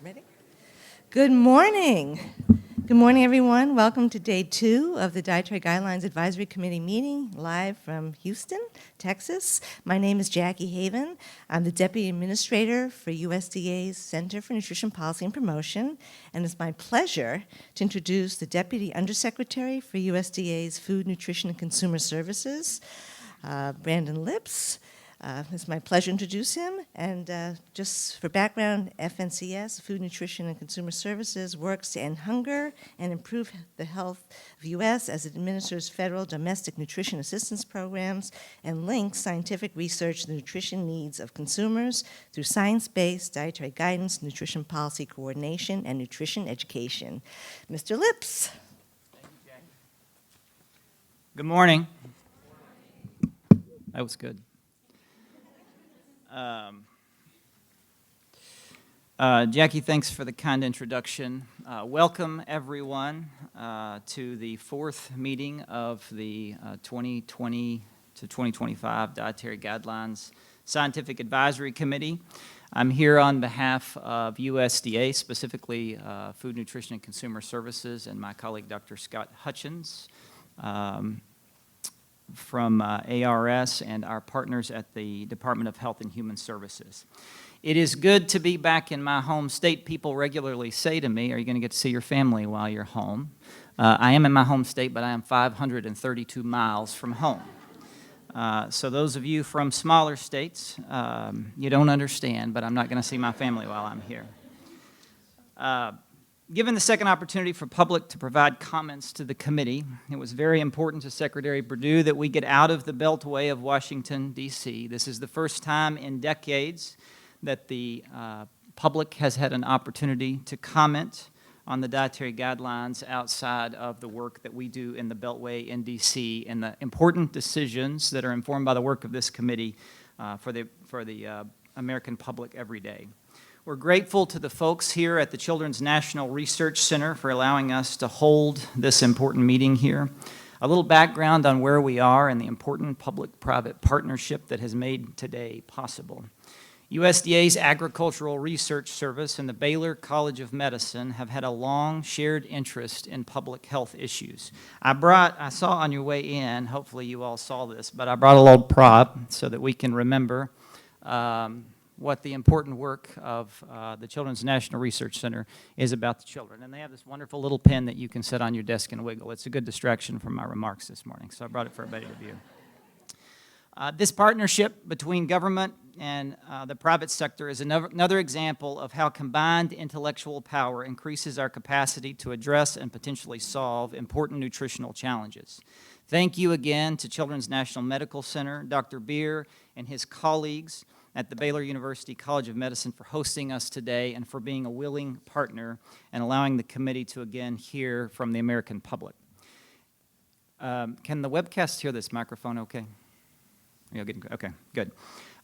Ready? Good morning. Good morning, everyone. Welcome to day 2 of the Dietary Guidelines Advisory Committee meeting, live from Houston, Texas. My name is Jackie Haven. I'm the Deputy Administrator for USDA's Center for Nutrition Policy and Promotion, and it's my pleasure to introduce the Deputy Undersecretary for USDA's Food, Nutrition, and Consumer Services, Brandon Lips. It's my pleasure to introduce him, and just for background, FNCS, Food, Nutrition, and Consumer Services, works to end hunger and improve the health of U.S. as it administers federal domestic nutrition assistance programs and links scientific research to the nutrition needs of consumers through science-based dietary guidance, nutrition policy coordination, and nutrition education. Mr. Lips. Thank you, Jackie. Good morning. That was good. Jackie, thanks for the kind introduction. Welcome, everyone, to the 4th meeting of the 2020 to 2025 Dietary Guidelines Scientific Advisory Committee. I'm here on behalf of USDA, specifically Food, Nutrition, and Consumer Services, and my colleague, Dr. Scott Hutchins, from ARS and our partners at the Department of Health and Human Services. It is good to be back in my home state. People regularly say to me, are you going to get to see your family while you're home? I am in my home state, but I am 532 miles from home. So those of you from smaller states, you don't understand, but I'm not going to see my family while I'm here. Given the second opportunity for public to provide comments to the committee, it was very important to Secretary Perdue that we get out of the beltway of Washington, D.C. This is the first time in decades that the public has had an opportunity to comment on the dietary guidelines outside of the work that we do in the beltway in D.C. and the important decisions that are informed by the work of this committee for the American public every day. We're grateful to the folks here at the Children's National Research Center for allowing us to hold this important meeting here. A little background on where we are and the important public-private partnership that has made today possible. USDA's Agricultural Research Service and the Baylor College of Medicine have had a long shared interest in public health issues. I saw on your way in, hopefully you all saw this, but I brought a little prop so that we can remember what the important work of the Children's National Research Center is about the children. And they have this wonderful little pen that you can set on your desk and wiggle. It's a good distraction from my remarks this morning, so I brought it for everybody to view. This partnership between government and the private sector is another example of how combined intellectual power increases our capacity to address and potentially solve important nutritional challenges. Thank you again to Children's National Medical Center, Dr. Beer and his colleagues at the Baylor University College of Medicine for hosting us today and for being a willing partner and allowing the committee to again hear from the American public. Can the webcast hear this microphone okay? Okay, good.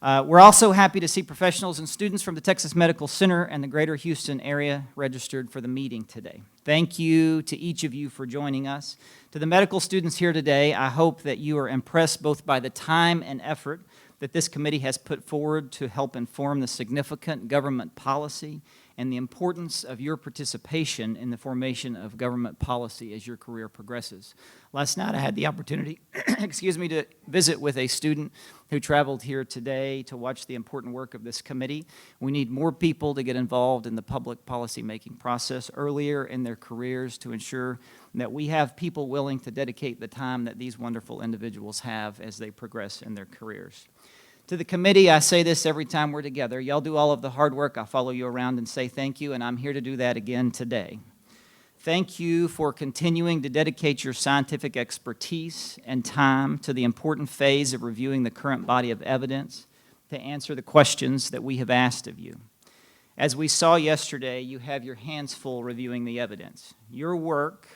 We're also happy to see professionals and students from the Texas Medical Center and the greater Houston area registered for the meeting today. Thank you to each of you for joining us. To the medical students here today, I hope that you are impressed both by the time and effort that this committee has put forward to help inform the significant government policy and the importance of your participation in the formation of government policy as your career progresses. Last night I had the opportunity, to visit with a student who traveled here today to watch the important work of this committee. We need more people to get involved in the public policy making process earlier in their careers to ensure that we have people willing to dedicate the time that these wonderful individuals have as they progress in their careers. To the committee, I say this every time we're together. Y'all do all of the hard work. I follow you around and say thank you, and I'm here to do that again today. Thank you for continuing to dedicate your scientific expertise and time to the important phase of reviewing the current body of evidence to answer the questions that we have asked of you. As we saw yesterday, you have your hands full reviewing the evidence. Your work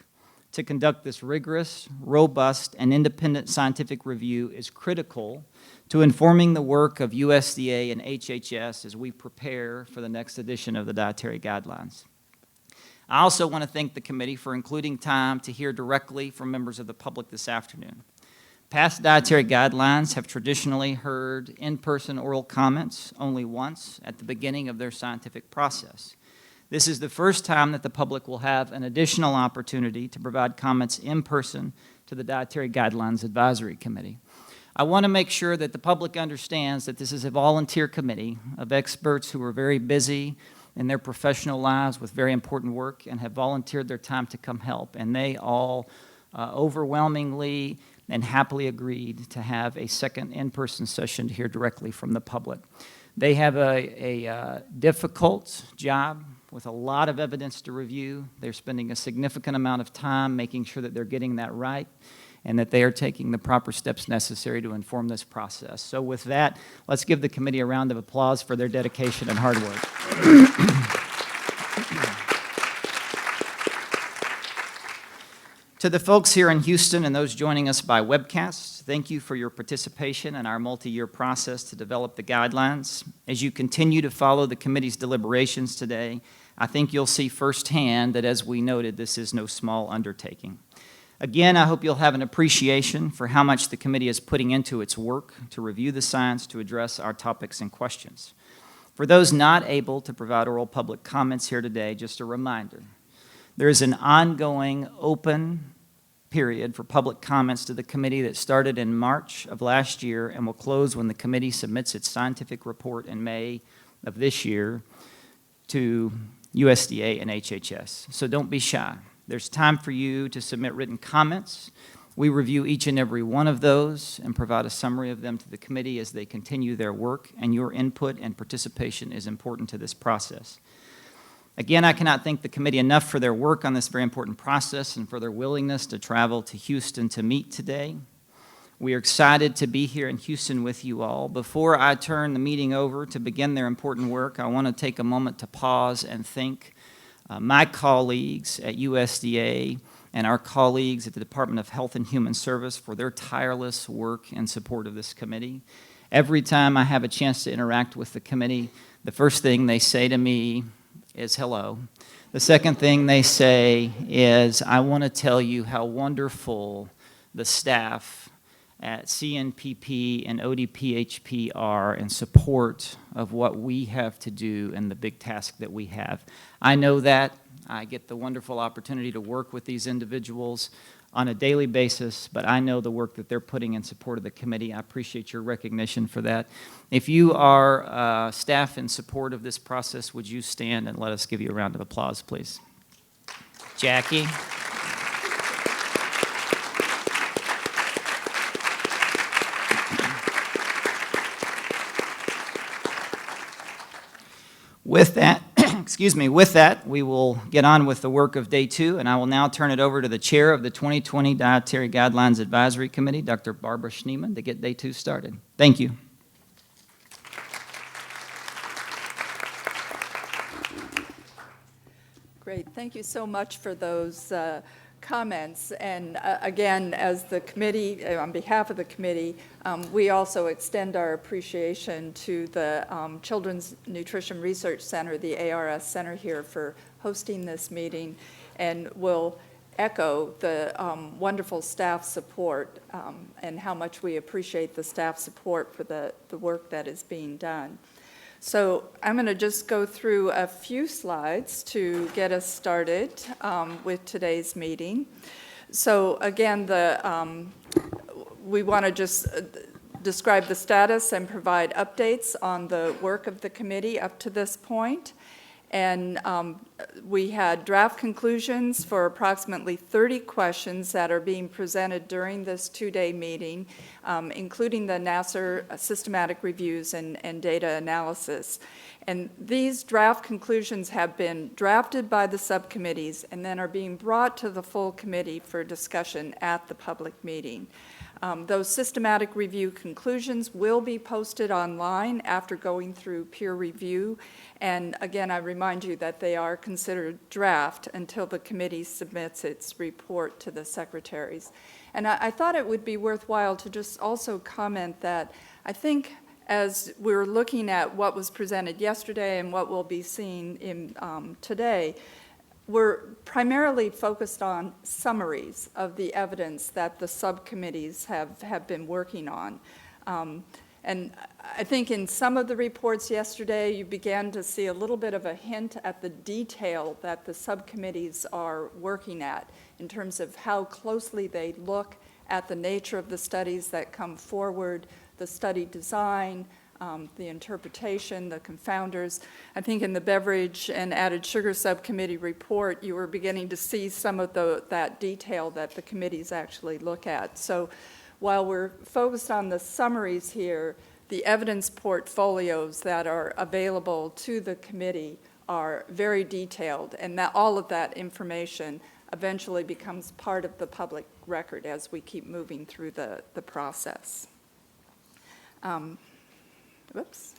to conduct this rigorous, robust, and independent scientific review is critical to informing the work of USDA and HHS as we prepare for the next edition of the Dietary Guidelines. I also want to thank the committee for including time to hear directly from members of the public this afternoon. Past dietary guidelines have traditionally heard in-person oral comments only once at the beginning of their scientific process. This is the first time that the public will have an additional opportunity to provide comments in person to the Dietary Guidelines Advisory Committee. I want to make sure that the public understands that this is a volunteer committee of experts who are very busy in their professional lives with very important work and have volunteered their time to come help, and they all overwhelmingly and happily agreed to have a second in-person session to hear directly from the public. They have a difficult job with a lot of evidence to review. They're spending a significant amount of time making sure that they're getting that right and that they are taking the proper steps necessary to inform this process. So with that, let's give the committee a round of applause for their dedication and hard work. To the folks here in Houston and those joining us by webcast, thank you for your participation in our multi-year process to develop the guidelines. As you continue to follow the committee's deliberations today, I think you'll see firsthand that, as we noted, this is no small undertaking. Again, I hope you'll have an appreciation for how much the committee is putting into its work to review the science to address our topics and questions. For those not able to provide oral public comments here today, just a reminder, there is an ongoing open period for public comments to the committee that started in March of last year and will close when the committee submits its scientific report in May of this year to USDA and HHS. So don't be shy. There's time for you to submit written comments. We review each and every one of those and provide a summary of them to the committee as they continue their work, and your input and participation is important to this process. Again, I cannot thank the committee enough for their work on this very important process and for their willingness to travel to Houston to meet today. We are excited to be here in Houston with you all. Before I turn the meeting over to begin their important work, I want to take a moment to pause and thank my colleagues at USDA and our colleagues at the Department of Health and Human Service for their tireless work in support of this committee. Every time I have a chance to interact with the committee, the first thing they say to me is hello. The second thing they say is, I want to tell you how wonderful the staff at CNPP and ODPHP are in support of what we have to do and the big task that we have. I know that. I get the wonderful opportunity to work with these individuals on a daily basis, but I know the work that they're putting in support of the committee. I appreciate your recognition for that. If you are staff in support of this process, would you stand and let us give you a round of applause, please? Jackie. With that, with that, we will get on with the work of day 2, and I will now turn it over to the chair of the 2020 Dietary Guidelines Advisory Committee, Dr. Barbara Schneeman, to get day 2 started. Thank you. Great. Thank you so much for those comments. And again, as the committee, on behalf of the committee, we also extend our appreciation to the Children's Nutrition Research Center, the ARS Center here, for hosting this meeting, and will echo the wonderful staff support and how much we appreciate the staff support for the work that is being done. So I'm going to just go through a few slides to get us started with today's meeting. So again, we want to just describe the status and provide updates on the work of the committee up to this point. And we had draft conclusions for approximately 30 questions that are being presented during this 2-day meeting, including the NASR systematic reviews and data analysis. And these draft conclusions have been drafted by the subcommittees and then are being brought to the full committee for discussion at the public meeting. Those systematic review conclusions will be posted online after going through peer review. And again, I remind you that they are considered draft until the committee submits its report to the secretaries. And I thought it would be worthwhile to just also comment that I think as we're looking at what was presented yesterday and what we'll be seeing in today, we're primarily focused on summaries of the evidence that the subcommittees have been working on. And I think in some of the reports yesterday, you began to see a little bit of a hint at the detail that the subcommittees are working at in terms of how closely they look at the nature of the studies that come forward, the study design, the interpretation, the confounders. I think in the beverage and added sugar subcommittee report, you were beginning to see some of that detail that the committees actually look at. So while we're focused on the summaries here, the evidence portfolios that are available to the committee are very detailed, and that all of that information eventually becomes part of the public record as we keep moving through the process. Whoops.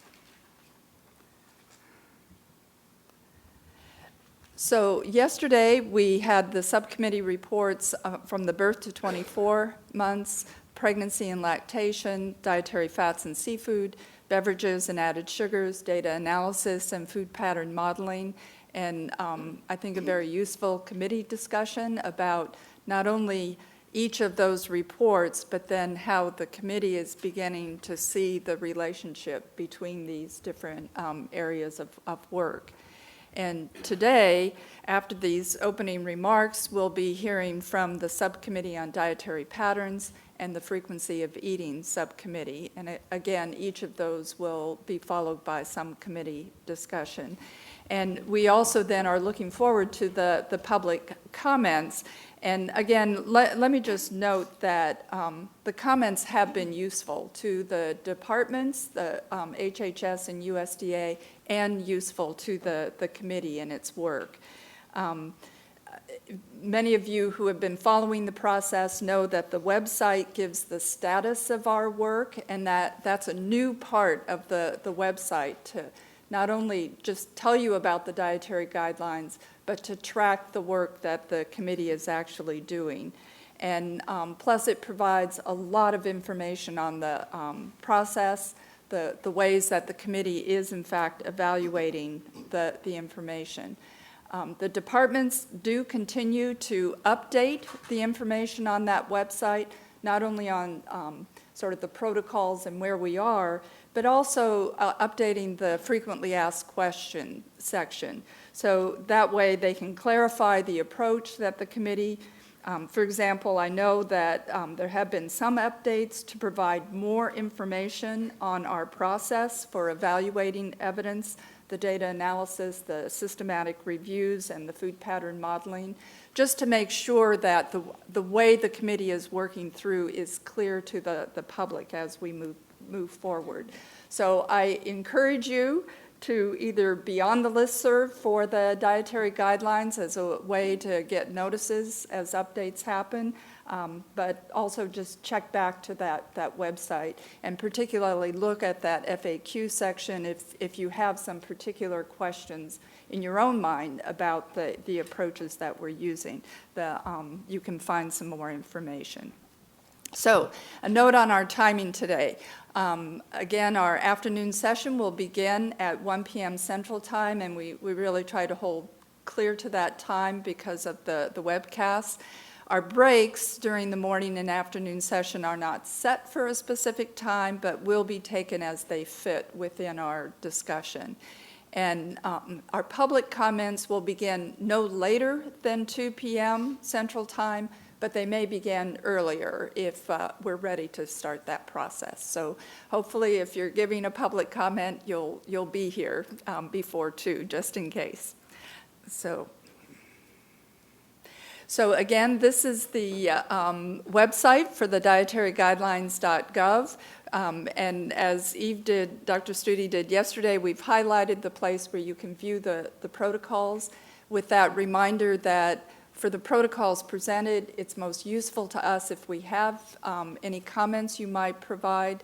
So yesterday we had the subcommittee reports from the birth to 24 months, pregnancy and lactation, dietary fats and seafood, beverages and added sugars, data analysis, and food pattern modeling. And I think a very useful committee discussion about not only each of those reports, but then how the committee is beginning to see the relationship between these different areas of work. And today, after these opening remarks, we'll be hearing from the Subcommittee on Dietary Patterns and the Frequency of Eating Subcommittee. And again, each of those will be followed by some committee discussion. And we also then are looking forward to the public comments. And again, let me just note that the comments have been useful to the departments, the HHS and USDA, and useful to the committee and its work. Many of you who have been following the process know that the website gives the status of our work, and that's a new part of the website to not only just tell you about the dietary guidelines, but to track the work that the committee is actually doing. And plus it provides a lot of information on the process, the ways that the committee is in fact evaluating the information. The departments do continue to update the information on that website, not only on sort of the protocols and where we are, but also updating the frequently asked question section. So that way they can clarify the approach that the committee, for example, I know that there have been some updates to provide more information on our process for evaluating evidence, the data analysis, the systematic reviews, and the food pattern modeling, just to make sure that the way the committee is working through is clear to the public as we move forward. So I encourage you to either be on the listserv for the dietary guidelines as a way to get notices as updates happen, but also just check back to that website and particularly look at that FAQ section if you have some particular questions in your own mind about the approaches that we're using. You can find some more information. So, a note on our timing today. Again, our afternoon session will begin at 1 p.m. Central Time, and we really try to hold clear to that time because of the webcast. Our breaks during the morning and afternoon session are not set for a specific time, but will be taken as they fit within our discussion. And our public comments will begin no later than 2 p.m. Central Time, but they may begin earlier if we're ready to start that process. So hopefully if you're giving a public comment, you'll be here before 2, just in case. So again, this is the website for the dietaryguidelines.gov. And as Eve did, Dr. Studi did yesterday, we've highlighted the place where you can view the protocols with that reminder that for the protocols presented, it's most useful to us if we have any comments you might provide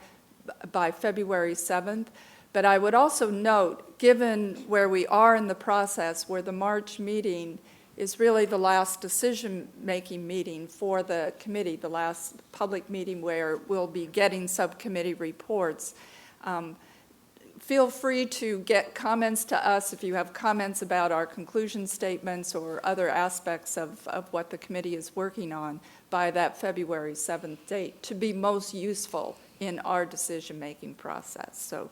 by February 7th. But I would also note, given where we are in the process, where the March meeting is really the last decision-making meeting for the committee, the last public meeting where we'll be getting subcommittee reports. Feel free to get comments to us if you have comments about our conclusion statements or other aspects of what the committee is working on by that February 7th date to be most useful in our decision-making process. So,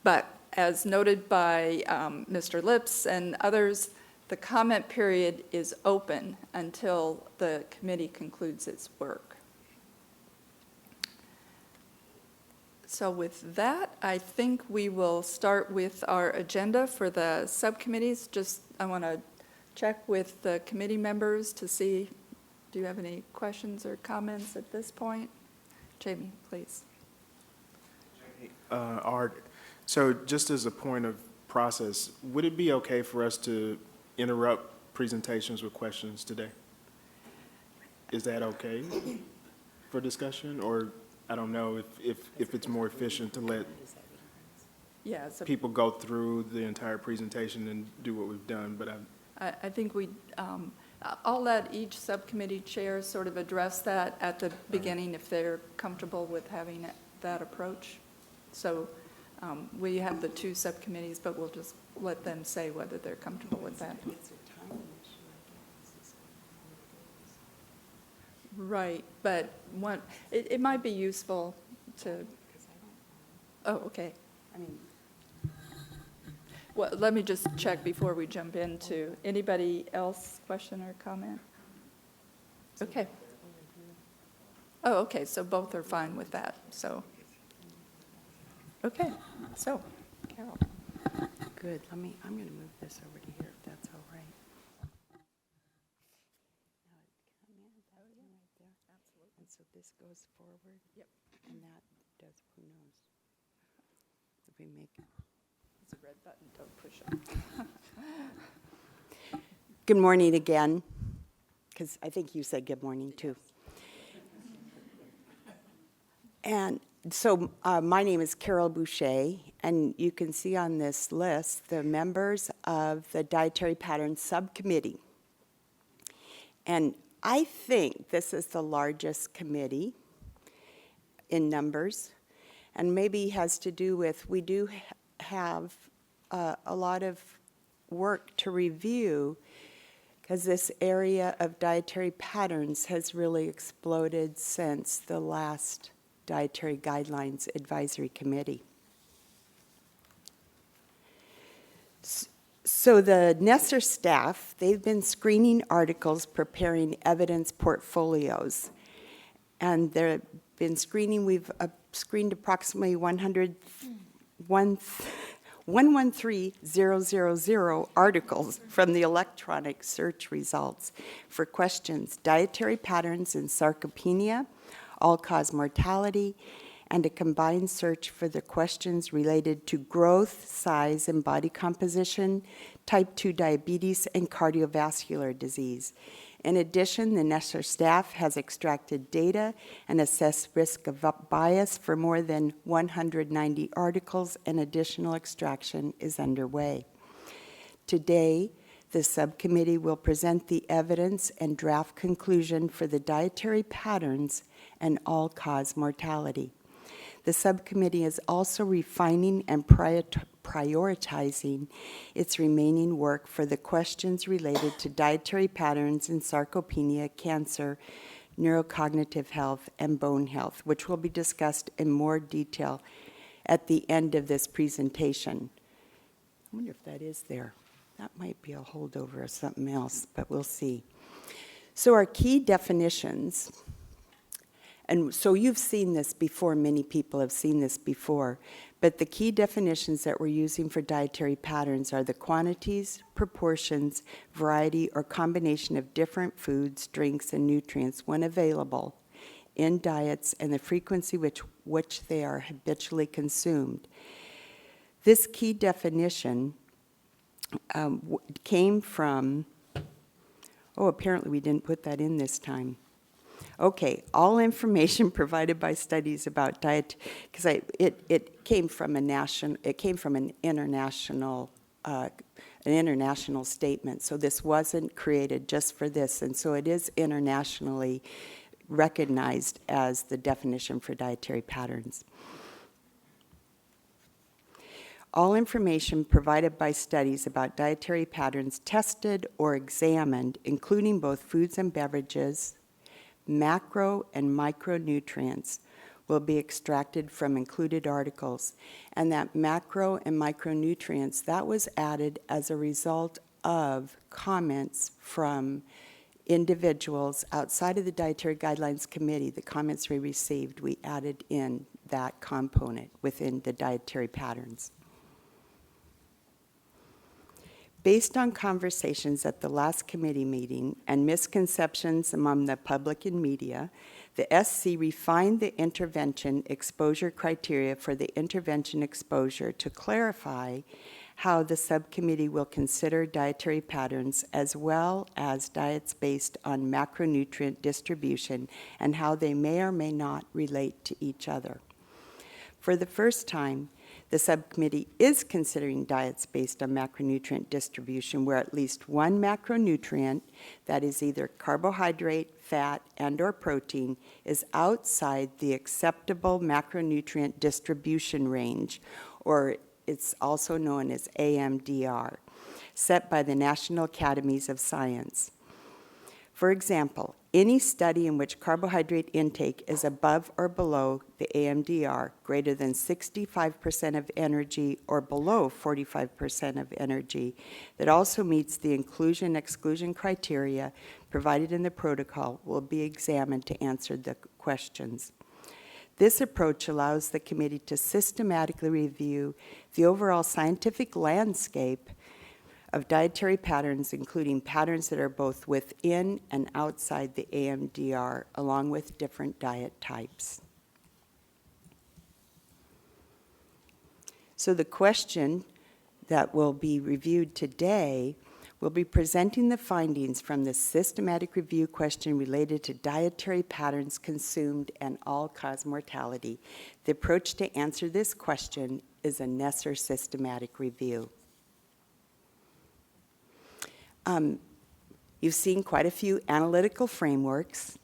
but as noted by Mr. Lips and others, the comment period is open until the committee concludes its work. So with that, I think we will start with our agenda for the subcommittees. Just, I want to check with the committee members to see, do you have any questions or comments at this point? Jamie, please. Art, so just as a point of process, would it be okay for us to interrupt presentations with questions today? Is that okay for discussion, or I don't know if it's more efficient to let people go through the entire presentation and do what we've done, but I think I'll let each subcommittee chair sort of address that at the beginning if they're comfortable with having that approach. So we have the two subcommittees, but we'll just let them say whether they're comfortable with that. Right, but it might be useful to, oh, okay. Well, let me just check before we jump into, anybody else question or comment? Okay. Oh, okay, so both are fine with that, so. Okay, so, Carol. Good, I'm going to move this over to here, if that's all right. And so this goes forward. Yep. And that does, who knows? If we make it. It's a red button, don't push it. Good morning again, because I think you said good morning too. And so my name is Carol Boucher, and you can see on this list the members of the Dietary Patterns Subcommittee. And I think this is the largest committee in numbers, and maybe has to do with we do have a lot of work to review, because this area of dietary patterns has really exploded since the last Dietary Guidelines Advisory Committee. So the Nesser staff, they've been screening articles, preparing evidence portfolios. And they've been screening, we've screened approximately 113,000 articles from the electronic search results for questions, dietary patterns in sarcopenia, all-cause mortality, and a combined search for the questions related to growth, size, and body composition, type 2 diabetes, and cardiovascular disease. In addition, the Nesser staff has extracted data and assessed risk of bias for more than 190 articles, and additional extraction is underway. Today, the subcommittee will present the evidence and draft conclusion for the dietary patterns and all-cause mortality. The subcommittee is also refining and prioritizing its remaining work for the questions related to dietary patterns in sarcopenia, cancer, neurocognitive health, and bone health, which will be discussed in more detail at the end of this presentation. I wonder if that is there. That might be a holdover of something else, but we'll see. So our key definitions, and so you've seen this before, many people have seen this before, but the key definitions that we're using for dietary patterns are the quantities, proportions, variety, or combination of different foods, drinks, and nutrients when available in diets, and the frequency which they are habitually consumed. This key definition came from, apparently we didn't put that in this time. Okay, all information provided by studies about diet, because it came from an international statement. So this wasn't created just for this, and so it is internationally recognized as the definition for dietary patterns. All information provided by studies about dietary patterns tested or examined, including both foods and beverages, macro and micronutrients, will be extracted from included articles, and that macro and micronutrients, that was added as a result of comments from individuals outside of the Dietary Guidelines Committee. The comments we received, we added in that component within the dietary patterns. Based on conversations at the last committee meeting and misconceptions among the public and media, the SC refined the intervention exposure criteria for the intervention exposure to clarify how the subcommittee will consider dietary patterns as well as diets based on macronutrient distribution and how they may or may not relate to each other. For the first time, the subcommittee is considering diets based on macronutrient distribution where at least one macronutrient, that is either carbohydrate, fat, and/or protein, is outside the acceptable macronutrient distribution range, or it's also known as AMDR, set by the National Academies of Science. For example, any study in which carbohydrate intake is above or below the AMDR, greater than 65% of energy or below 45% of energy, that also meets the inclusion-exclusion criteria provided in the protocol will be examined to answer the questions. This approach allows the committee to systematically review the overall scientific landscape of dietary patterns, including patterns that are both within and outside the AMDR, along with different diet types. So the question that will be reviewed today will be presenting the findings from the systematic review question related to dietary patterns consumed and all-cause mortality. The approach to answer this question is a Nesser systematic review. You've seen quite a few analytical frameworks,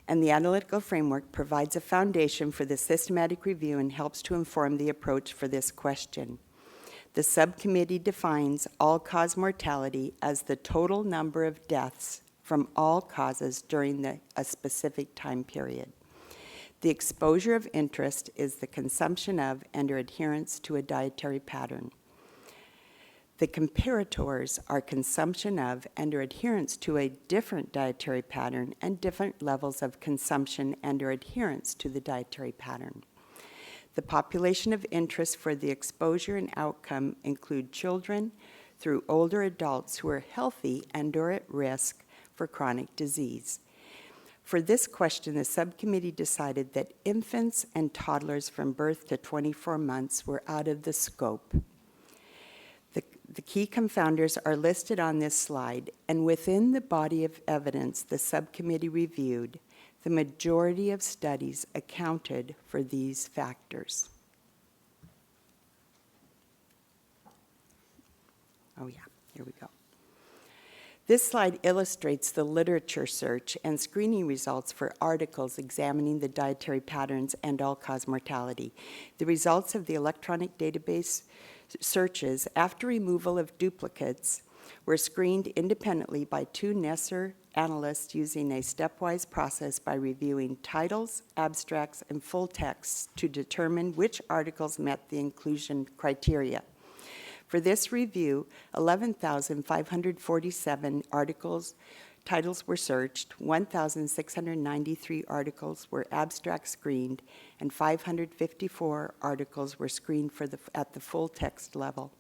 and the analytical framework provides a foundation for the systematic review and helps to inform the approach for this question. The subcommittee defines all-cause mortality as the total number of deaths from all causes during a specific time period. The exposure of interest is the consumption of and/or adherence to a dietary pattern. The comparators are consumption of and/or adherence to a different dietary pattern and different levels of consumption and/or adherence to the dietary pattern. The population of interest for the exposure and outcome include children through older adults who are healthy and/or at risk for chronic disease. For this question, the subcommittee decided that infants and toddlers from birth to 24 months were out of the scope. The key confounders are listed on this slide, and within the body of evidence the subcommittee reviewed, the majority of studies accounted for these factors. Oh yeah, here we go. This slide illustrates the literature search and screening results for articles examining the dietary patterns and all-cause mortality. The results of the electronic database searches after removal of duplicates were screened independently by two Nesser analysts using a stepwise process by reviewing titles, abstracts, and full texts to determine which articles met the inclusion criteria. For this review, 11,547 titles were searched, 1,693 articles were abstract screened, and 554 articles were screened at the full text level.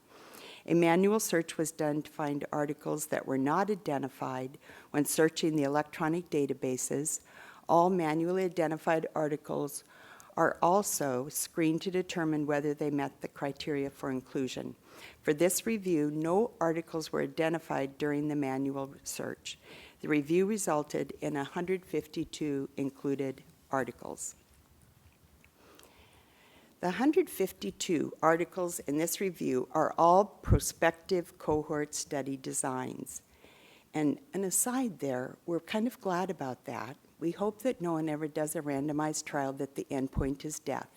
A manual search was done to find articles that were not identified when searching the electronic databases. All manually identified articles are also screened to determine whether they met the criteria for inclusion. For this review, no articles were identified during the manual search. The review resulted in 152 included articles. The 152 articles in this review are all prospective cohort study designs. And an aside there, we're kind of glad about that. We hope that no one ever does a randomized trial that the endpoint is death.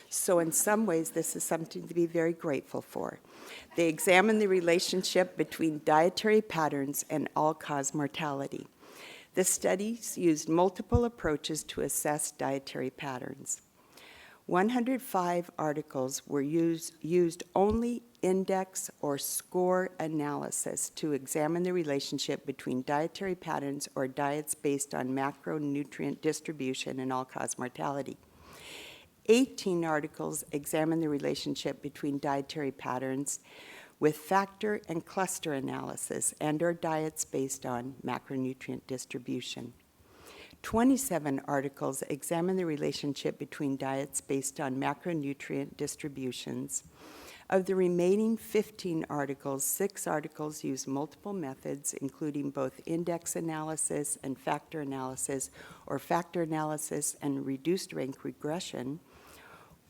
So in some ways, this is something to be very grateful for. They examine the relationship between dietary patterns and all-cause mortality. The studies used multiple approaches to assess dietary patterns. 105 articles were used only index or score analysis to examine the relationship between dietary patterns or diets based on macronutrient distribution and all-cause mortality. 18 articles examined the relationship between dietary patterns with factor and cluster analysis and/or diets based on macronutrient distribution. 27 articles examine the relationship between diets based on macronutrient distributions. Of the remaining 15 articles, 6 articles use multiple methods, including both index analysis and factor analysis, or factor analysis and reduced rank regression,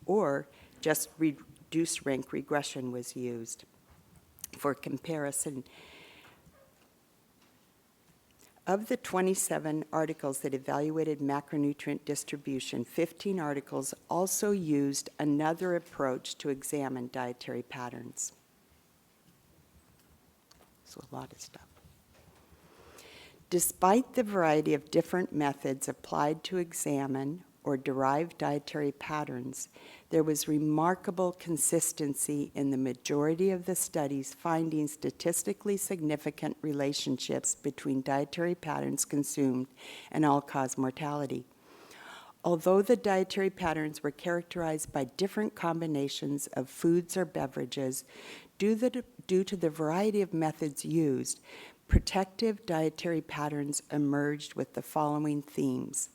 or just reduced rank regression was used for comparison. Of the 27 articles that evaluated macronutrient distribution, 15 articles also used another approach to examine dietary patterns. So a lot of stuff. Despite the variety of different methods applied to examine or derive dietary patterns, there was remarkable consistency in the majority of the studies finding statistically significant relationships between dietary patterns consumed and all-cause mortality. Although the dietary patterns were characterized by different combinations of foods or beverages, due to the variety of methods used, protective dietary patterns emerged with the following themes: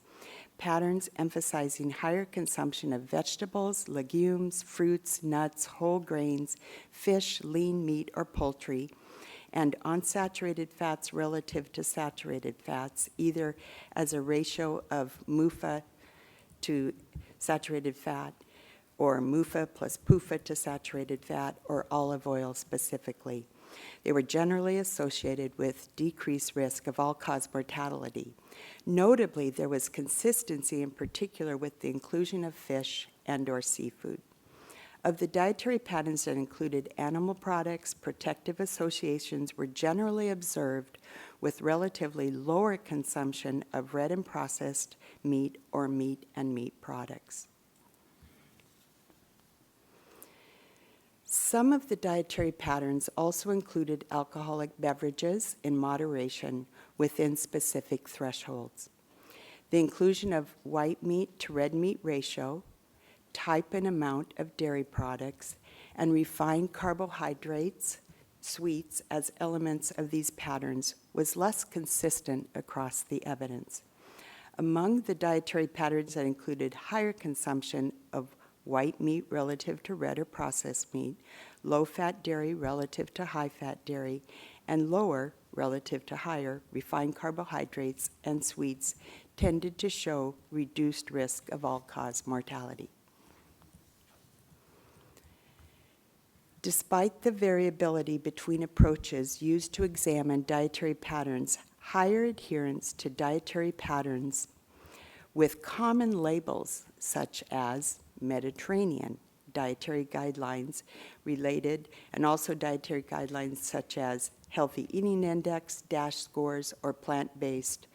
patterns emphasizing higher consumption of vegetables, legumes, fruits, nuts, whole grains, fish, lean meat, or poultry, and unsaturated fats relative to saturated fats, either as a ratio of MUFA to saturated fat, or MUFA plus PUFA to saturated fat, or olive oil specifically. They were generally associated with decreased risk of all-cause mortality. Notably, there was consistency in particular with the inclusion of fish and/or seafood. Of the dietary patterns that included animal products, protective associations were generally observed with relatively lower consumption of red and processed meat or meat and meat products. Some of the dietary patterns also included alcoholic beverages in moderation within specific thresholds. The inclusion of white meat to red meat ratio, type and amount of dairy products, and refined carbohydrates, sweets, as elements of these patterns was less consistent across the evidence. Among the dietary patterns that included higher consumption of white meat relative to red or processed meat, low-fat dairy relative to high-fat dairy, and lower relative to higher refined carbohydrates and sweets tended to show reduced risk of all-cause mortality. Despite the variability between approaches used to examine dietary patterns, higher adherence to dietary patterns with common labels such as Mediterranean dietary guidelines related, and also dietary guidelines such as Healthy Eating Index, DASH scores, or plant-based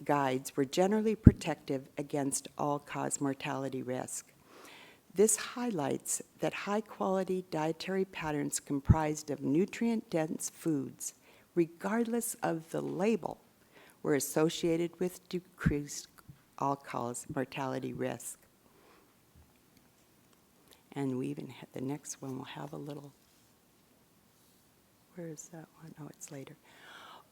guides were generally protective against all-cause mortality risk. This highlights that high-quality dietary patterns comprised of nutrient-dense foods, regardless of the label, were associated with decreased all-cause mortality risk. And we even had the next one will have a little, where is that one? Oh, it's later.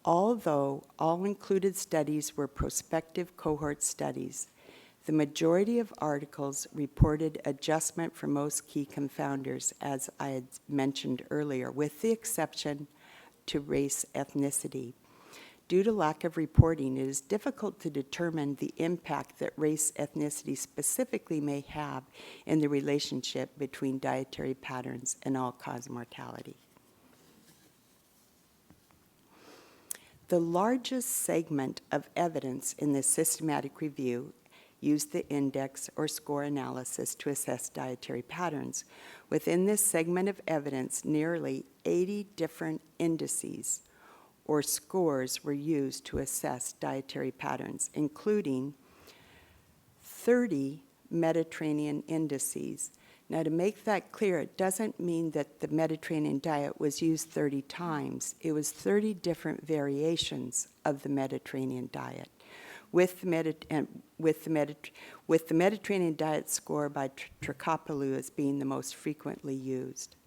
Although all included studies were prospective cohort studies, the majority of articles reported adjustment for most key confounders, as I had mentioned earlier, with the exception to race ethnicity. Due to lack of reporting, it is difficult to determine the impact that race ethnicity specifically may have in the relationship between dietary patterns and all-cause mortality. The largest segment of evidence in this systematic review used the index or score analysis to assess dietary patterns. Within this segment of evidence, nearly 80 different indices or scores were used to assess dietary patterns, including 30 Mediterranean indices. Now, to make that clear, it doesn't mean that the Mediterranean diet was used 30 times. It was 30 different variations of the Mediterranean diet, with the Mediterranean diet score by Trikopoulou as being the most frequently used.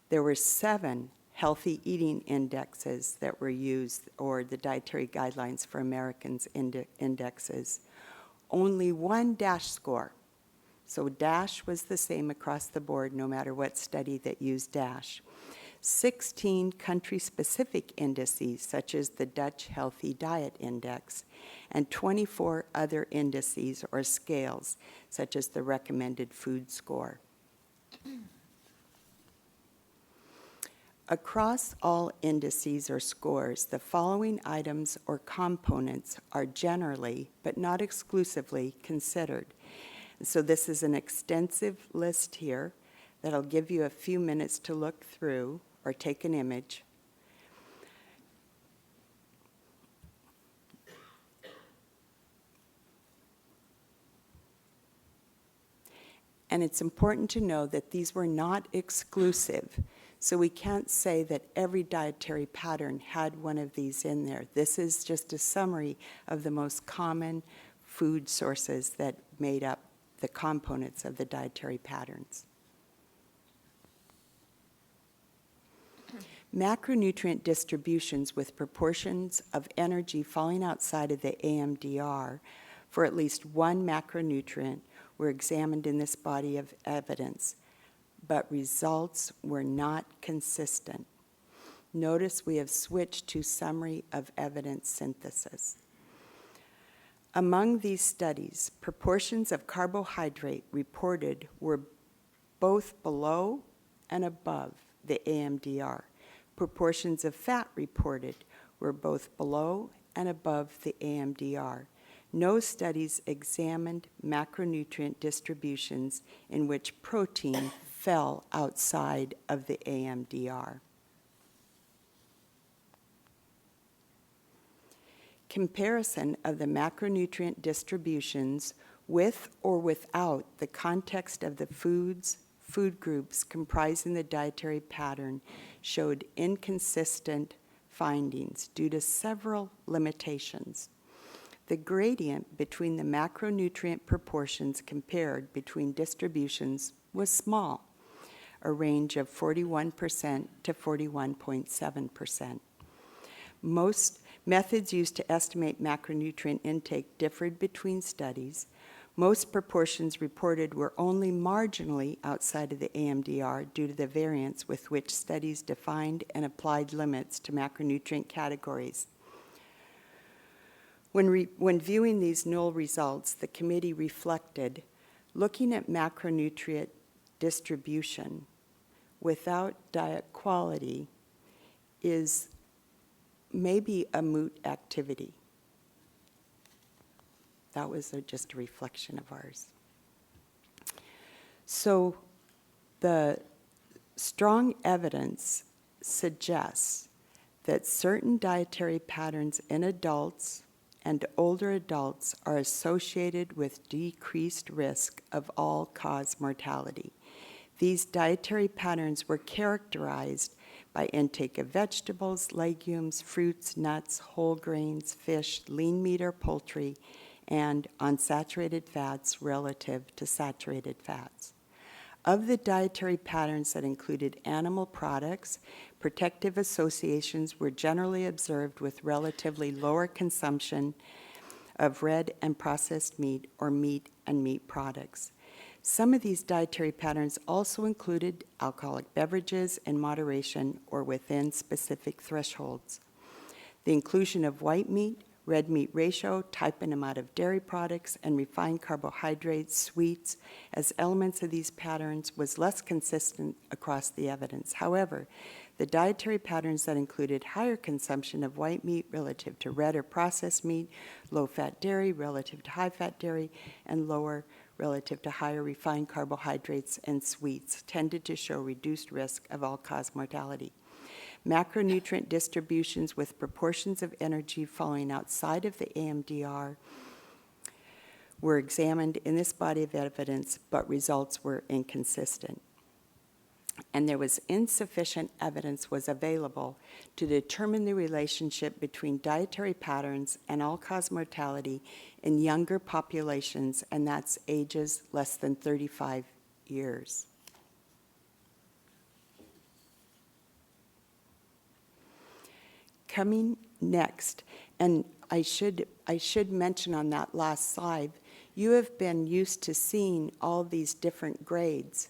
There were 7 healthy eating indexes that were used, or the dietary guidelines for Americans indexes. Only 1 DASH score. So DASH was the same across the board, no matter what study that used DASH. 16 country-specific indices, such as the Dutch Healthy Diet Index, and 24 other indices or scales, such as the Recommended Food Score. Across all indices or scores, the following items or components are generally, but not exclusively, considered. So this is an extensive list here that'll give you a few minutes to look through or take an image. And it's important to know that these were not exclusive. So we can't say that every dietary pattern had one of these in there. This is just a summary of the most common food sources that made up the components of the dietary patterns. Macronutrient distributions with proportions of energy falling outside of the AMDR for at least one macronutrient were examined in this body of evidence, but results were not consistent. Notice we have switched to summary of evidence synthesis. Among these studies, proportions of carbohydrate reported were both below and above the AMDR. Proportions of fat reported were both below and above the AMDR. No studies examined macronutrient distributions in which protein fell outside of the AMDR. Comparison of the macronutrient distributions with or without the context of the food groups comprising the dietary pattern showed inconsistent findings due to several limitations. The gradient between the macronutrient proportions compared between distributions was small, a range of 41% to 41.7%. Most methods used to estimate macronutrient intake differed between studies. Most proportions reported were only marginally outside of the AMDR due to the variance with which studies defined and applied limits to macronutrient categories. When viewing these null results, the committee reflected, looking at macronutrient distribution without diet quality is maybe a moot activity. That was just a reflection of ours. So the strong evidence suggests that certain dietary patterns in adults and older adults are associated with decreased risk of all-cause mortality. These dietary patterns were characterized by intake of vegetables, legumes, fruits, nuts, whole grains, fish, lean meat or poultry, and unsaturated fats relative to saturated fats. Of the dietary patterns that included animal products, protective associations were generally observed with relatively lower consumption of red and processed meat or meat and meat products. Some of these dietary patterns also included alcoholic beverages in moderation or within specific thresholds. The inclusion of white meat, red meat ratio, type and amount of dairy products, and refined carbohydrates, sweets, as elements of these patterns was less consistent across the evidence. However, the dietary patterns that included higher consumption of white meat relative to red or processed meat, low-fat dairy relative to high-fat dairy, and lower relative to higher refined carbohydrates and sweets tended to show reduced risk of all-cause mortality. Macronutrient distributions with proportions of energy falling outside of the AMDR were examined in this body of evidence, but results were inconsistent. And there was insufficient evidence was available to determine the relationship between dietary patterns and all-cause mortality in younger populations, and that's ages less than 35 years. Coming next, and I should mention on that last slide, you have been used to seeing all these different grades.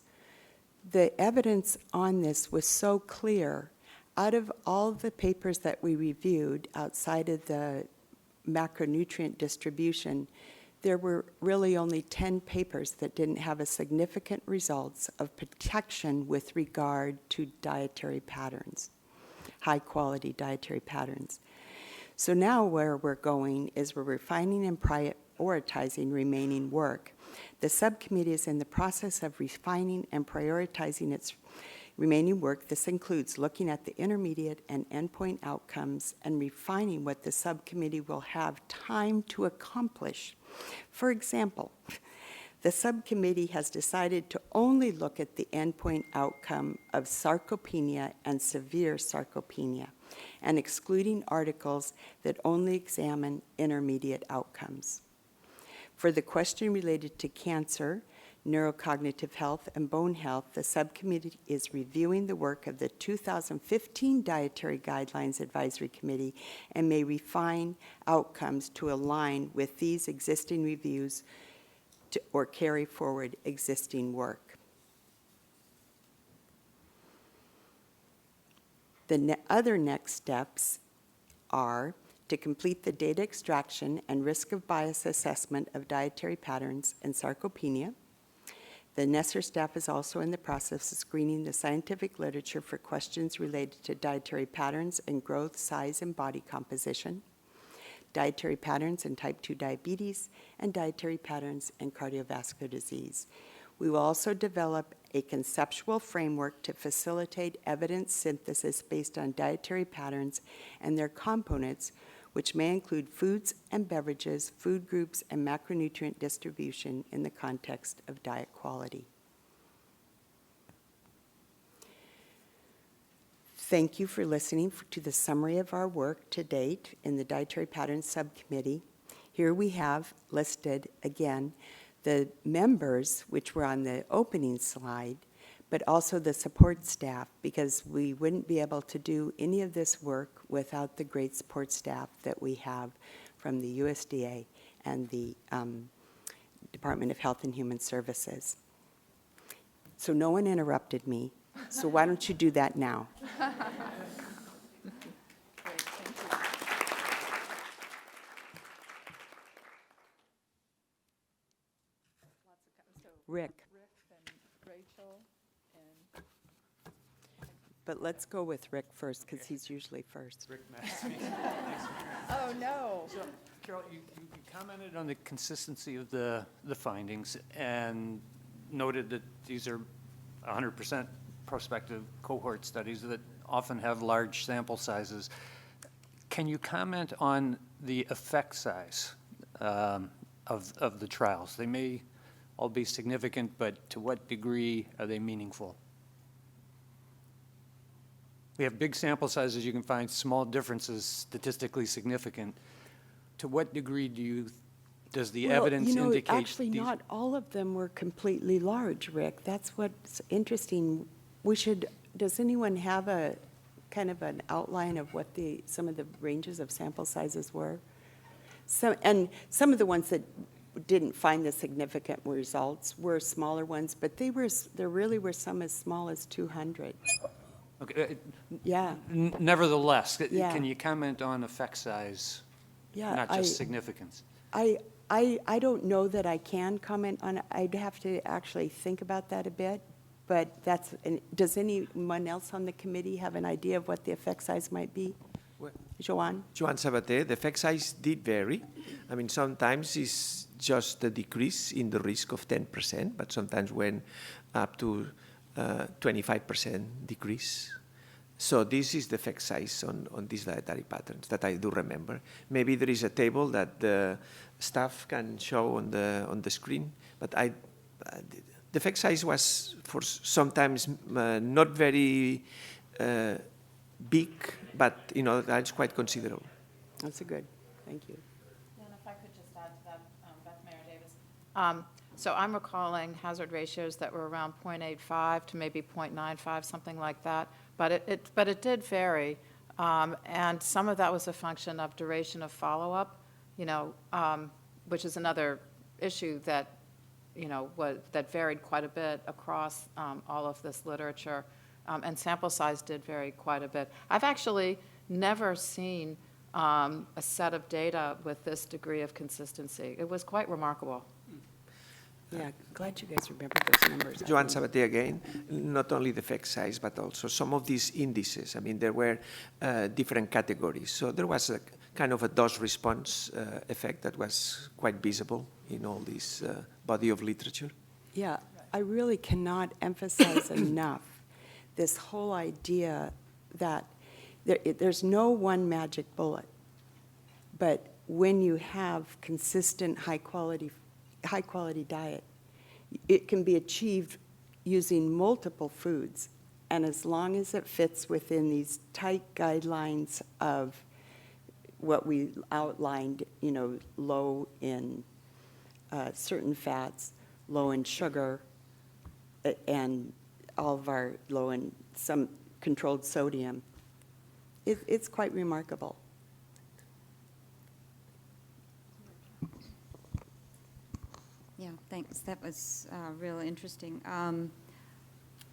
The evidence on this was so clear. Out of all the papers that we reviewed outside of the macronutrient distribution, there were really only 10 papers that didn't have a significant results of protection with regard to dietary patterns, high-quality dietary patterns. So now where we're going is we're refining and prioritizing remaining work. The subcommittee is in the process of refining and prioritizing its remaining work. This includes looking at the intermediate and endpoint outcomes and refining what the subcommittee will have time to accomplish. For example, the subcommittee has decided to only look at the endpoint outcome of sarcopenia and severe sarcopenia, and excluding articles that only examine intermediate outcomes. For the question related to cancer, neurocognitive health, and bone health, the subcommittee is reviewing the work of the 2015 Dietary Guidelines Advisory Committee and may refine outcomes to align with these existing reviews or carry forward existing work. The other next steps are to complete the data extraction and risk of bias assessment of dietary patterns and sarcopenia. The Nesser staff is also in the process of screening the scientific literature for questions related to dietary patterns in growth, size, and body composition, dietary patterns in type 2 diabetes, and dietary patterns in cardiovascular disease. We will also develop a conceptual framework to facilitate evidence synthesis based on dietary patterns and their components, which may include foods and beverages, food groups, and macronutrient distribution in the context of diet quality. Thank you for listening to the summary of our work to date in the Dietary Patterns Subcommittee. Here we have listed, again, the members, which were on the opening slide, but also the support staff, because we wouldn't be able to do any of this work without the great support staff that we have from the USDA and the Department of Health and Human Services. So no one interrupted me, so why don't you do that now? Great, thank you. Rick. Rick and Rachel and But let's go with Rick first, because he's usually first. Rick Massey. oh no. So, Carol, you commented on the consistency of the findings and noted that these are 100% prospective cohort studies that often have large sample sizes. Can you comment on the effect size of the trials? They may all be significant, but to what degree are they meaningful? We have big sample sizes. You can find small differences statistically significant. To what degree does the evidence indicate? Actually, not all of them were completely large, Rick. That's what's interesting. Does anyone have a kind of an outline of what some of the ranges of sample sizes were? And some of the ones that didn't find the significant results were smaller ones, but there really were some as small as 200. Okay. Yeah. Nevertheless, Yeah. can you comment on effect size, Yeah, not just significance? I don't know that I can comment on it. I'd have to actually think about that a bit. But does anyone else on the committee have an idea of what the effect size might be? Joanne? Joanne Sabater, the effect size did vary. I mean, sometimes it's just a decrease in the risk of 10%, but sometimes went up to 25% decrease. So this is the effect size on these dietary patterns that I do remember. Maybe there is a table that the staff can show on the screen, but the effect size was for sometimes not very big, but that's quite considerable. That's a good, thank you. And if I could just add to that, Beth Mayor Davis. So I'm recalling hazard ratios that were around 0.85 to maybe 0.95, something like that. But it did vary, and some of that was a function of duration of follow-up, which is another issue that that varied quite a bit across all of this literature, and sample size did vary quite a bit. I've actually never seen a set of data with this degree of consistency. It was quite remarkable. Yeah, glad you guys remember those numbers. Joan Sabaté again, not only the effect size, but also some of these indices. I mean, there were different categories. So there was a kind of a dose-response effect that was quite visible in all this body of literature. Yeah, I really cannot emphasize enough this whole idea that there's no one magic bullet, but when you have consistent high-quality diet, it can be achieved using multiple foods, and as long as it fits within these tight guidelines of what we outlined, low in certain fats, low in sugar, and all of our low in some controlled sodium, it's quite remarkable. Yeah, thanks. That was real interesting.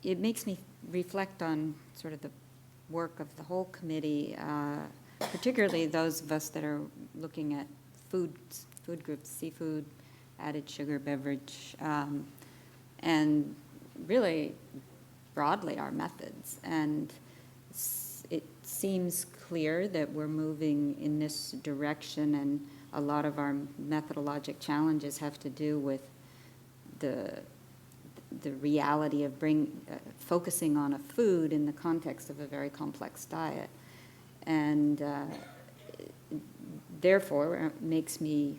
It makes me reflect on sort of the work of the whole committee, particularly those of us that are looking at food groups, seafood, added sugar beverage, and really broadly our methods. And it seems clear that we're moving in this direction, and a lot of our methodologic challenges have to do with the reality of focusing on a food in the context of a very complex diet. And therefore, it makes me,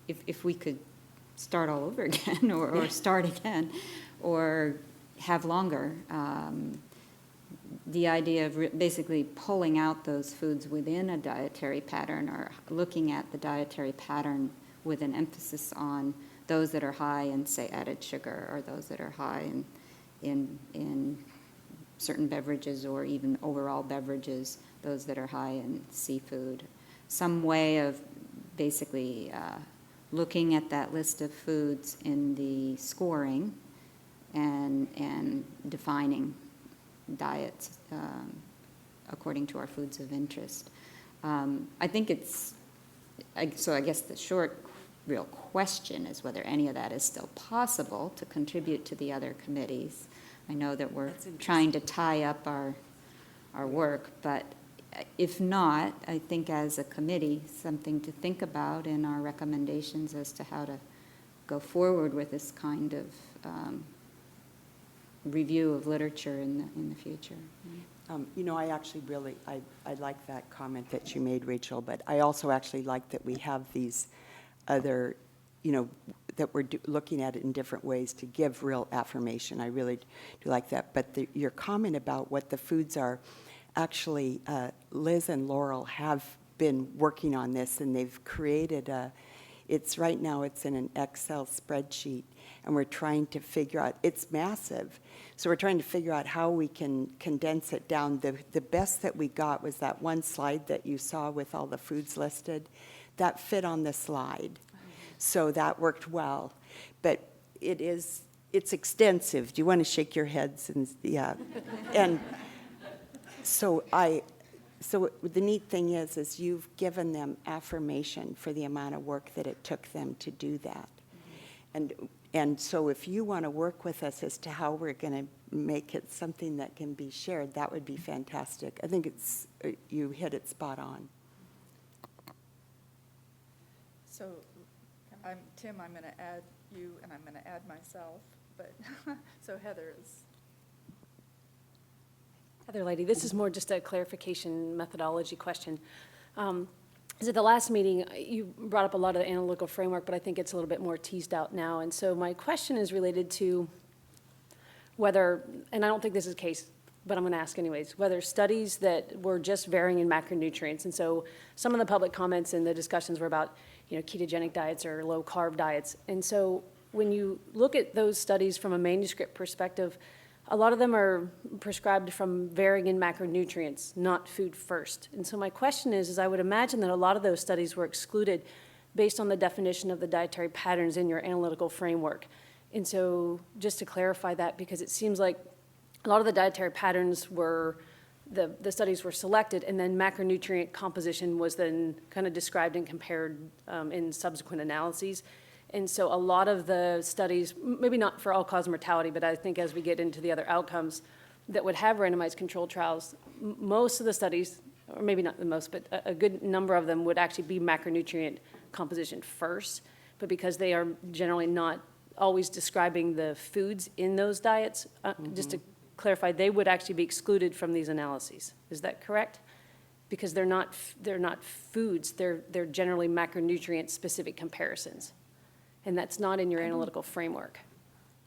if we could start all over again or start again or have longer, the idea of basically pulling out those foods within a dietary pattern or looking at the dietary pattern with an emphasis on those that are high in, say, added sugar, or those that are high in certain beverages or even overall beverages, those that are high in seafood. Some way of basically looking at that list of foods in the scoring and defining diets according to our foods of interest. I think so I guess the short real question is whether any of that is still possible to contribute to the other committees. I know that we're trying to tie up our work, but if not, I think as a committee, something to think about in our recommendations as to how to go forward with this kind of review of literature in the future. I actually really, I like that comment that you made, Rachel, but I also actually like that we have these other, that we're looking at it in different ways to give real affirmation. I really do like that. But your comment about what the foods are, actually, Liz and Laurel have been working on this, and they've created right now it's in an Excel spreadsheet, and we're trying to figure out, it's massive, so we're trying to figure out how we can condense it down. The best that we got was that one slide that you saw with all the foods listed. That fit on the slide, so that worked well. But it's extensive. Do you want to shake your heads? Yeah. And so the neat thing is you've given them affirmation for the amount of work that it took them to do that. And so if you want to work with us as to how we're going to make it something that can be shared, that would be fantastic. I think you hit it spot on. So, Tim, I'm going to add you, and I'm going to add myself, but, so Heather is. Heather Lady, this is more just a clarification methodology question. Is at the last meeting, you brought up a lot of the analytical framework, but I think it's a little bit more teased out now. And so my question is related to whether, and I don't think this is the case, but I'm going to ask anyways, whether studies that were just varying in macronutrients, and so some of the public comments and the discussions were about, ketogenic diets or low-carb diets. And so when you look at those studies from a manuscript perspective, a lot of them are prescribed from varying in macronutrients, not food first. And so my question is I would imagine that a lot of those studies were excluded based on the definition of the dietary patterns in your analytical framework. And so just to clarify that, because it seems like a lot of the dietary patterns were, the studies were selected, and then macronutrient composition was then kind of described and compared in subsequent analyses. And so a lot of the studies, maybe not for all-cause mortality, but I think as we get into the other outcomes that would have randomized controlled trials, most of the studies, or maybe not the most, but a good number of them would actually be macronutrient composition first. But because they are generally not always describing the foods in those diets, just to clarify, they would actually be excluded from these analyses. Is that correct? Because they're not foods, they're generally macronutrient-specific comparisons. And that's not in your analytical framework.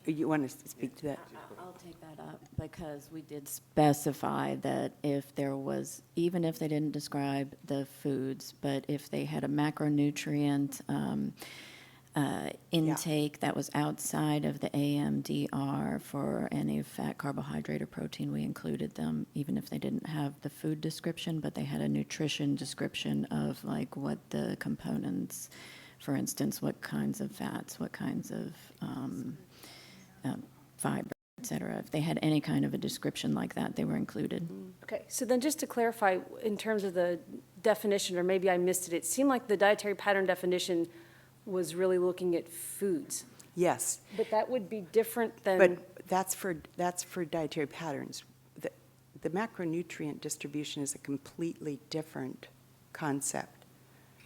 You want to speak to that? I'll take that up because we did specify that if there was, even if they didn't describe the foods, but if they had a macronutrient intake that was outside of the AMDR for any fat, carbohydrate, or protein, we included them, even if they didn't have the food description, but they had a nutrition description of like what the components, for instance, what kinds of fats, what kinds of fiber, et cetera. If they had any kind of a description like that, they were included. Okay, so then just to clarify, in terms of the definition, or maybe I missed it, it seemed like the dietary pattern definition was really looking at foods. Yes. But that would be different than... But that's for dietary patterns. The macronutrient distribution is a completely different concept.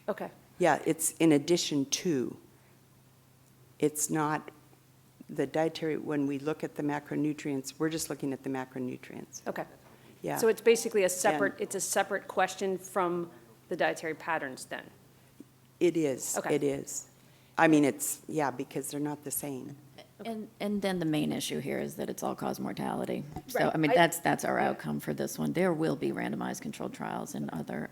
Okay. Yeah, it's in addition to. It's not the dietary, when we look at the macronutrients, we're just looking at the macronutrients. Okay. Yeah. So it's basically a separate question from the dietary patterns then? It is. Okay. It is. I mean, because they're not the same. And then the main issue here is that it's all-cause mortality. So, Right. I mean, that's our outcome for this one. There will be randomized controlled trials and other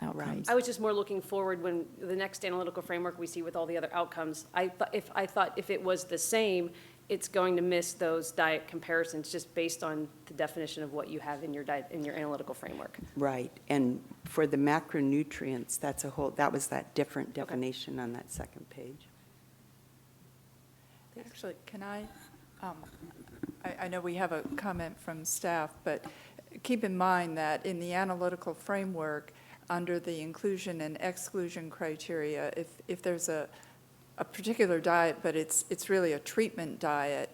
outcomes. I was just more looking forward when the next analytical framework we see with all the other outcomes. I thought if it was the same, it's going to miss those diet comparisons just based on the definition of what you have in your analytical framework. Right. And for the macronutrients, that was that different definition on that second page. Actually, can I know we have a comment from staff, but keep in mind that in the analytical framework, under the inclusion and exclusion criteria, if there's a particular diet, but it's really a treatment diet,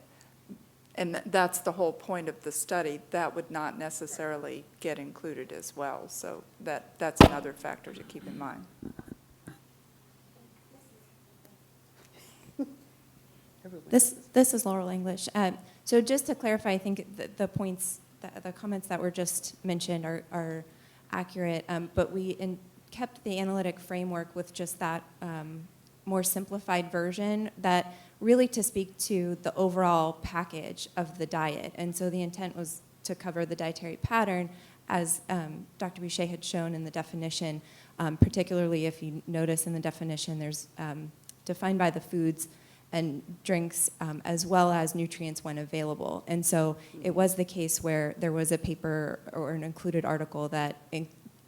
and that's the whole point of the study, that would not necessarily get included as well. So that's another factor to keep in mind. This is Laurel English. So just to clarify, I think the points, the comments that were just mentioned are accurate, but we kept the analytic framework with just that more simplified version that really to speak to the overall package of the diet. And so the intent was to cover the dietary pattern as Dr. Boucher had shown in the definition, particularly if you notice in the definition there's defined by the foods and drinks as well as nutrients when available. And so it was the case where there was a paper or an included article that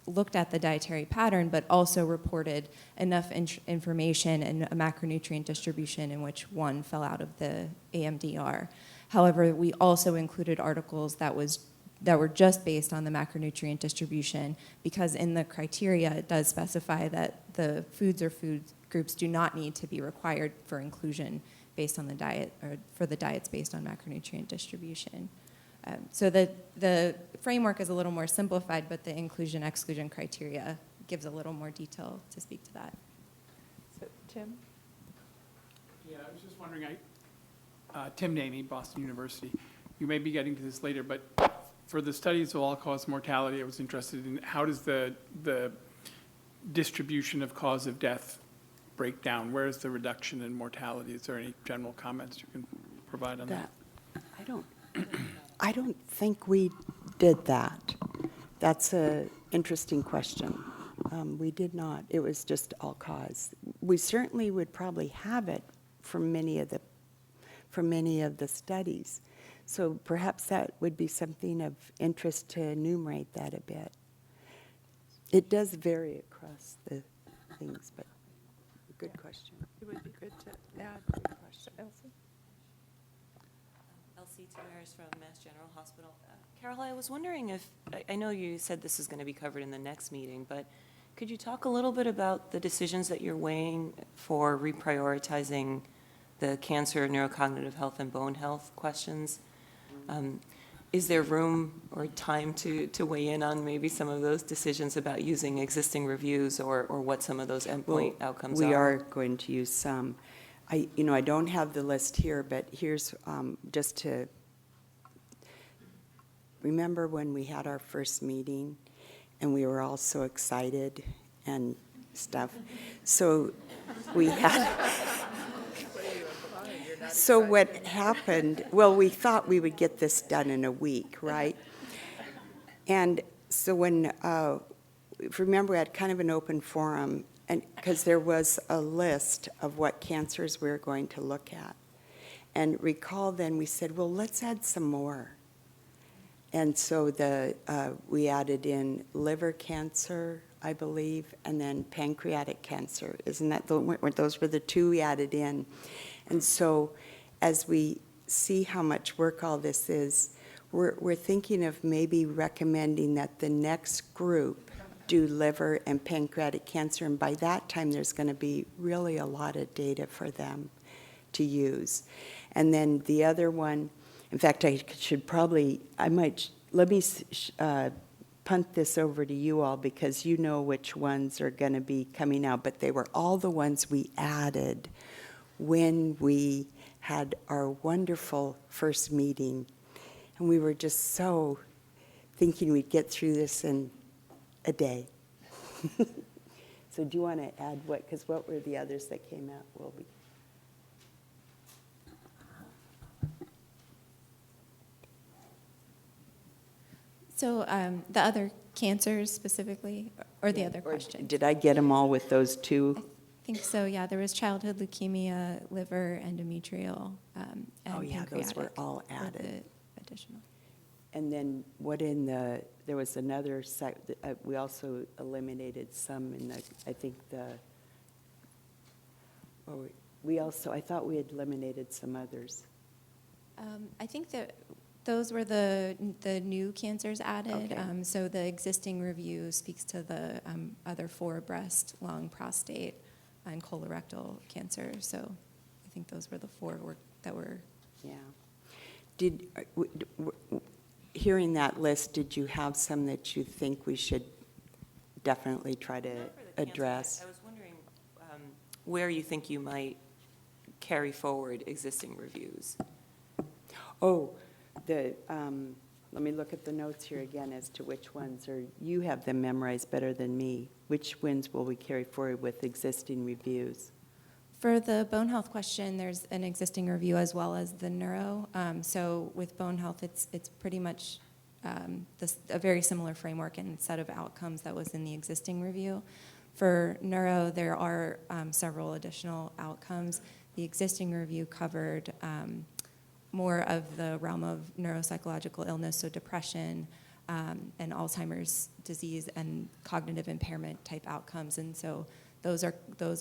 looked at the dietary pattern but also reported enough information and a macronutrient distribution in which one fell out of the AMDR. However, we also included articles that were just based on the macronutrient distribution because in the criteria it does specify that the foods or food groups do not need to be required for inclusion based on the diet or for the diets based on macronutrient distribution. So the framework is a little more simplified, but the inclusion-exclusion criteria gives a little more detail to speak to that. So, Tim? Yeah, I was just wondering, Tim Naney, Boston University. You may be getting to this later, but for the studies of all-cause mortality, I was interested in how does the distribution of cause of death break down? Where is the reduction in mortality? Is there any general comments you can provide on that? I don't think we did that. That's an interesting question. We did not. It was just all cause. We certainly would probably have it from many of the studies. So perhaps that would be something of interest to enumerate that a bit. It does vary across the things, but good question. It would be good to add. Good question. Elsie Tamaris from Mass General Hospital. Carol, I was wondering if, I know you said this is going to be covered in the next meeting, but could you talk a little bit about the decisions that you're weighing for reprioritizing the cancer, neurocognitive health, and bone health questions? Is there room or time to weigh in on maybe some of those decisions about using existing reviews or what some of those endpoint outcomes are? We are going to use some. I don't have the list here, but here's just to remember when we had our first meeting and we were all so excited and stuff. So we had. So what happened, well, we thought we would get this done in a week, right? And so when, if you remember, we had kind of an open forum, and because there was a list of what cancers we were going to look at. And recall then we said, well, let's add some more. And so we added in liver cancer, I believe, and then pancreatic cancer. Isn't that, those were the two we added in. And so as we see how much work all this is, we're thinking of maybe recommending that the next group do liver and pancreatic cancer. And by that time, there's going to be really a lot of data for them to use. And then the other one, in fact, let me punt this over to you all because you know which ones are going to be coming out. But they were all the ones we added when we had our wonderful first meeting. And we were just so thinking we'd get through this in a day. So do you want to add because what were the others that came out? So the other cancers specifically, or the other Or question? did I get them all with those two? I think so, yeah. There was childhood leukemia, liver, endometrial, and yeah, those were pancreatic all were added. the additional. And then there was another, we also eliminated some in I thought we had eliminated some others. I think that those were the new cancers added. Okay. So the existing review speaks to the other 4 breast, lung, prostate, and colorectal cancer. So I think those were the 4 that were. Yeah. Hearing that list, did you have some that you think we should definitely try to address? I was wondering where you think you might carry forward existing reviews. Let me look at the notes here again as to which ones, or you have them memorized better than me. Which ones will we carry forward with existing reviews? For the bone health question, there's an existing review as well as the neuro. So with bone health, it's pretty much a very similar framework and set of outcomes that was in the existing review. For neuro, there are several additional outcomes. The existing review covered more of the realm of neuropsychological illness, so depression and Alzheimer's disease and cognitive impairment type outcomes. And so those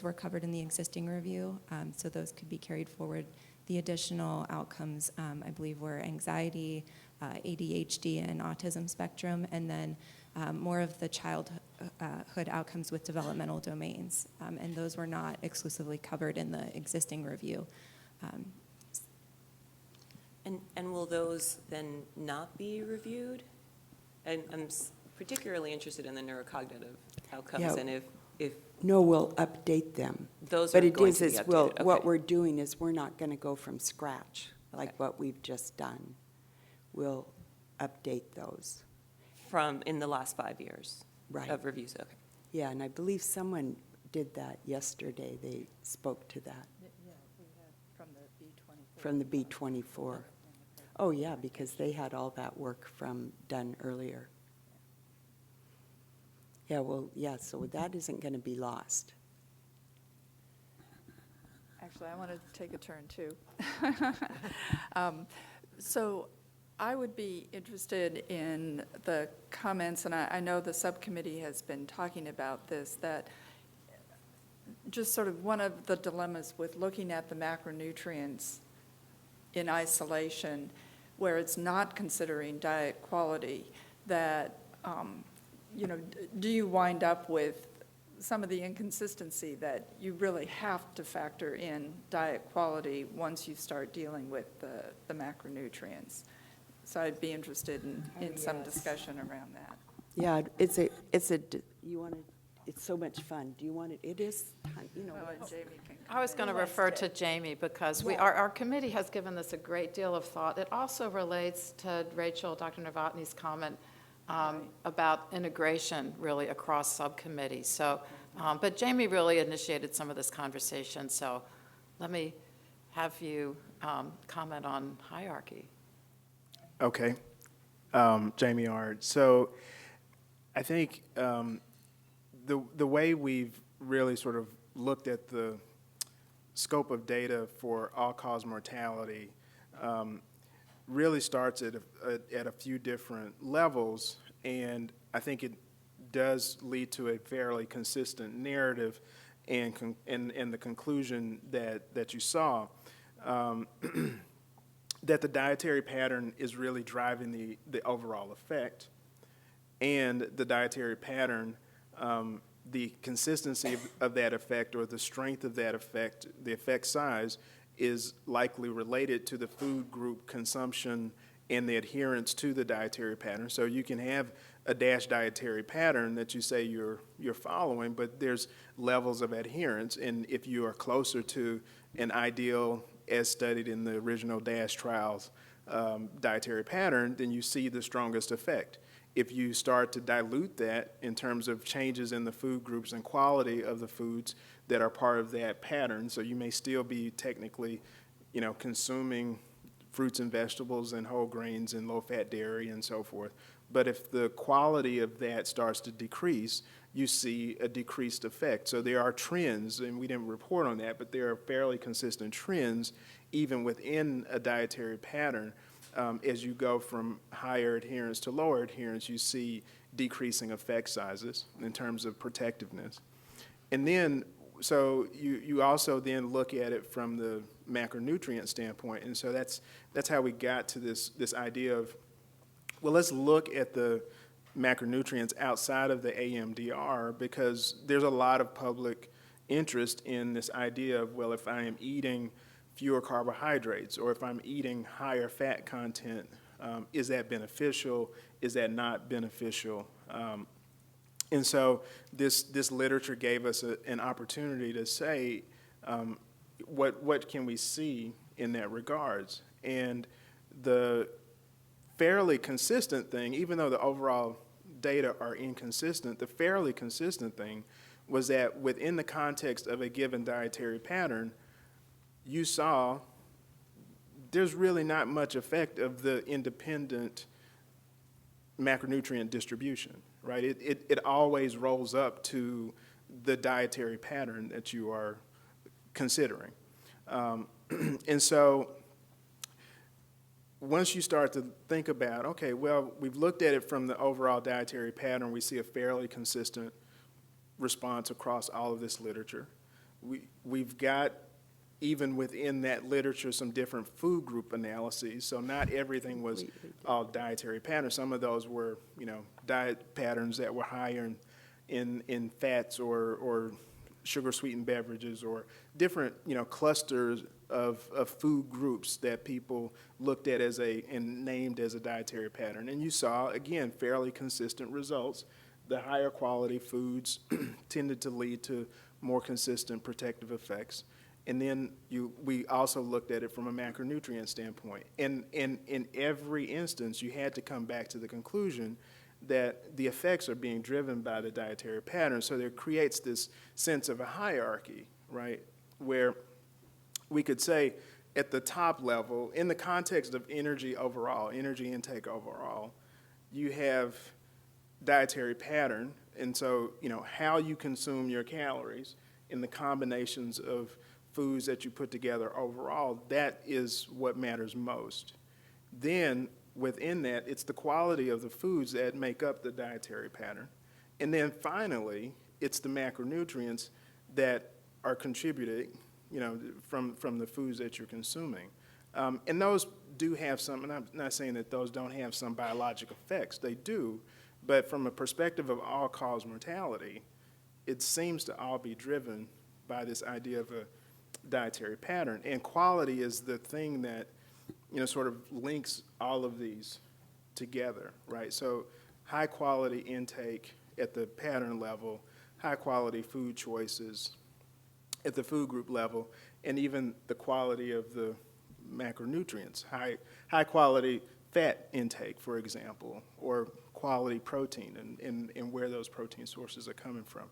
were covered in the existing review, so those could be carried forward. The additional outcomes, I believe, were anxiety, ADHD, and autism spectrum, and then more of the childhood outcomes with developmental domains. And those were not exclusively covered in the existing review. And will those then not be reviewed? And I'm particularly interested in the neurocognitive outcomes, Yeah. and if No, we'll update them. those But are it going is, to be as updated. well, Okay. what we're doing is we're not going to go from scratch like Okay. what we've just done. We'll update those. From in the last 5 years? Right. Of reviews, okay. Yeah, and I believe someone did that yesterday. They spoke to that. Yeah, we had from the B24. From the B24. Oh, yeah, because they had all that work done earlier. Yeah, well, yeah, so that isn't going to be lost. Actually, I want to take a turn, too. So I would be interested in the comments, and I know the subcommittee has been talking about this, that just sort of one of the dilemmas with looking at the macronutrients in isolation, where it's not considering diet quality, that, you know, do you wind up with some of the inconsistency that you really have to factor in diet quality once you start dealing with the macronutrients? So I'd be interested in some yes. discussion around that. Yeah, it's so much fun. Do you want it? It is, you know. Well, Jamie can I was going to refer to Jamie because our committee has given this a great deal of thought. It also relates to Rachel, Dr. Novotny's comment about integration really across subcommittees. So, but Jamie really initiated some of this conversation. So let me have you comment on hierarchy. Okay. Jamie Ard. So I think the way we've really sort of looked at the scope of data for all-cause mortality really starts at a few different levels, and I think it does lead to a fairly consistent narrative and the conclusion that you saw. That the dietary pattern is really driving the overall effect, and the dietary pattern, the consistency of that effect or the strength of that effect, the effect size, is likely related to the food group consumption and the adherence to the dietary pattern. So you can have a DASH dietary pattern that you say you're following, but there's levels of adherence, and if you are closer to an ideal, as studied in the original DASH trials, dietary pattern, then you see the strongest effect. If you start to dilute that in terms of changes in the food groups and quality of the foods that are part of that pattern, so you may still be technically, you know, consuming fruits and vegetables and whole grains and low-fat dairy and so forth. But if the quality of that starts to decrease, you see a decreased effect. So there are trends, and we didn't report on that, but there are fairly consistent trends even within a dietary pattern. As you go from higher adherence to lower adherence, you see decreasing effect sizes in terms of protectiveness. And then, so you also then look at it from the macronutrient standpoint, and so that's how we got to this idea of, well, let's look at the macronutrients outside of the AMDR, because there's a lot of public interest in this idea of, well, if I am eating fewer carbohydrates, or if I'm eating higher fat content, is that beneficial? Is that not beneficial? And so this literature gave us an opportunity to say, what can we see in that regards? And the fairly consistent thing, even though the overall data are inconsistent, the fairly consistent thing was that within the context of a given dietary pattern, you saw there's really not much effect of the independent macronutrient distribution, right? It always rolls up to the dietary pattern that you are considering. And so once you start to think about, okay, well, we've looked at it from the overall dietary pattern, we see a fairly consistent response across all of this literature. We've got, even within that literature, some different food group analyses. So not everything was all dietary patterns. Some of those were, you know, diet patterns that were higher in fats or sugar-sweetened beverages, or different, you know, clusters of food groups that people looked at and named as a dietary pattern. And you saw, again, fairly consistent results. The higher quality foods tended to lead to more consistent protective effects. And then we also looked at it from a macronutrient standpoint. And in every instance, you had to come back to the conclusion that the effects are being driven by the dietary pattern. So there creates this sense of a hierarchy, right, where we could say at the top level, in the context of energy overall, energy intake overall, you have dietary pattern, and so, how you consume your calories in the combinations of foods that you put together overall, that is what matters most. Then, within that, it's the quality of the foods that make up the dietary pattern. And then finally, it's the macronutrients that are contributing, from the foods that you're consuming. And those do have some, and I'm not saying that those don't have some biologic effects, they do, but from a perspective of all-cause mortality, it seems to all be driven by this idea of a dietary pattern. And quality is the thing that, sort of links all of these together, right? So high-quality intake at the pattern level, high-quality food choices at the food group level, and even the quality of the macronutrients, high-quality fat intake, for example, or quality protein and where those protein sources are coming from.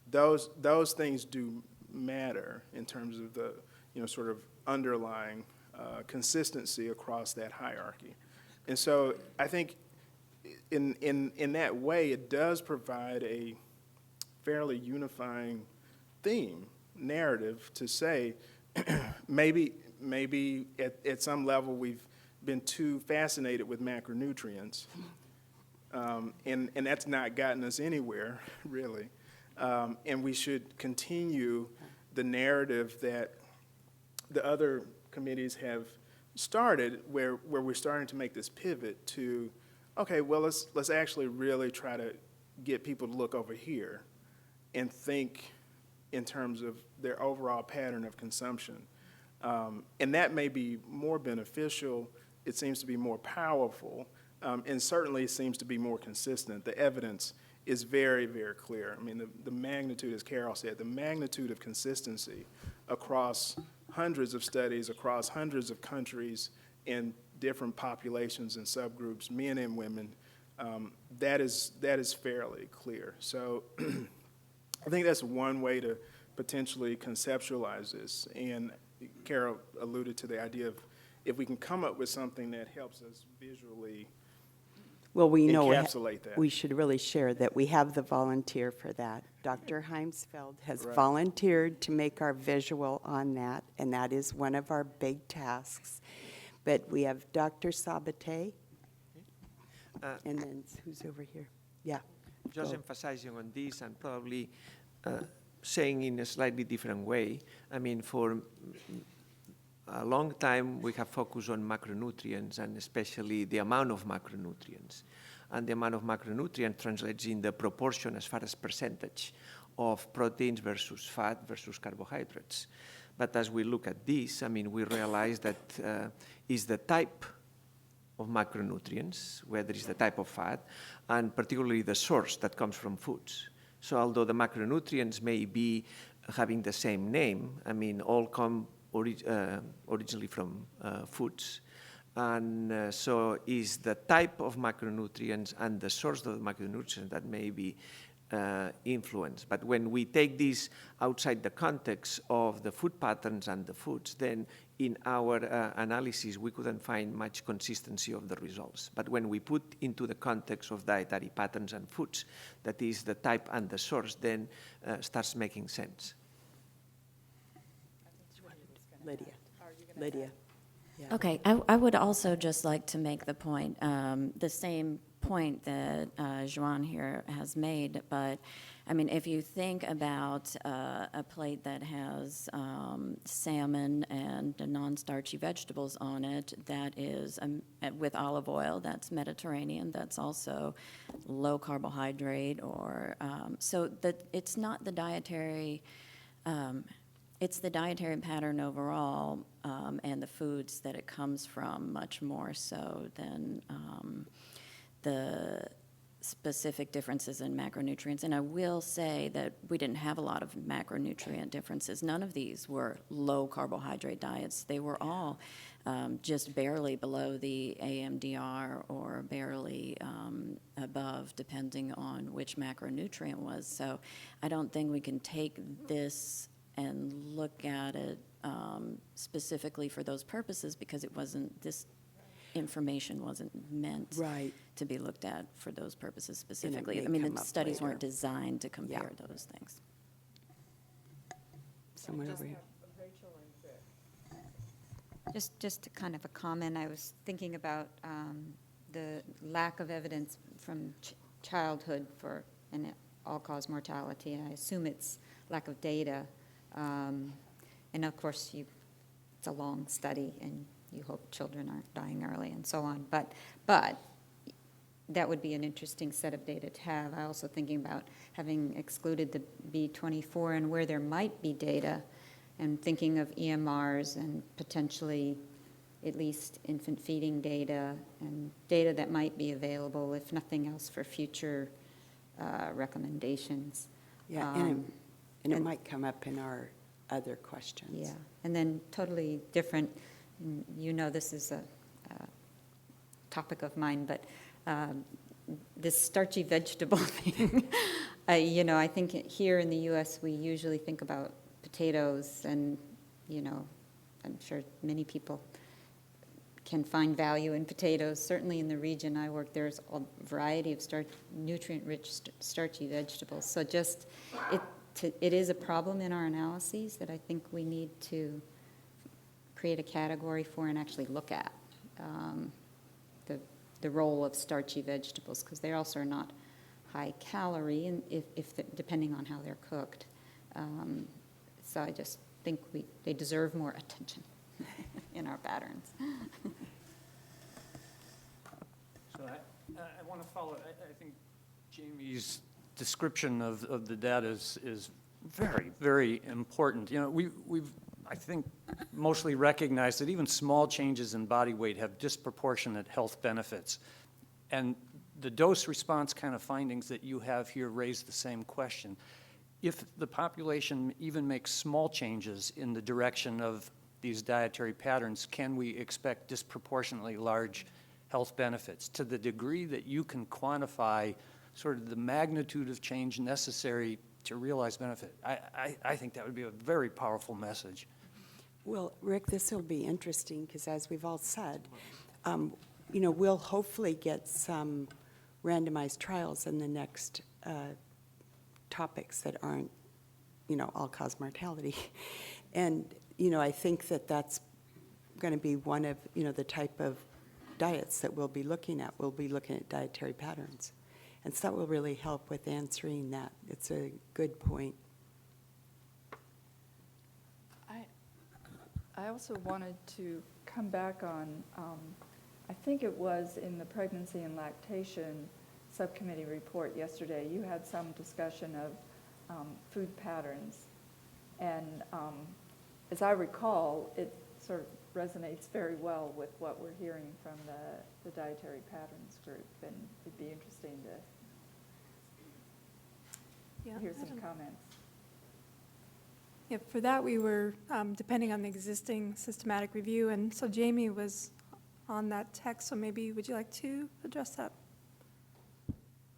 Those things do matter in terms of the, sort of underlying consistency across that hierarchy. And so I think in that way, it does provide a fairly unifying theme, narrative, to say maybe at some level we've been too fascinated with macronutrients, and that's not gotten us anywhere, really. And we should continue the narrative that the other committees have started, where we're starting to make this pivot to, okay, well, let's actually really try to get people to look over here and think in terms of their overall pattern of consumption. And that may be more beneficial, it seems to be more powerful, and certainly it seems to be more consistent. The evidence is very, very clear. I mean, the magnitude, as Carol said, the magnitude of consistency across hundreds of studies, across hundreds of countries, in different populations and subgroups, men and women, that is fairly clear. So I think that's one way to potentially conceptualize this. And Carol alluded to the idea of if we can come up with something that helps us visually Well, we know encapsulate that. we should really share that we have the volunteer for that. Dr. Heimsfeld has Right. volunteered to make our visual on that, and that is one of our big tasks. But we have Dr. Sabate, and then who's over here? Yeah. Just Go. emphasizing on this and probably saying in a slightly different way. I mean, for a long time, we have focused on macronutrients and especially the amount of macronutrients. And the amount of macronutrients translates in the proportion as far as percentage of proteins versus fat versus carbohydrates. But as we look at this, I mean, we realize that is the type of macronutrients, whether it's the type of fat, and particularly the source that comes from foods. So although the macronutrients may be having the same name, I mean, all come originally from foods. And so is the type of macronutrients and the source of the macronutrients that may be influenced. But when we take this outside the context of the food patterns and the foods, then in our analysis, we couldn't find much consistency of the results. But when we put into the context of dietary patterns and foods, that is the type and the source, then starts making sense. Lydia. Yeah. Okay, I would also just like to make the point, the same point that Joan here has made, but I mean, if you think about a plate that has salmon and non-starchy vegetables on it, that is with olive oil, that's Mediterranean, that's also low carbohydrate, or so that it's not the dietary. It's the dietary pattern overall and the foods that it comes from much more so than the specific differences in macronutrients. And I will say that we didn't have a lot of macronutrient differences. None of these were low carbohydrate diets. They were all just barely below the AMDR or barely above, depending on which macronutrient was. So I don't think we can take this and look at it specifically for those purposes, because it wasn't, this information wasn't meant Right. to be looked at for those purposes specifically. may I mean, come the up studies weren't later. designed to compare those things. Someone over here. Just kind of a comment, I was thinking about the lack of evidence from childhood for an all-cause mortality. I assume it's lack of data. And of course, it's a long study, and you hope children aren't dying early and so on. But that would be an interesting set of data to have. I also thinking about having excluded the B24 and where there might be data, and thinking of EMRs and potentially at least infant feeding data and data that might be available, if nothing else, for future recommendations. Yeah, and it might come up in our other questions. Yeah, and then totally different, you know this is a topic of mine, but this starchy vegetable thing, I think here in the U.S. we usually think about potatoes, and, I'm sure many people can find value in potatoes. Certainly in the region I work, there's a variety of nutrient-rich starchy vegetables. So just, it is a problem in our analyses that I think we need to create a category for and actually look at the role of starchy vegetables, because they also are not high calorie, and depending on how they're cooked. So I just think they deserve more attention in our patterns. So I want to follow, I think Jamie's description of the data is very, very important. We've, I think, mostly recognized that even small changes in body weight have disproportionate health benefits. And the dose response kind of findings that you have here raise the same question. If the population even makes small changes in the direction of these dietary patterns, can we expect disproportionately large health benefits? To the degree that you can quantify sort of the magnitude of change necessary to realize benefit, I think that would be a very powerful message. Well, Rick, this will be interesting, because as we've all said, we'll hopefully get some randomized trials in the next topics that aren't, all-cause mortality. And, I think that that's going to be one of, the type of diets that we'll be looking at. We'll be looking at dietary patterns. And so that will really help with answering that. It's a good point. I also wanted to come back on, I think it was in the pregnancy and lactation subcommittee report yesterday, you had some discussion of food patterns. And as I recall, it sort of resonates very well with what we're hearing from the dietary patterns group, and it'd be interesting to hear some comments. Yeah, for that we were depending on the existing systematic review, and so Jamie was on that text, so maybe would you like to address that?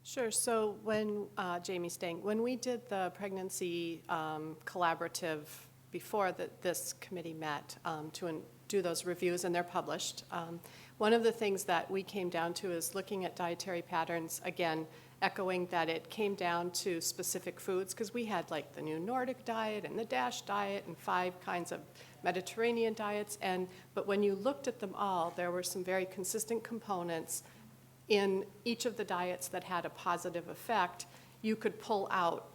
Sure. So when, Jamie Stang, when we did the pregnancy collaborative before this committee met to do those reviews, and they're published, one of the things that we came down to is looking at dietary patterns, again, echoing that it came down to specific foods, because we had like the new Nordic diet and the DASH diet and 5 kinds of Mediterranean diets, but when you looked at them all, there were some very consistent components in each of the diets that had a positive effect. You could pull out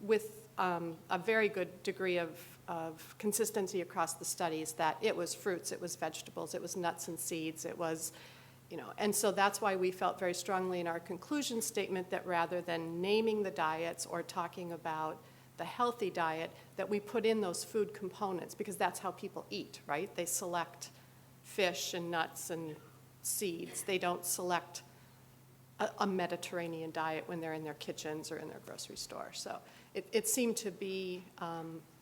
with a very good degree of consistency across the studies that it was fruits, it was vegetables, it was nuts and seeds, it was, and so that's why we felt very strongly in our conclusion statement that rather than naming the diets or talking about the healthy diet, that we put in those food components, because that's how people eat, right? They select fish and nuts and seeds. They don't select a Mediterranean diet when they're in their kitchens or in their grocery store. So it seemed to be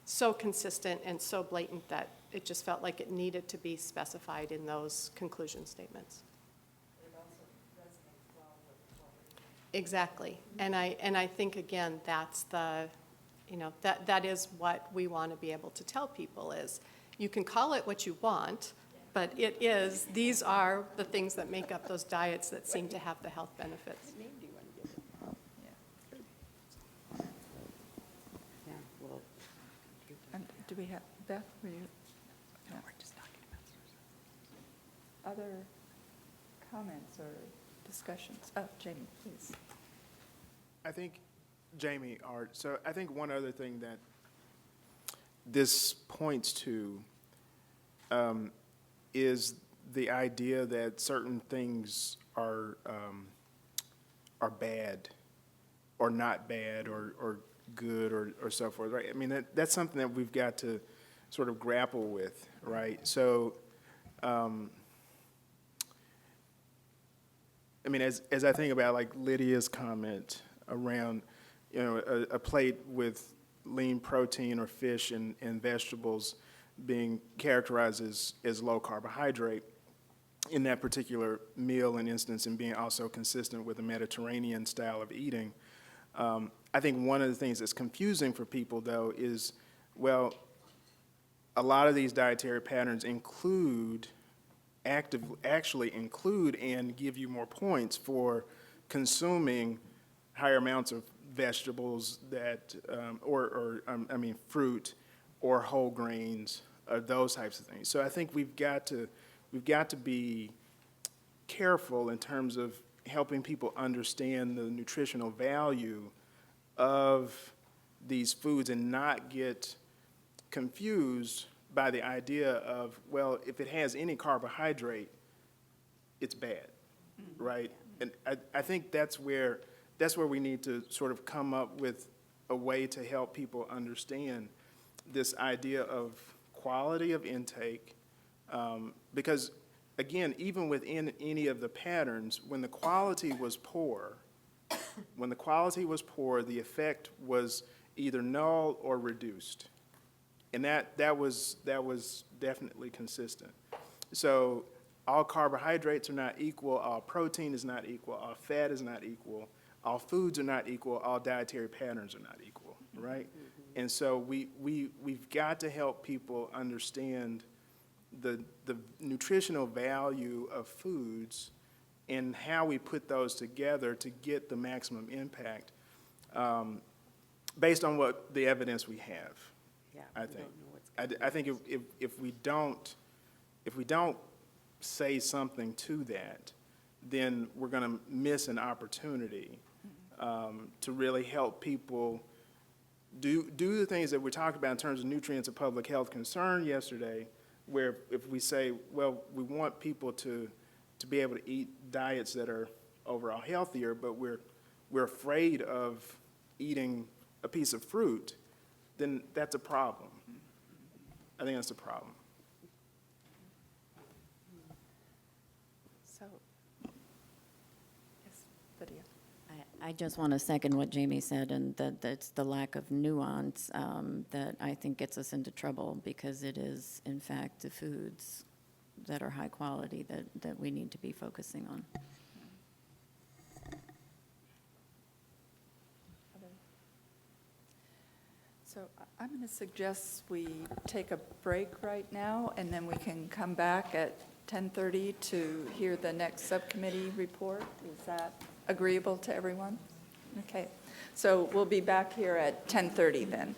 so consistent and so blatant that it just felt like it needed to be specified in those conclusion statements. Exactly. And I think, again, that's that is what we want to be able to tell people is, you can call it what you want, but these are the things that make up those diets that seem to have the health benefits. And do we have, Beth, were you? No, we're just talking about other comments or discussions? Oh, Jamie, please. I think, Jamie, Art, so I think one other thing that this points to is the idea that certain things are bad or not bad or good or so forth, right? I mean, that's something that we've got to sort of grapple with, right? So, I mean, as I think about like Lydia's comment around, a plate with lean protein or fish and vegetables being characterized as low carbohydrate in that particular meal and instance, and being also consistent with the Mediterranean style of eating. I think one of the things that's confusing for people, though, is, well, a lot of these dietary patterns actually include and give you more points for consuming higher amounts of vegetables that, fruit or whole grains, those types of things. So I think we've got to be careful in terms of helping people understand the nutritional value of these foods and not get confused by the idea of, well, if it has any carbohydrate, it's bad, right? And I think that's where we need to sort of come up with a way to help people understand this idea of quality of intake, because, again, even within any of the patterns, when the quality was poor, the effect was either null or reduced. And that was definitely consistent. So all carbohydrates are not equal, all protein is not equal, all fat is not equal, all foods are not equal, all dietary patterns are not equal, right? And so we've got to help people understand the nutritional value of foods and how we put those together to get the maximum impact based on what the evidence we have. Yeah, I we think. don't know what's gonna I think if we don't say something to that, then we're going to miss an opportunity to really help people do the things that we talked about in terms of nutrients of public health concern yesterday, where if we say, well, we want people to be able to eat diets that are overall healthier, but we're afraid of eating a piece of fruit, then that's a problem. I think that's a problem. So, yes, Lydia. I just want to second what Jamie said, and that's the lack of nuance that I think gets us into trouble, because it is, in fact, the foods that are high quality that we need to be focusing on. So I'm going to suggest we take a break right now, and then we can come back at 10:30 to hear the next subcommittee report. Is that agreeable to everyone? Okay. So we'll be back here at 10:30 then.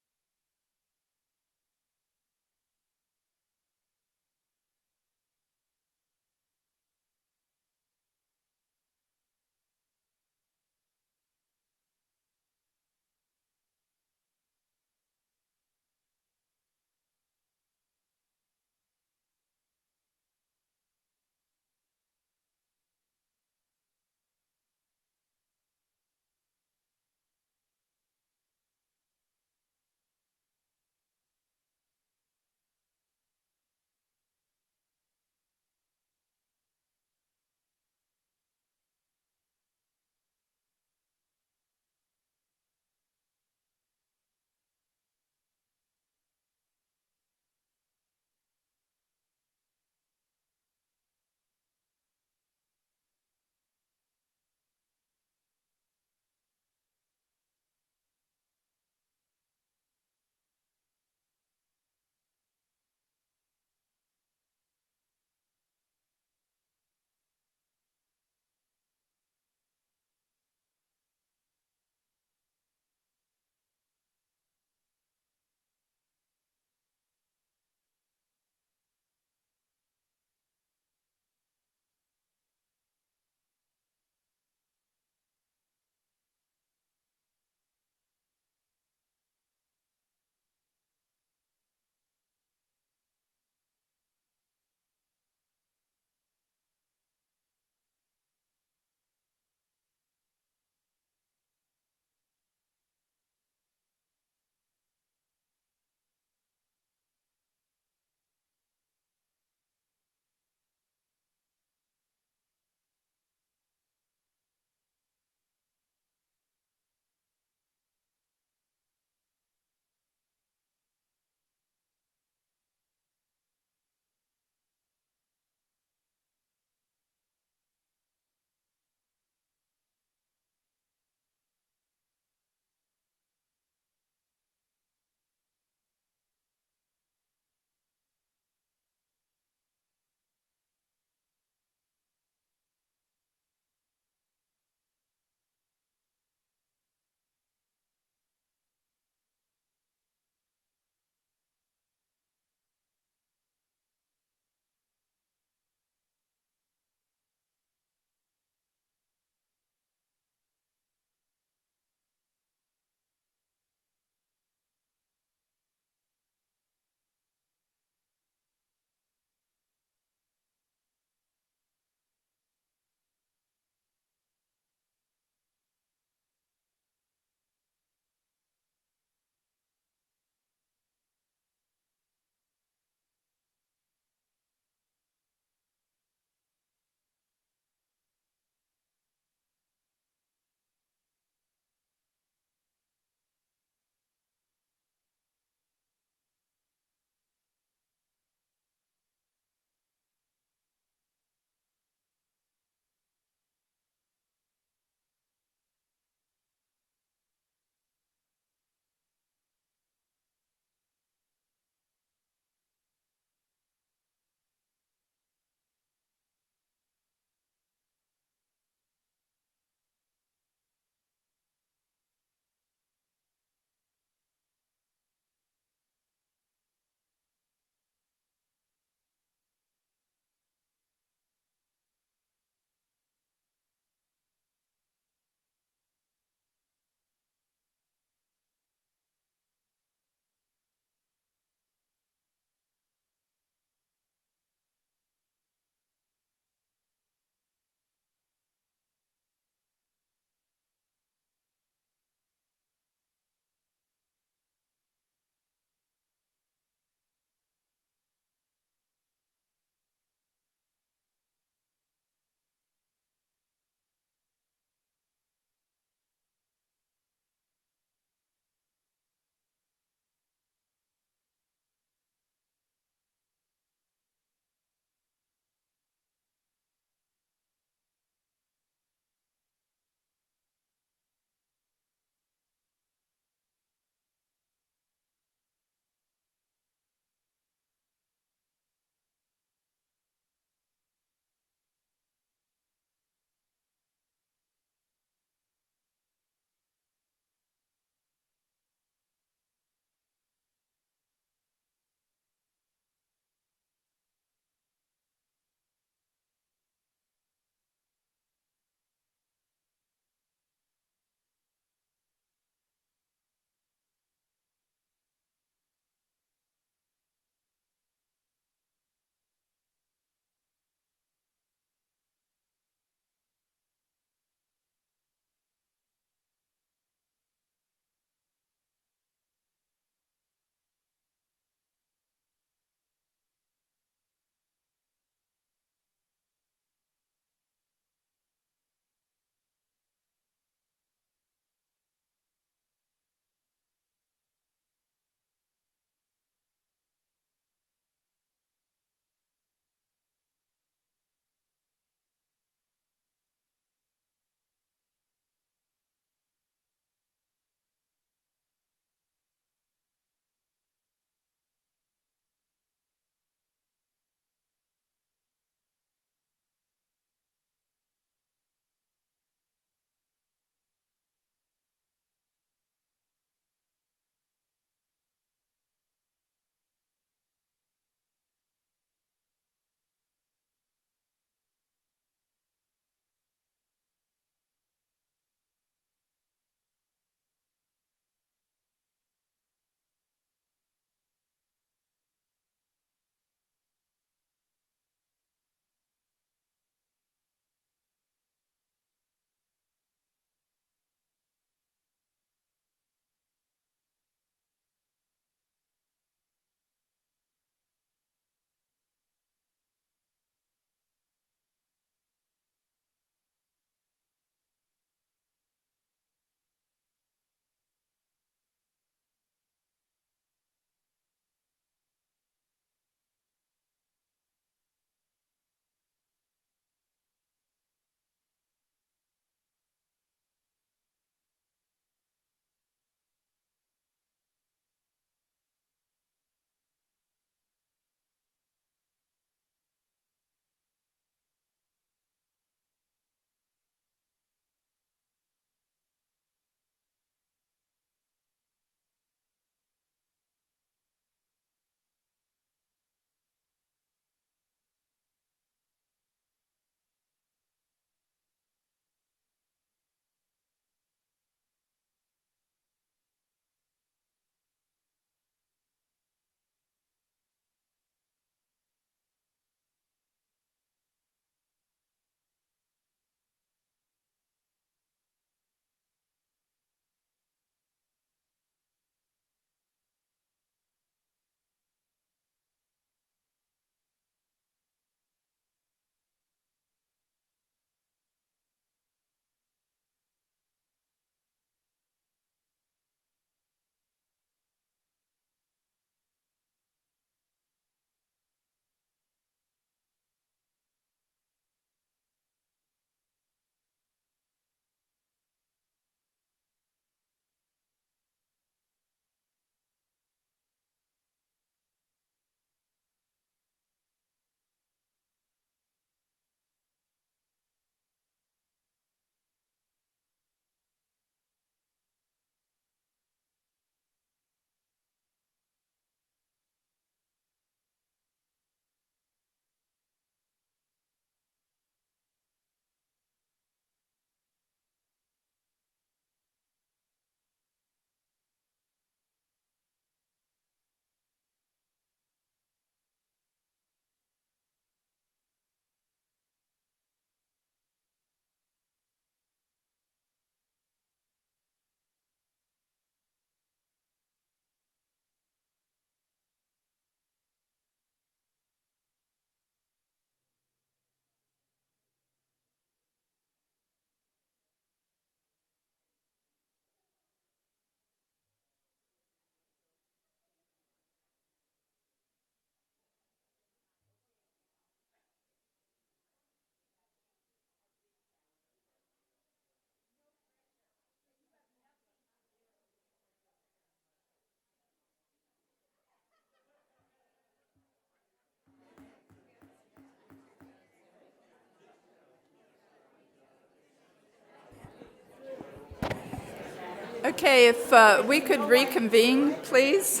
Okay, if we could reconvene, please.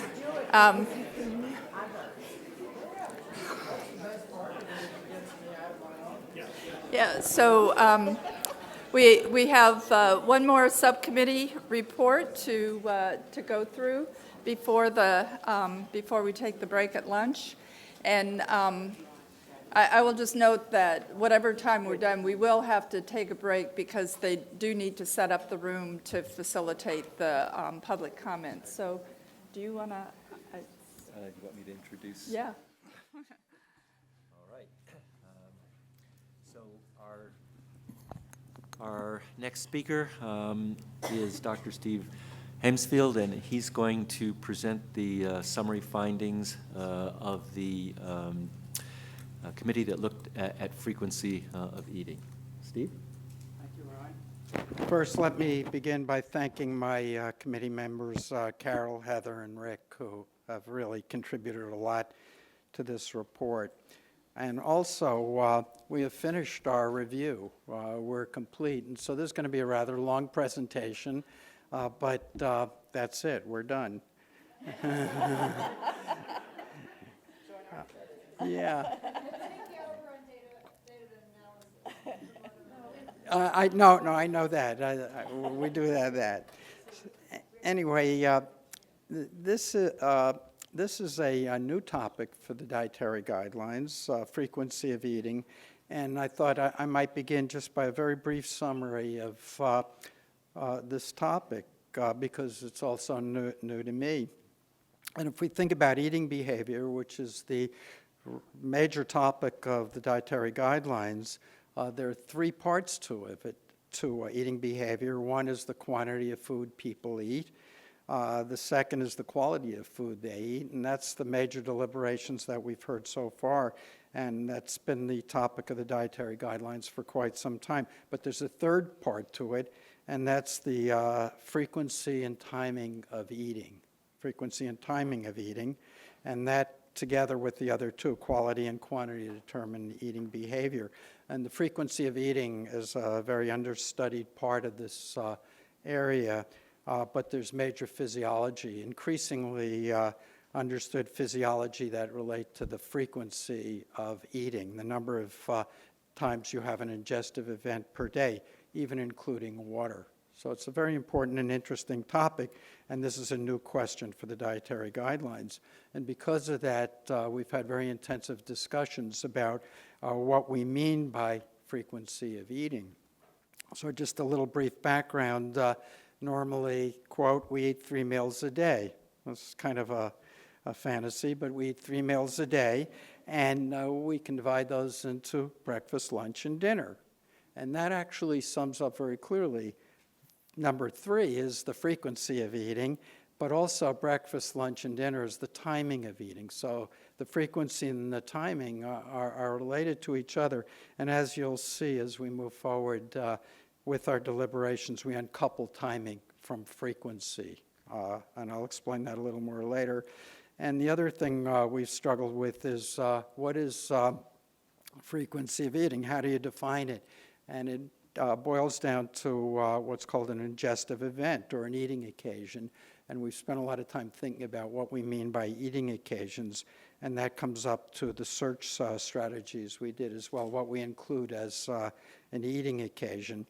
Yeah, so we have one more subcommittee report to go through before we take the break at lunch. And I will just note that whatever time we're done, we will have to take a break because they do need to set up the room to facilitate the public comments. So do you want to? Do you want me to introduce? Yeah. All right. So our next speaker is Dr. Steve Hemsfield, and he's going to present the summary findings of the committee that looked at frequency of eating. Steve? Thank you, Ryan. First, let me begin by thanking my committee members, Carol, Heather, and Rick, who have really contributed a lot to this report. And also, we have finished our review. We're complete. And so this is going to be a rather long presentation, but that's it. We're done. Yeah. I know that. We do that. Anyway, this is a new topic for the dietary guidelines, frequency of eating, and I thought I might begin just by a very brief summary of this topic because it's also new to me. And if we think about eating behavior, which is the major topic of the dietary guidelines, there are three parts to it, to eating behavior. One is the quantity of food people eat. The second is the quality of food they eat, and that's the major deliberations that we've heard so far, and that's been the topic of the dietary guidelines for quite some time. But there's a third part to it, and that's the frequency and timing of eating. Frequency and timing of eating, and that together with the other two, quality and quantity, determine eating behavior. And the frequency of eating is a very understudied part of this area, but there's major physiology, increasingly understood physiology that relate to the frequency of eating, the number of times you have an ingestive event per day, even including water. So it's a very important and interesting topic, and this is a new question for the dietary guidelines. And because of that, we've had very intensive discussions about what we mean by frequency of eating. So just a little brief background. Normally, quote, we eat 3 meals a day. That's kind of a fantasy, but we eat 3 meals a day, and we can divide those into breakfast, lunch, and dinner. And that actually sums up very clearly. Number 3 is the frequency of eating, but also breakfast, lunch, and dinner is the timing of eating. So the frequency and the timing are related to each other. And as you'll see as we move forward with our deliberations, we uncouple timing from frequency. And I'll explain that a little more later. And the other thing we've struggled with is what is frequency of eating? How do you define it? And it boils down to what's called an ingestive event or an eating occasion. And we've spent a lot of time thinking about what we mean by eating occasions. And that comes up to the search strategies we did as well, what we include as an eating occasion.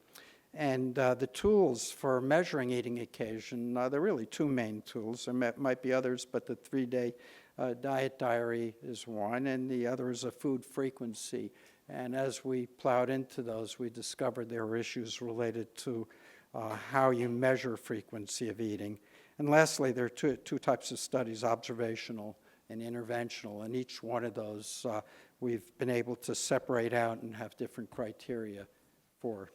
And the tools for measuring eating occasion, there are really two main tools. There might be others, but the 3-day diet diary is one, and the other is a food frequency. And as we plowed into those, we discovered there were issues related to how you measure frequency of eating. And lastly, there are two types of studies, observational and interventional. And each one of those we've been able to separate out and have different criteria for.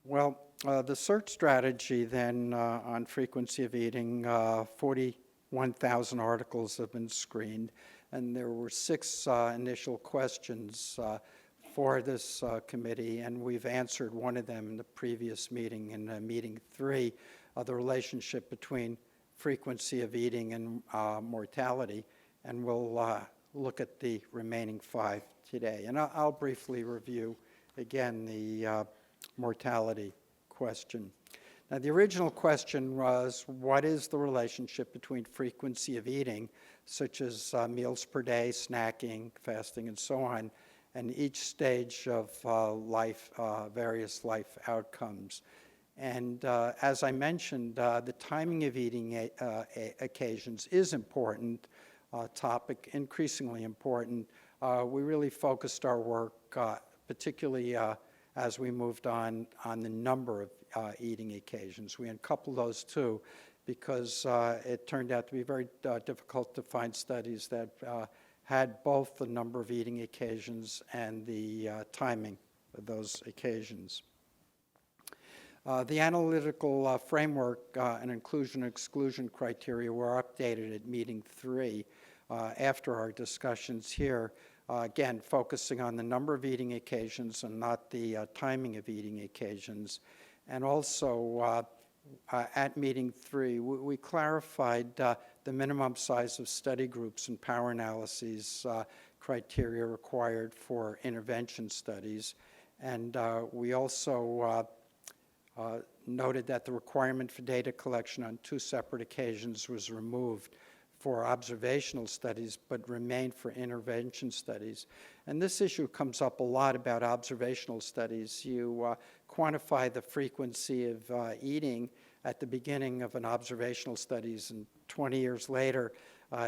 Well, the search strategy then on frequency of eating, 41,000 articles have been screened. And there were 6 initial questions for this committee, and we've answered one of them in the previous meeting, in meeting 3, the relationship between frequency of eating and mortality, and we'll look at the remaining 5 today. And I'll briefly review, again, the mortality question. Now, the original question was, what is the relationship between frequency of eating, such as meals per day, snacking, fasting, and so on, and each stage of life, various life outcomes? And as I mentioned, the timing of eating occasions is important topic, increasingly important. We really focused our work, particularly as we moved on the number of eating occasions. We uncoupled those two because it turned out to be very difficult to find studies that had both the number of eating occasions and the timing of those occasions. The analytical framework and inclusion-exclusion criteria were updated at meeting 3 after our discussions here, again, focusing on the number of eating occasions and not the timing of eating occasions. And also, at meeting 3, we clarified the minimum size of study groups and power analyses criteria required for intervention studies. And we also noted that the requirement for data collection on 2 separate occasions was removed for observational studies, but remained for intervention studies. And this issue comes up a lot about observational studies. You quantify the frequency of eating at the beginning of an observational studies, and 20 years later,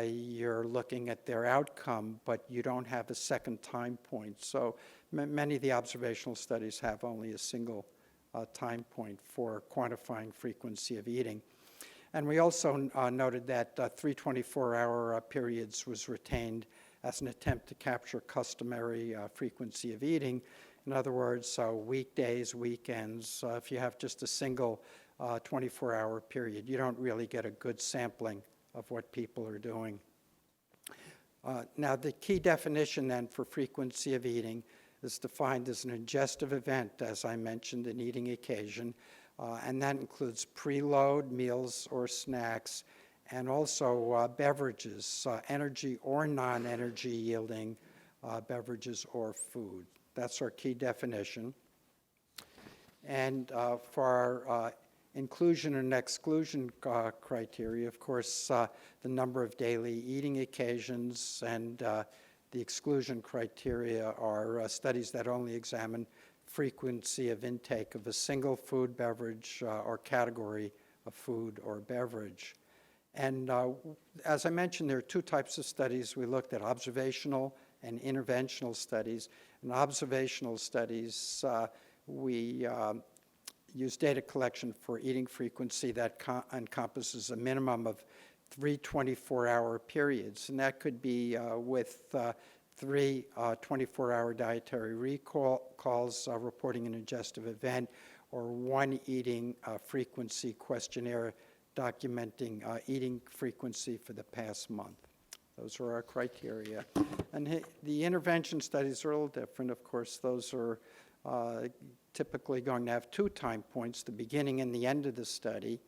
you're looking at their outcome, but you don't have a second time point. So many of the observational studies have only a single time point for quantifying frequency of eating. And we also noted that 3 24-hour periods was retained as an attempt to capture customary frequency of eating. In other words, weekdays, weekends, if you have just a single 24-hour period, you don't really get a good sampling of what people are doing. Now, the key definition then for frequency of eating is defined as an ingestive event, as I mentioned, an eating occasion, and that includes preload, meals or snacks, and also beverages, energy or non-energy yielding beverages or food. That's our key definition. And for our inclusion and exclusion criteria, of course, the number of daily eating occasions and the exclusion criteria are studies that only examine frequency of intake of a single food, beverage, or category of food or beverage. And as I mentioned, there are 2 types of studies. We looked at observational and interventional studies. In observational studies, we use data collection for eating frequency that encompasses a minimum of 3 24-hour periods, and that could be with 3 24-hour dietary recalls reporting an ingestive event, or 1 eating frequency questionnaire documenting eating frequency for the past month. Those are our criteria. And the intervention studies are a little different. Of course, those are typically going to have 2 time points, the beginning and the end of the study.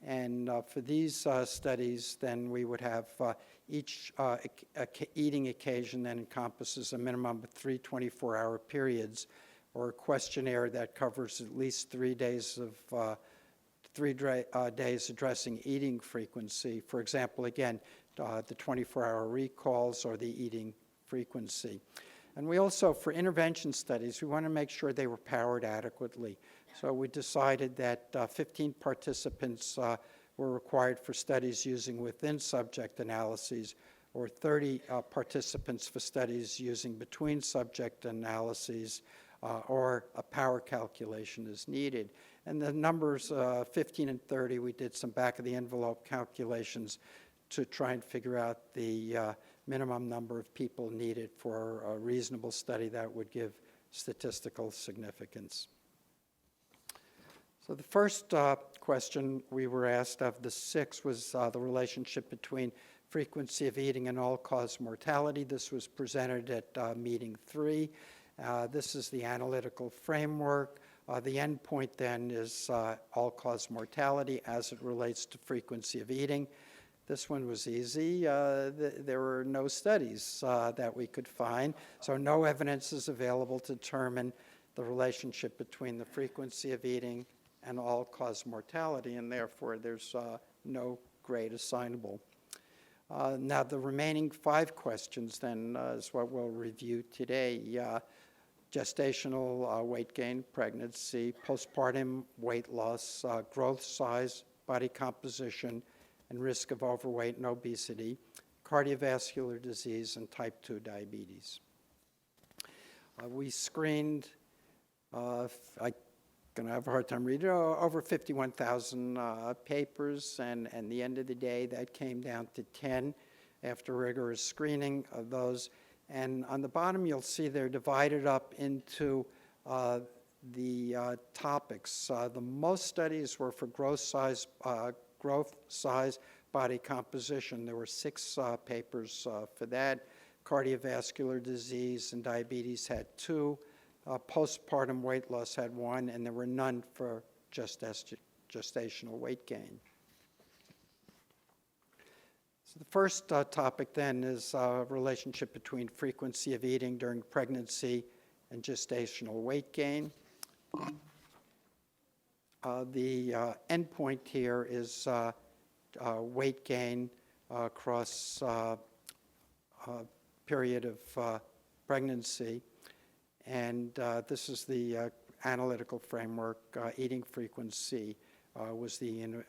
And for these studies, then we would have each eating occasion that encompasses a minimum of 3 24-hour periods, or a questionnaire that covers at least 3 days of 3 days addressing eating frequency. For example, again, the 24-hour recalls or the eating frequency. And we also, for intervention studies, we want to make sure they were powered adequately. So we decided that 15 participants were required for studies using within subject analyses, or 30 participants for studies using between subject analyses, or a power calculation is needed. And the numbers 15 and 30, we did some back-of-the-envelope calculations to try and figure out the minimum number of people needed for a reasonable study that would give statistical significance. So the first question we were asked of the 6 was the relationship between frequency of eating and all-cause mortality. This was presented at meeting 3. This is the analytical framework. The endpoint then is all-cause mortality as it relates to frequency of eating. This one was easy. There were no studies that we could find, so no evidence is available to determine the relationship between the frequency of eating and all-cause mortality, and therefore there's no grade assignable. Now, the remaining 5 questions then is what we'll review today. Gestational weight gain, pregnancy, postpartum weight loss, growth size, body composition, and risk of overweight and obesity, cardiovascular disease, and type 2 diabetes. We screened, I'm going to have a hard time reading, over 51,000 papers, and at the end of the day, that came down to 10 after rigorous screening of those. And on the bottom, you'll see they're divided up into the topics. The most studies were for growth size, body composition. There were 6 papers for that. Cardiovascular disease and diabetes had 2. Postpartum weight loss had 1, and there were none for gestational weight gain. So the first topic then is relationship between frequency of eating during pregnancy and gestational weight gain. The endpoint here is weight gain across period of pregnancy. And this is the analytical framework. Eating frequency was the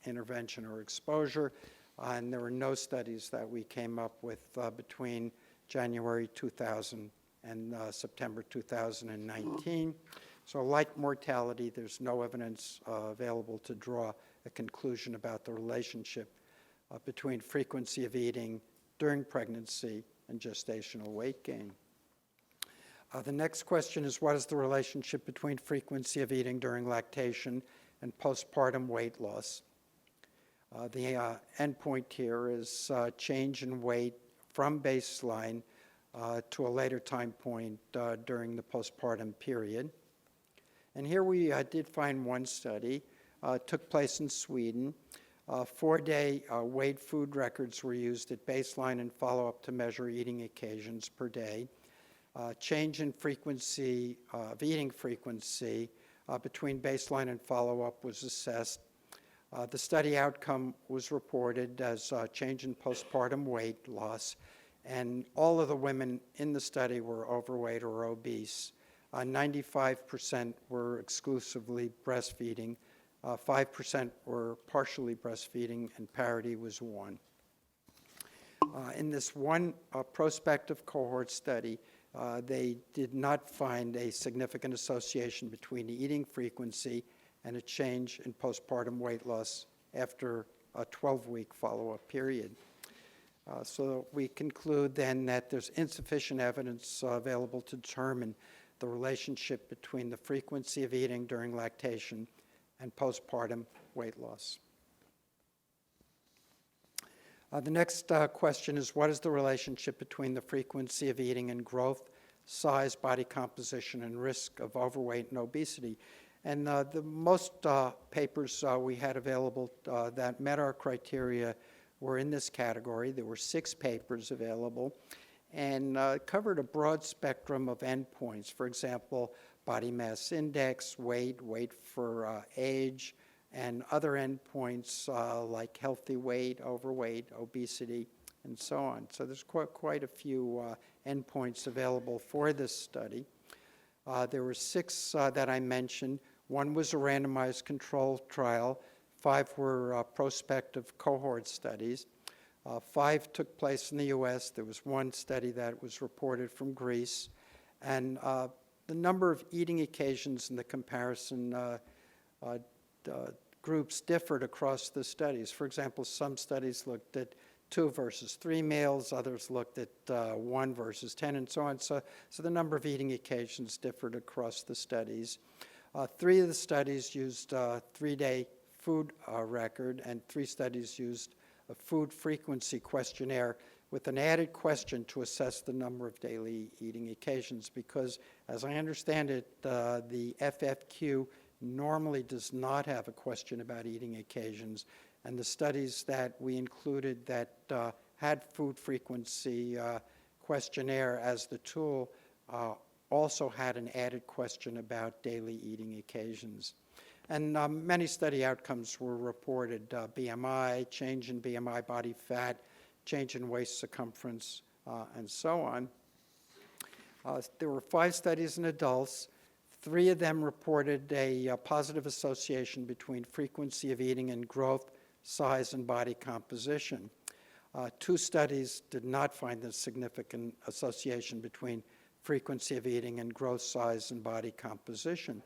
intervention or exposure. And there were no studies that we came up with between January 2000 and September 2019. So like mortality, there's no evidence available to draw a conclusion about the relationship between frequency of eating during pregnancy and gestational weight gain. The next question is, what is the relationship between frequency of eating during lactation and postpartum weight loss? The endpoint here is change in weight from baseline to a later time point during the postpartum period. And here we did find one study. Took place in Sweden. 4-day weighed food records were used at baseline and follow-up to measure eating occasions per day. Change in frequency of eating frequency between baseline and follow-up was assessed. The study outcome was reported as change in postpartum weight loss, and all of the women in the study were overweight or obese. 95% were exclusively breastfeeding, 5% were partially breastfeeding, and parity was 1. In this one prospective cohort study, they did not find a significant association between the eating frequency and a change in postpartum weight loss after a 12-week follow-up period. So we conclude then that there's insufficient evidence available to determine the relationship between the frequency of eating during lactation and postpartum weight loss. The next question is, what is the relationship between the frequency of eating and growth, size, body composition, and risk of overweight and obesity? And the most papers we had available that met our criteria were in this category. There were 6 papers available and covered a broad spectrum of endpoints. For example, body mass index, weight for age, and other endpoints like healthy weight, overweight, obesity, and so on. So there's quite a few endpoints available for this study. There were 6 that I mentioned. 1 was a randomized controlled trial. 5 were prospective cohort studies. 5 took place in the U.S. There was 1 study that was reported from Greece. And the number of eating occasions in the comparison groups differed across the studies. For example, some studies looked at 2 versus 3 meals, others looked at 1 versus 10, and so on. So the number of eating occasions differed across the studies. 3 of the studies used a 3-day food record, and 3 studies used a food frequency questionnaire with an added question to assess the number of daily eating occasions, because as I understand it, the FFQ normally does not have a question about eating occasions, and the studies that we included that had food frequency questionnaire as the tool also had an added question about daily eating occasions. And many study outcomes were reported, BMI, change in BMI body fat, change in waist circumference, and so on. There were 5 studies in adults. 3 of them reported a positive association between frequency of eating and growth, size, and body composition. 2 studies did not find a significant association between frequency of eating and growth, size, and body composition.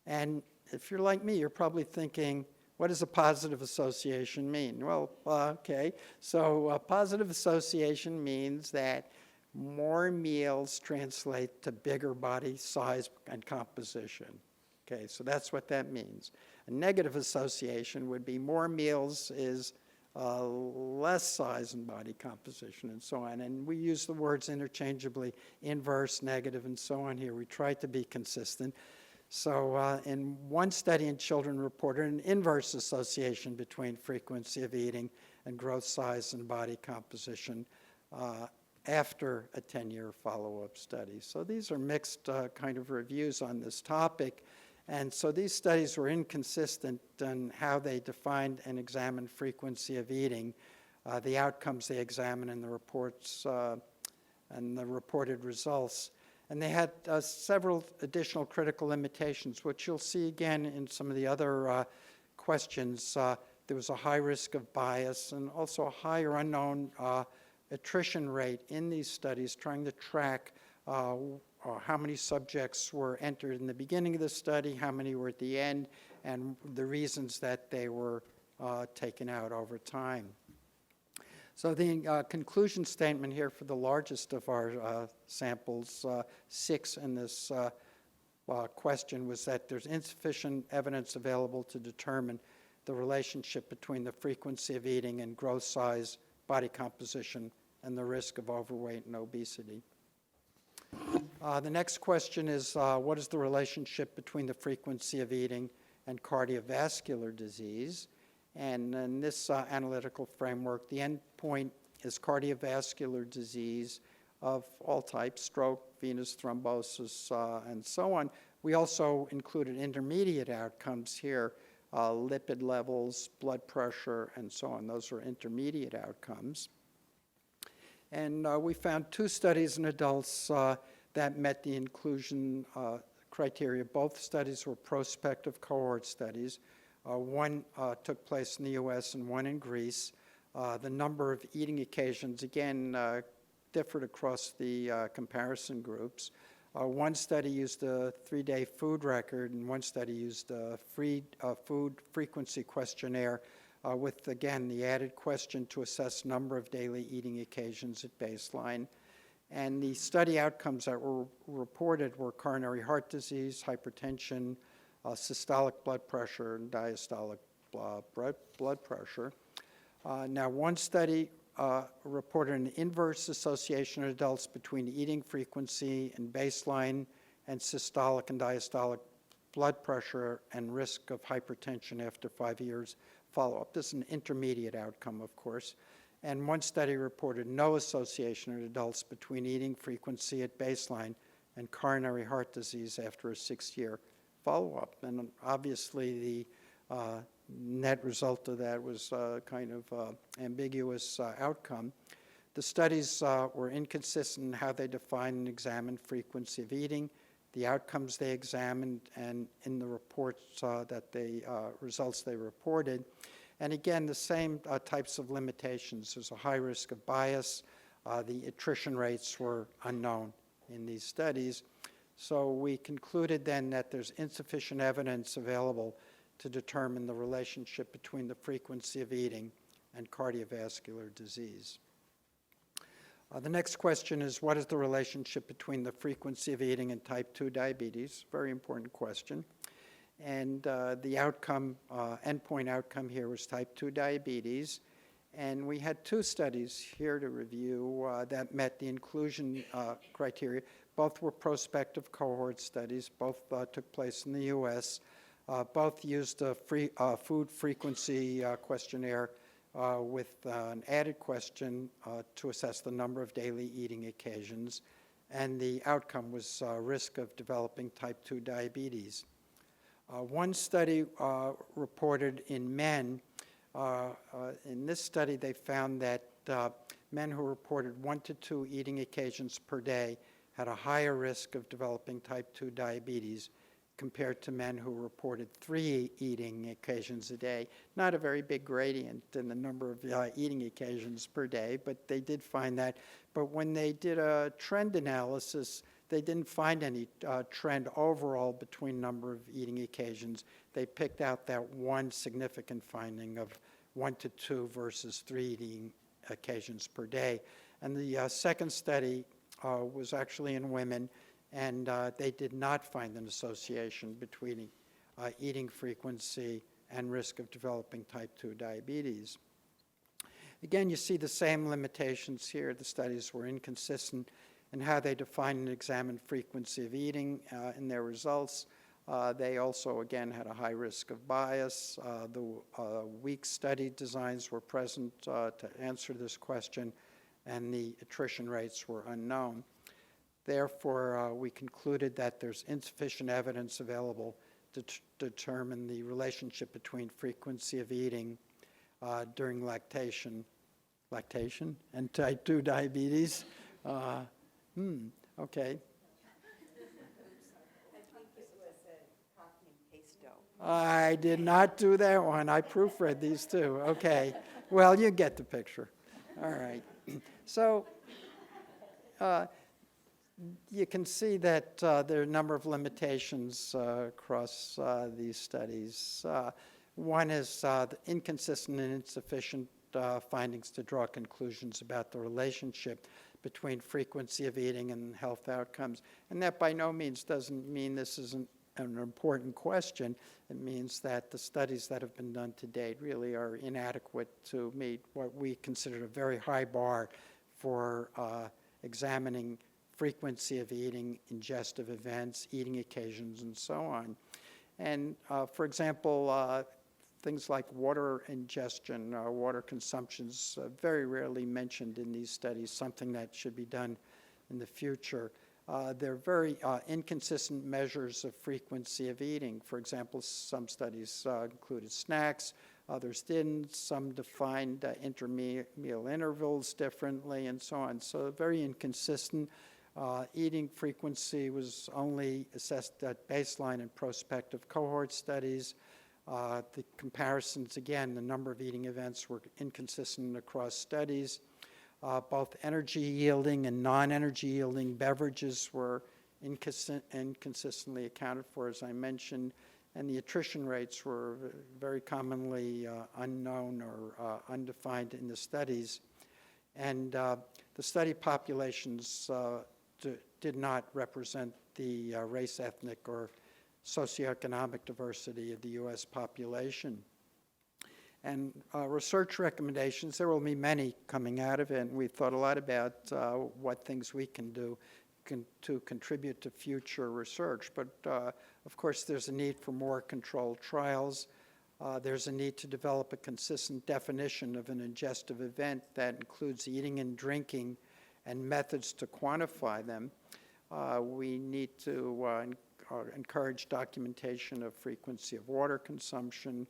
And if you're like me, you're probably thinking, what does a positive association mean? Well, okay, so a positive association means that more meals translate to bigger body size and composition. Okay, so that's what that means. A negative association would be more meals is less size and body composition and so on. And we use the words interchangeably, inverse, negative, and so on here. We try to be consistent. So in one study in children reported an inverse association between frequency of eating and growth, size, and body composition after a 10-year follow-up study. So these are mixed kind of reviews on this topic. And so these studies were inconsistent in how they defined and examined frequency of eating, the outcomes they examined in the reports and the reported results. And they had several additional critical limitations, which you'll see again in some of the other questions. There was a high risk of bias and also a higher unknown attrition rate in these studies, trying to track how many subjects were entered in the beginning of the study, how many were at the end, and the reasons that they were taken out over time. So the conclusion statement here for the largest of our samples, 6 in this question, was that there's insufficient evidence available to determine the relationship between the frequency of eating and growth, size, body composition, and the risk of overweight and obesity. The next question is, what is the relationship between the frequency of eating and cardiovascular disease? And in this analytical framework, the endpoint is cardiovascular disease of all types, stroke, venous thrombosis, and so on. We also included intermediate outcomes here, lipid levels, blood pressure, and so on. Those are intermediate outcomes. And we found 2 studies in adults that met the inclusion criteria. Both studies were prospective cohort studies. One took place in the US and one in Greece. The number of eating occasions, again, differed across the comparison groups. One study used a 3-day food record, and one study used a food frequency questionnaire with, again, the added question to assess number of daily eating occasions at baseline. And the study outcomes that were reported were coronary heart disease, hypertension, systolic blood pressure, and diastolic blood pressure. Now, one study reported an inverse association in adults between eating frequency and baseline and systolic and diastolic blood pressure and risk of hypertension after 5 years follow-up. This is an intermediate outcome, of course. And one study reported no association in adults between eating frequency at baseline and coronary heart disease after a 6-year follow-up. And obviously, the net result of that was kind of ambiguous outcome. The studies were inconsistent in how they defined and examined frequency of eating, the outcomes they examined, and in the reports results they reported. And again, the same types of limitations. There's a high risk of bias. The attrition rates were unknown in these studies. So we concluded then that there's insufficient evidence available to determine the relationship between the frequency of eating and cardiovascular disease. The next question is, what is the relationship between the frequency of eating and type 2 diabetes? Very important question. And the outcome, endpoint outcome here was type 2 diabetes. And we had 2 studies here to review that met the inclusion criteria. Both were prospective cohort studies. Both took place in the US. Both used a food frequency questionnaire with an added question to assess the number of daily eating occasions. And the outcome was risk of developing type 2 diabetes. One study reported in men. In this study, they found that men who reported 1 to 2 eating occasions per day had a higher risk of developing type 2 diabetes compared to men who reported 3 eating occasions a day. Not a very big gradient in the number of eating occasions per day, but they did find that. But when they did a trend analysis, they didn't find any trend overall between number of eating occasions. They picked out that one significant finding of 1 to 2 versus 3 eating occasions per day. And the second study was actually in women, and they did not find an association between eating frequency and risk of developing type 2 diabetes. Again, you see the same limitations here. The studies were inconsistent in how they defined and examined frequency of eating in their results. They also, again, had a high risk of bias. The weak study designs were present to answer this question, and the attrition rates were unknown. Therefore, we concluded that there's insufficient evidence available to determine the relationship between frequency of eating during lactation and type 2 diabetes. Okay. I did not do that one. I proofread these too. Okay. Well, you get the picture. All right. So you can see that there are a number of limitations across these studies. One is the inconsistent and insufficient findings to draw conclusions about the relationship between frequency of eating and health outcomes. And that by no means doesn't mean this isn't an important question. It means that the studies that have been done to date really are inadequate to meet what we consider a very high bar for examining frequency of eating, ingestive events, eating occasions, and so on. And for example, things like water ingestion, water consumption is very rarely mentioned in these studies, something that should be done in the future. They're very inconsistent measures of frequency of eating. For example, some studies included snacks, others didn't. Some defined intermeal intervals differently, and so on. So very inconsistent. Eating frequency was only assessed at baseline in prospective cohort studies. The comparisons, again, the number of eating events were inconsistent across studies. Both energy-yielding and non-energy-yielding beverages were inconsistently accounted for, as I mentioned, and the attrition rates were very commonly unknown or undefined in the studies. And the study populations did not represent the race, ethnic, or socioeconomic diversity of the U.S. population. And research recommendations, there will be many coming out of it, and we've thought a lot about what things we can do to contribute to future research. But of course, there's a need for more controlled trials. There's a need to develop a consistent definition of an ingestive event that includes eating and drinking and methods to quantify them. We need to encourage documentation of frequency of water consumption.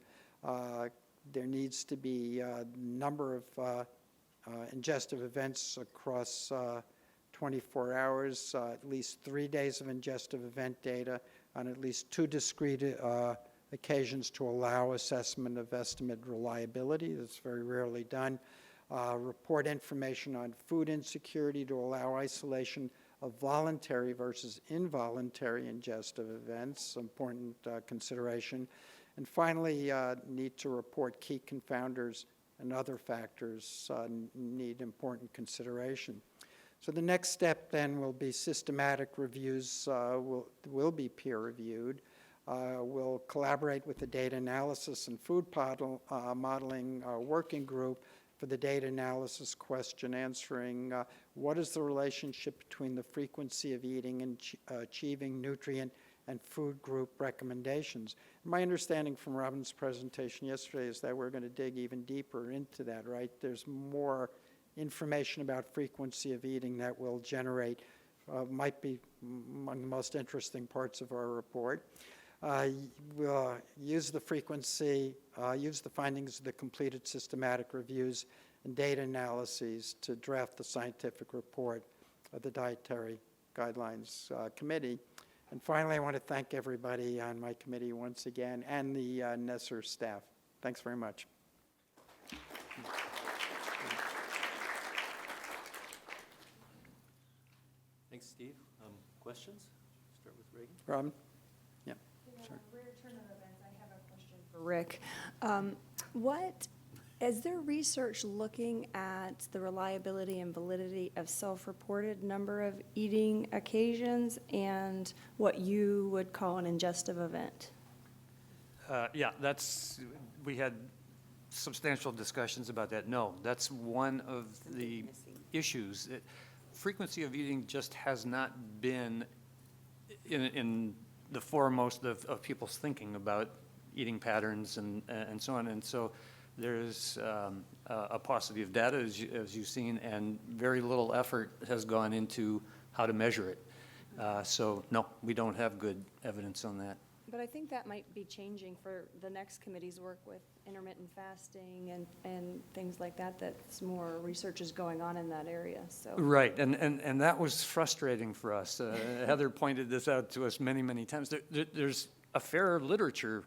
There needs to be a number of ingestive events across 24 hours, at least 3 days of ingestive event data on at least 2 discrete occasions to allow assessment of estimate reliability. That's very rarely done. Report information on food insecurity to allow isolation of voluntary versus involuntary ingestive events, important consideration. And finally, need to report key confounders and other factors need important consideration. So the next step then will be systematic reviews will be peer-reviewed. We'll collaborate with the data analysis and food modeling working group for the data analysis question answering what is the relationship between the frequency of eating and achieving nutrient and food group recommendations. My understanding from Robin's presentation yesterday is that we're going to dig even deeper into that, right? There's more information about frequency of eating that will generate, might be among the most interesting parts of our report. use the frequency, use the findings of the completed systematic reviews and data analyses to draft the scientific report of the Dietary Guidelines Committee. And finally, I want to thank everybody on my committee once again and the NESR staff. Thanks very much. Thanks, Steve. Questions? Start with Reagan. Robin? Yeah, sure. I have a question for Rick. Is there research looking at the reliability and validity of self-reported number of eating occasions and what you would call an ingestive event? Yeah, we had substantial discussions about that. No, that's one of the issues. Frequency of eating just has not been in the foremost of people's thinking about eating patterns and so on. And so there's a paucity of data, as you've seen, and very little effort has gone into how to measure it. So no, we don't have good evidence on that. But I think that might be changing for the next committee's work with intermittent fasting and things like that, that's more research is going on in that area, so. Right, and that was frustrating for us. Heather pointed this out to us many, many times. There's a fair literature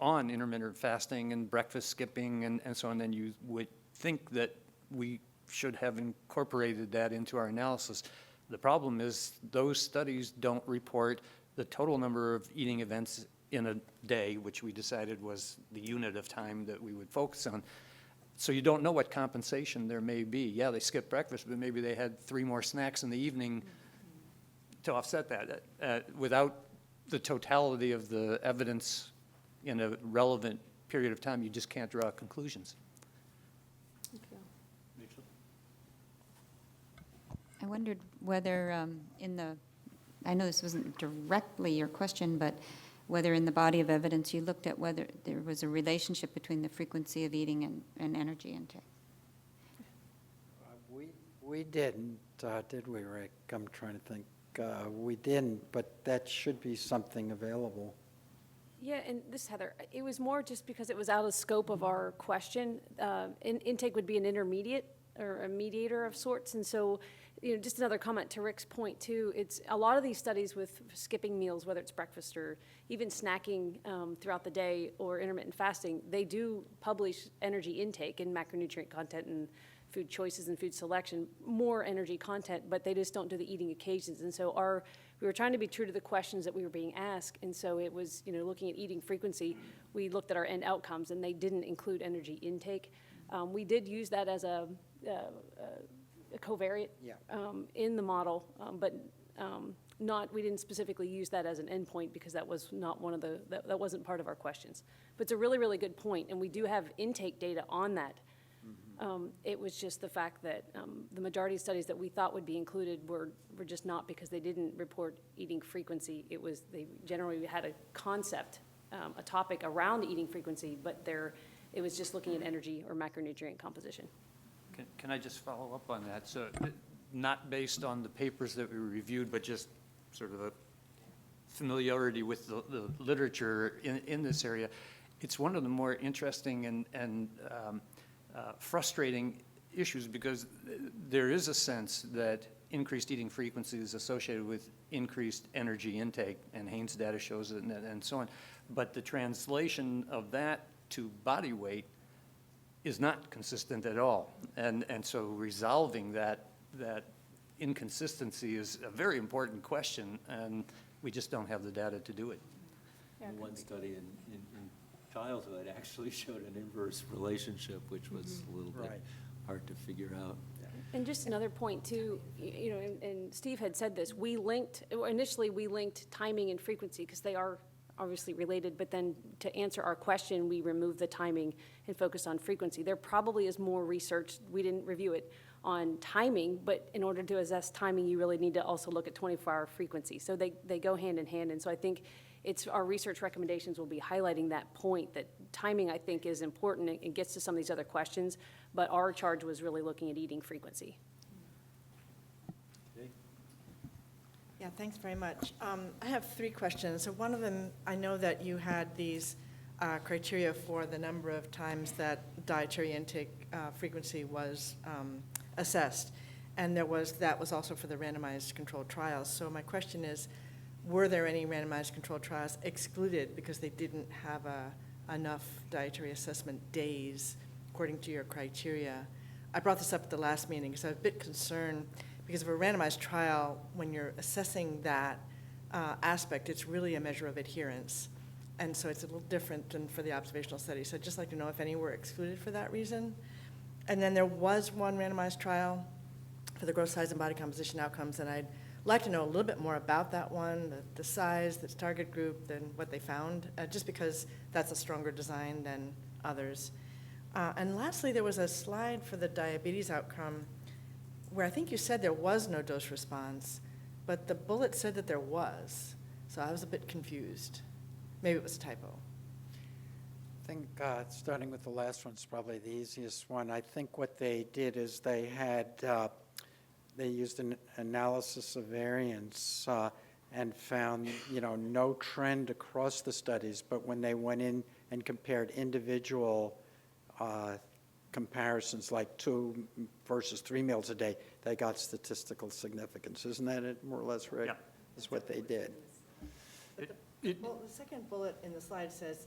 on intermittent fasting and breakfast skipping and so on, and you would think that we should have incorporated that into our analysis. The problem is those studies don't report the total number of eating events in a day, which we decided was the unit of time that we would focus on. So you don't know what compensation there may be. Yeah, they skipped breakfast, but maybe they had 3 more snacks in the evening to offset that. Without the totality of the evidence in a relevant period of time, you just can't draw conclusions. I wondered whether I know this wasn't directly your question, but whether in the body of evidence you looked at whether there was a relationship between the frequency of eating and energy intake. We didn't, did we, Rick? I'm trying to think. We didn't, but that should be something available. Yeah, and this, Heather, it was more just because it was out of scope of our question. Intake would be an intermediate or a mediator of sorts, and so, just another comment to Rick's point too, it's a lot of these studies with skipping meals, whether it's breakfast or even snacking throughout the day or intermittent fasting, they do publish energy intake and macronutrient content and food choices and food selection, more energy content, but they just don't do the eating occasions. And so we were trying to be true to the questions that we were being asked, and so it was, looking at eating frequency, we looked at our end outcomes, and they didn't include energy intake. We did use that as a covariate in the model, but we didn't specifically use that as an endpoint because that was not one of that wasn't part of our questions. But it's a really, really good point, and we do have intake data on that. It was just the fact that the majority of studies that we thought would be included were just not, because they didn't report eating frequency. They generally had a concept, a topic around eating frequency, but it was just looking at energy or macronutrient composition. Can I just follow up on that? So not based on the papers that we reviewed, but just sort of a familiarity with the literature in this area, it's one of the more interesting and frustrating issues, because there is a sense that increased eating frequency is associated with increased energy intake, and Haynes data shows it and so on. But the translation of that to body weight is not consistent at all. And so resolving that inconsistency is a very important question, and we just don't have the data to do it. One study in childhood actually showed an inverse relationship, which was a little bit hard to figure out. And just another point too, and Steve had said this, initially we linked timing and frequency because they are obviously related, but then to answer our question, we removed the timing and focused on frequency. There probably is more research, we didn't review it, on timing, but in order to assess timing, you really need to also look at 24-hour frequency. So they go hand in hand, and so I think our research recommendations will be highlighting that point, that timing, I think, is important and gets to some of these other questions, but our charge was really looking at eating frequency. Okay. Yeah, thanks very much. I have 3 questions. So one of them, I know that you had these criteria for the number of times that dietary intake frequency was assessed, and that was also for the randomized controlled trials. So my question is, were there any randomized controlled trials excluded because they didn't have enough dietary assessment days according to your criteria? I brought this up at the last meeting because I was a bit concerned because of a randomized trial, when you're assessing that aspect, it's really a measure of adherence. And so it's a little different than for the observational study. So I'd just like to know if any were excluded for that reason. And then there was one randomized trial for the growth size and body composition outcomes, and I'd like to know a little bit more about that one, the size, the target group, than what they found, just because that's a stronger design than others. And lastly, there was a slide for the diabetes outcome where I think you said there was no dose response, but the bullet said that there was. So I was a bit confused. Maybe it was a typo. I think starting with the last one's probably the easiest one. I think what they did is they used an analysis of variance and found, no trend across the studies, but when they went in and compared individual comparisons, like 2 versus 3 meals a day, they got statistical significance. Isn't that it, more or less, Rick? Yeah. That's what they did. Well, the second bullet in the slide says,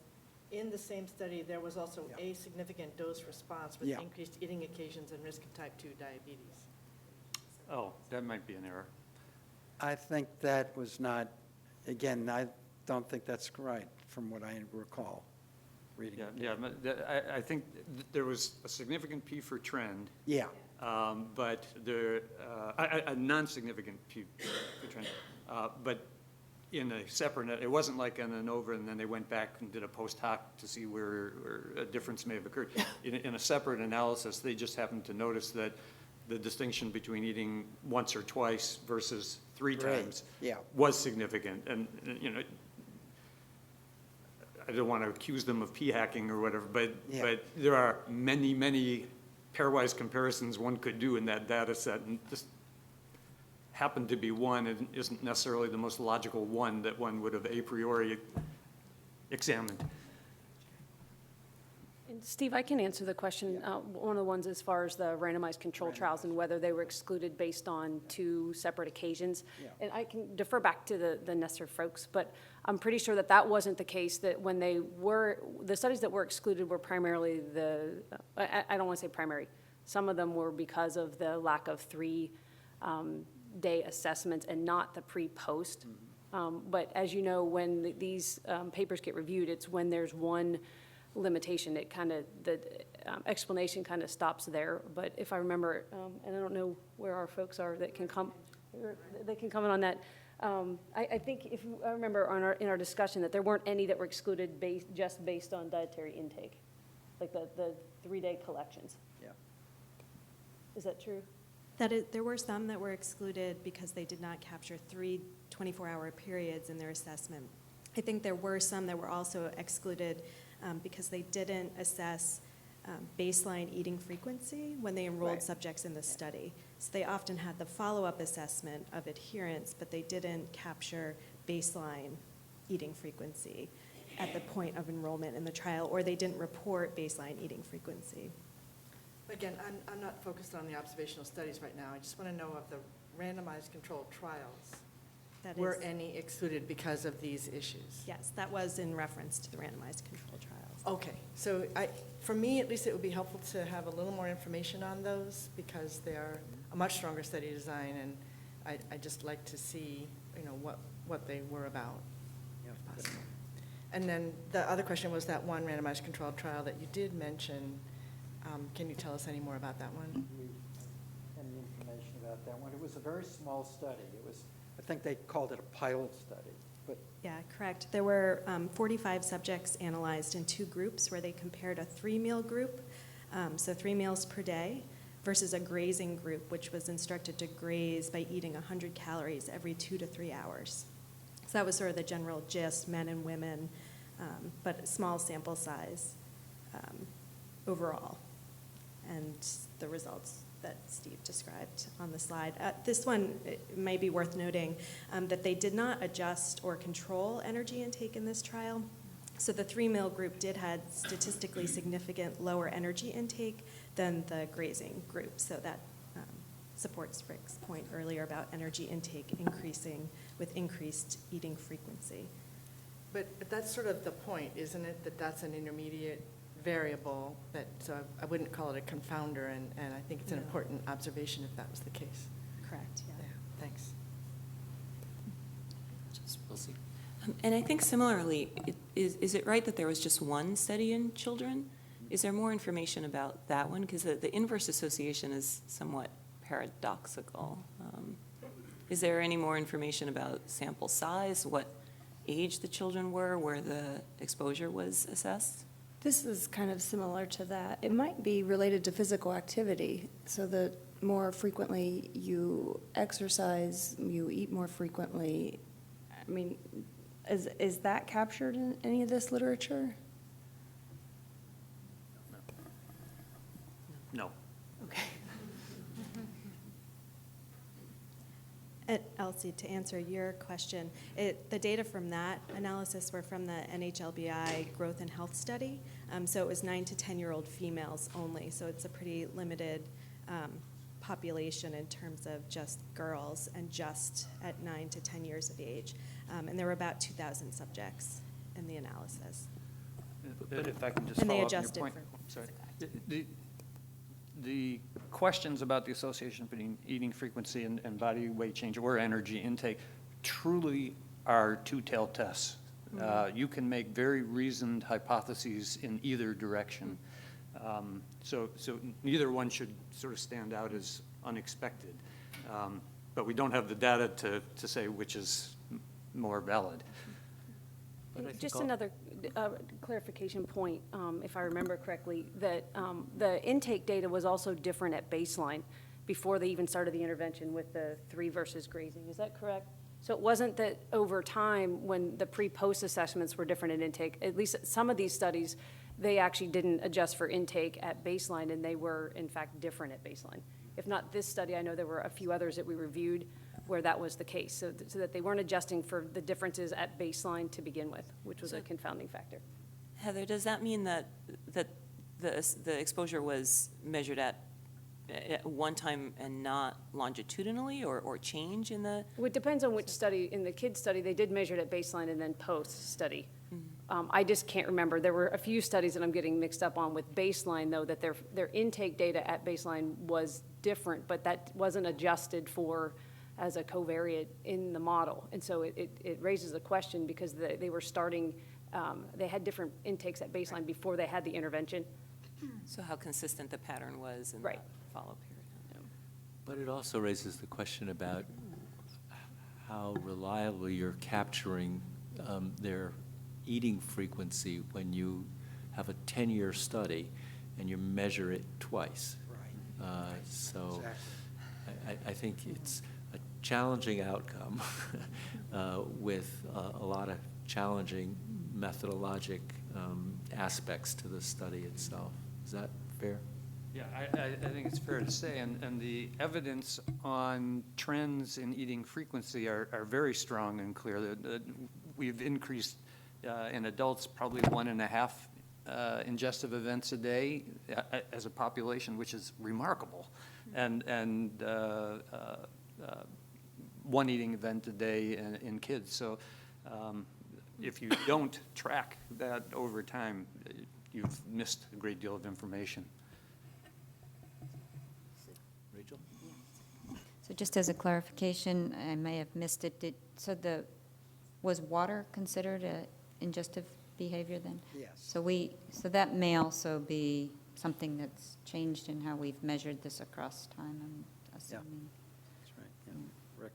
in the same study, there was also a significant dose response with increased eating occasions and risk of type 2 diabetes. Oh, that might be an error. I think that was not, again, I don't think that's right from what I recall reading. I think there was a significant P for trend. Yeah. But a non-significant P for trend. But in a separate, it wasn't like an ANOVA and then they went back and did a post hoc to see where a difference may have occurred. In a separate analysis, they just happened to notice that the distinction between eating once or twice versus 3 times was significant. And, I don't want to accuse them of p-hacking or whatever, but there are many, many pairwise comparisons one could do in that data set, and this happened to be one. It isn't necessarily the most logical one that one would have a priori examined. And Steve, I can answer the question. One of the ones as far as the randomized control trials and whether they were excluded based on 2 separate occasions. And I can defer back to the Nestor folks, but I'm pretty sure that wasn't the case, that when the studies that were excluded were primarily I don't want to say primary. Some of them were because of the lack of 3-day assessments and not the pre-post. But as you know, when these papers get reviewed, it's when there's one limitation, the explanation kind of stops there. But if I remember, and I don't know where our folks are that can comment on that. I think if I remember in our discussion that there weren't any that were excluded just based on dietary intake, like the 3-day collections. Yeah. Is that true? There were some that were excluded because they did not capture 3 24-hour periods in their assessment. I think there were some that were also excluded because they didn't assess baseline eating frequency when they enrolled subjects in the study. So they often had the follow-up assessment of adherence, but they didn't capture baseline eating frequency at the point of enrollment in the trial, or they didn't report baseline eating frequency. Again, I'm not focused on the observational studies right now. I just want to know of the randomized controlled trials. Were any excluded because of these issues? Yes, that was in reference to the randomized control trials. Okay, so for me, at least, it would be helpful to have a little more information on those because they are a much stronger study design, and I'd just like to see, what they were about, if possible. And then the other question was that one randomized controlled trial that you did mention. Can you tell us any more about that one? Any information about that one? It was a very small study. I think they called it a pilot study. But yeah, correct. There were 45 subjects analyzed in 2 groups where they compared a 3-meal group, so 3 meals per day, versus a grazing group, which was instructed to graze by eating 100 calories every 2 to 3 hours. So that was sort of the general gist, men and women, but a small sample size overall. And the results that Steve described on the slide. This one, it may be worth noting that they did not adjust or control energy intake in this trial. So the 3 meal group did have statistically significant lower energy intake than the grazing group. So that supports Rick's point earlier about energy intake increasing with increased eating frequency. But that's sort of the point, isn't it? That that's an intermediate variable, that, so I wouldn't call it a confounder, and I think it's an important observation if that was the case. Correct, yeah. Thanks. We'll see. And I think similarly, is it right that there was just one study in children? Is there more information about that one? Because the inverse association is somewhat paradoxical. Is there any more information about sample size, what age the children were, where the exposure was assessed? This is kind of similar to that. It might be related to physical activity, so that more frequently you exercise, you eat more frequently. I mean, is that captured in any of this literature? No. Okay. And Elsie, to answer your question, the data from that analysis were from the NHLBI Growth and Health Study. So it was 9 to 10-year-old females only. So it's a pretty limited population in terms of just girls and just at 9 to 10 years of age. And there were about 2,000 subjects in the analysis. But if I can just And they follow up on your adjusted point. for Sorry. The questions about the association between eating frequency and body weight change or energy intake truly are two-tailed tests. You can make very reasoned hypotheses in either direction. So neither one should sort of stand out as unexpected. But we don't have the data to say which is more valid. Just another clarification point, if I remember correctly, that the intake data was also different at baseline before they even started the intervention with the 3 versus grazing. Is that correct? So it wasn't that over time, when the pre-post assessments were different in intake, at least some of these studies, they actually didn't adjust for intake at baseline, and they were, in fact, different at baseline. If not this study, I know there were a few others that we reviewed where that was the case, so that they weren't adjusting for the differences at baseline to begin with, which was a confounding factor. Heather, does that mean that the exposure was measured at one time and not longitudinally, or change in the? Well, it depends on which study. In the kids study, they did measure it at baseline and then post-study. I just can't remember. There were a few studies that I'm getting mixed up on with baseline, though, that their intake data at baseline was different, but that wasn't adjusted for as a covariate in the model. And so it raises a question because they were starting, they had different intakes at baseline before they had the intervention. So how consistent the pattern was in the follow-up period. But it also raises the question about how reliably you're capturing their eating frequency when you have a 10-year study and you measure it twice. Right. So I think it's a challenging outcome with a lot of challenging methodologic aspects to the study itself. Is that fair? Yeah, I think it's fair to say, and the evidence on trends in eating frequency are very strong and clear. We've increased in adults probably 1.5 ingestive events a day as a population, which is remarkable, and 1 eating event a day in kids. So if you don't track that over time, you've missed a great deal of information. Rachel? So just as a clarification, I may have missed it. Was water considered a ingestive behavior then? Yes. So that may also be something that's changed in how we've measured this across time, I'm assuming. That's right. Yeah. Rick?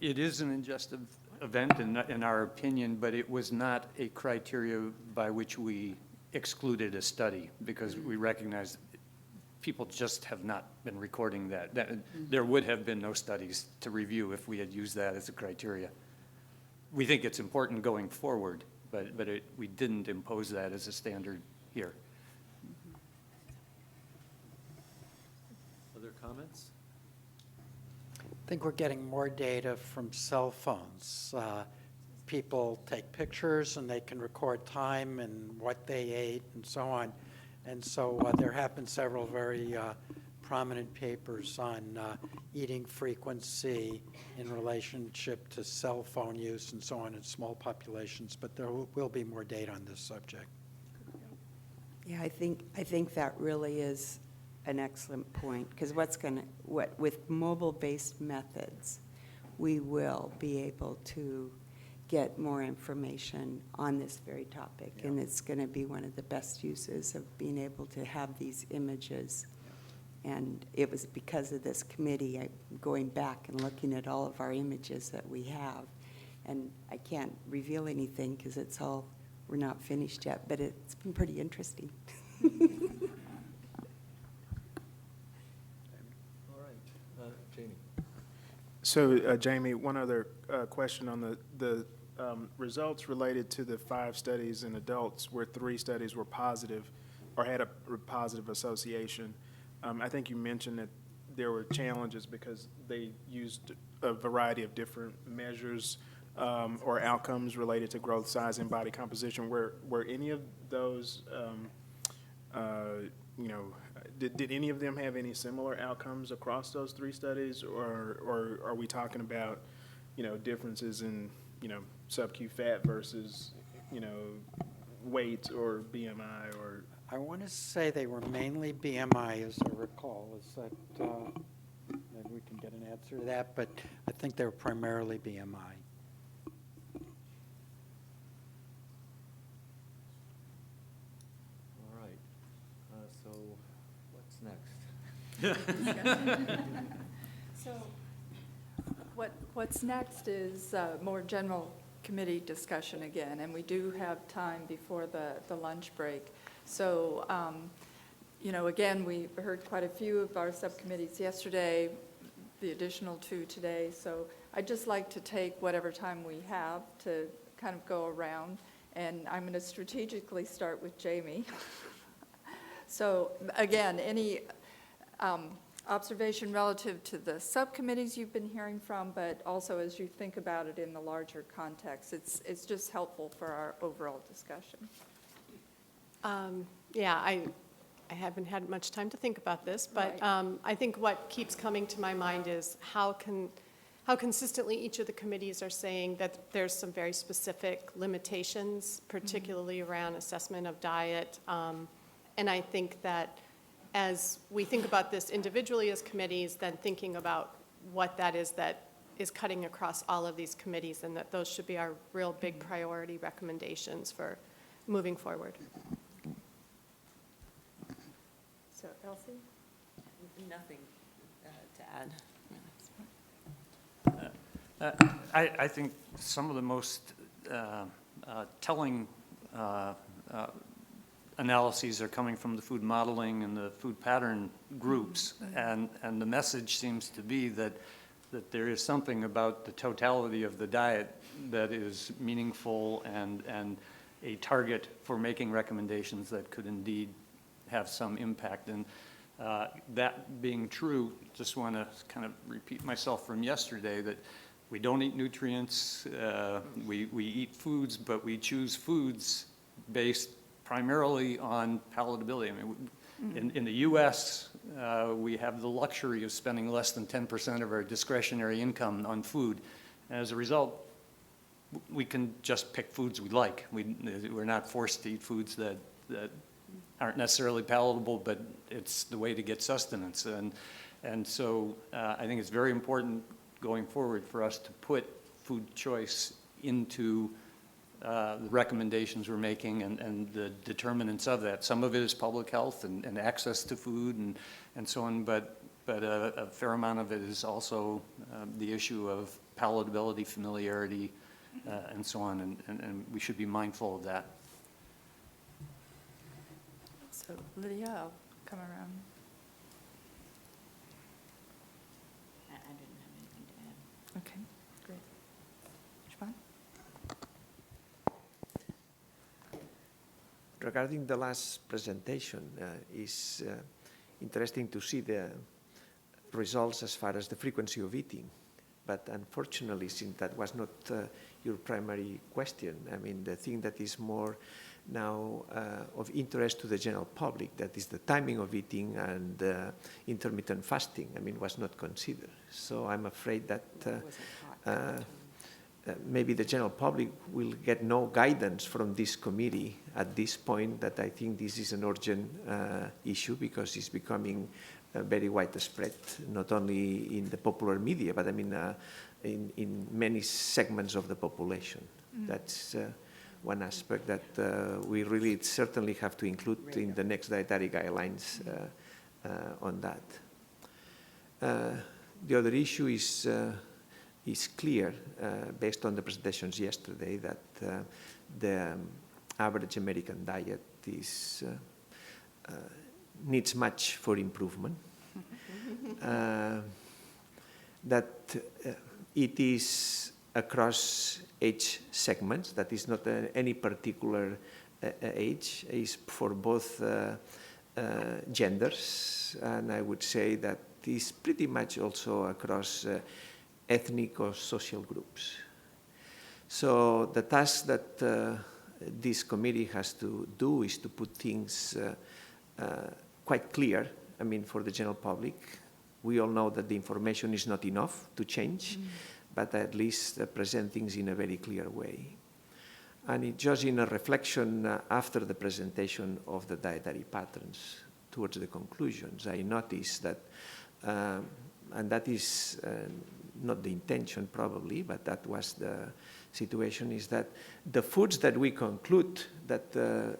It is an ingestive event in our opinion, but it was not a criteria by which we excluded a study because we recognized people just have not been recording that. There would have been no studies to review if we had used that as a criteria. We think it's important going forward, but we didn't impose that as a standard here. other comments? I think we're getting more data from cell phones. People take pictures and they can record time and what they ate and so on. And so there have been several very prominent papers on eating frequency in relationship to cell phone use and so on in small populations, but there will be more data on this subject. Yeah, I think that really is an excellent point, because with mobile-based methods, we will be able to get more information on this very topic, and it's going to be one of the best uses of being able to have these images. And it was because of this committee, I'm going back and looking at all of our images that we have, and I can't reveal anything because we're not finished yet, but it's been pretty interesting. Jamie. So, Jamie, one other question on the results related to the 5 studies in adults where 3 studies were positive or had a positive association. I think you mentioned that there were challenges because they used a variety of different measures or outcomes related to growth, size, and body composition. Were any of those, did any of them have any similar outcomes across those 3 studies, or are we talking about, differences in, sub-Q fat versus, weight or BMI or? I want to say they were mainly BMI, as I recall. Is that, maybe we can get an answer to that, but I think they were primarily BMI. All right. So what's next? So what's next is more general committee discussion again, and we do have time before the lunch break. So, again, we heard quite a few of our subcommittees yesterday, the additional 2 today. So I'd just like to take whatever time we have to kind of go around, and I'm going to strategically start with Jamie. So, again, any observation relative to the subcommittees you've been hearing from, but also as you think about it in the larger context, it's just helpful for our overall discussion. Yeah, I haven't had much time to think about this, but I think what keeps coming to my mind is how consistently each of the committees are saying that there's some very specific limitations, particularly around assessment of diet. And I think that as we think about this individually as committees, then thinking about what that is cutting across all of these committees, and that those should be our real big priority recommendations for moving forward. So, Elsie? Nothing to add. I think some of the most telling analyses are coming from the food modeling and the food pattern groups, and the message seems to be that there is something about the totality of the diet that is meaningful and a target for making recommendations that could indeed have some impact. And that being true, just want to kind of repeat myself from yesterday that we don't eat nutrients, we eat foods, but we choose foods based primarily on palatability. I mean, in the U.S., we have the luxury of spending less than 10% of our discretionary income on food. And as a result, we can just pick foods we like. We're not forced to eat foods that aren't necessarily palatable, but it's the way to get sustenance. And so I think it's very important going forward for us to put food choice into the recommendations we're making and the determinants of that. Some of it is public health and access to food and so on, but a fair amount of it is also the issue of palatability, familiarity, and so on, and we should be mindful of that. So, Lydia, I'll come around. I didn't have anything to add. Okay, great. Siobhan? Regarding the last presentation, it's interesting to see results as far as the frequency of eating. But unfortunately, since that was not your primary question, I mean, the thing that is more now of interest to the general public, that is the timing of eating and intermittent fasting, I mean, was not considered. So I'm afraid that maybe the general public will get no guidance from this committee at this point, that I think this is an urgent issue, because it's becoming very widespread, not only in the popular media, but I mean in many segments of the population. That's one aspect that we really certainly have to include in the next dietary guidelines on that. The other issue is clear, based on the presentations yesterday, that the average American diet is needs much for improvement. That it is across age segments, that is not any particular age, is for both genders, and I would say that is pretty much also across ethnic or social groups. So the task that this committee has to do is to put things quite clear, I mean, for the general public. We all know that the information is not enough to change, but at least present things in a very clear way. And just in a reflection after the presentation of the dietary patterns towards the conclusions, I noticed that, and that is not the intention probably, but that was the situation, is that the foods that we conclude that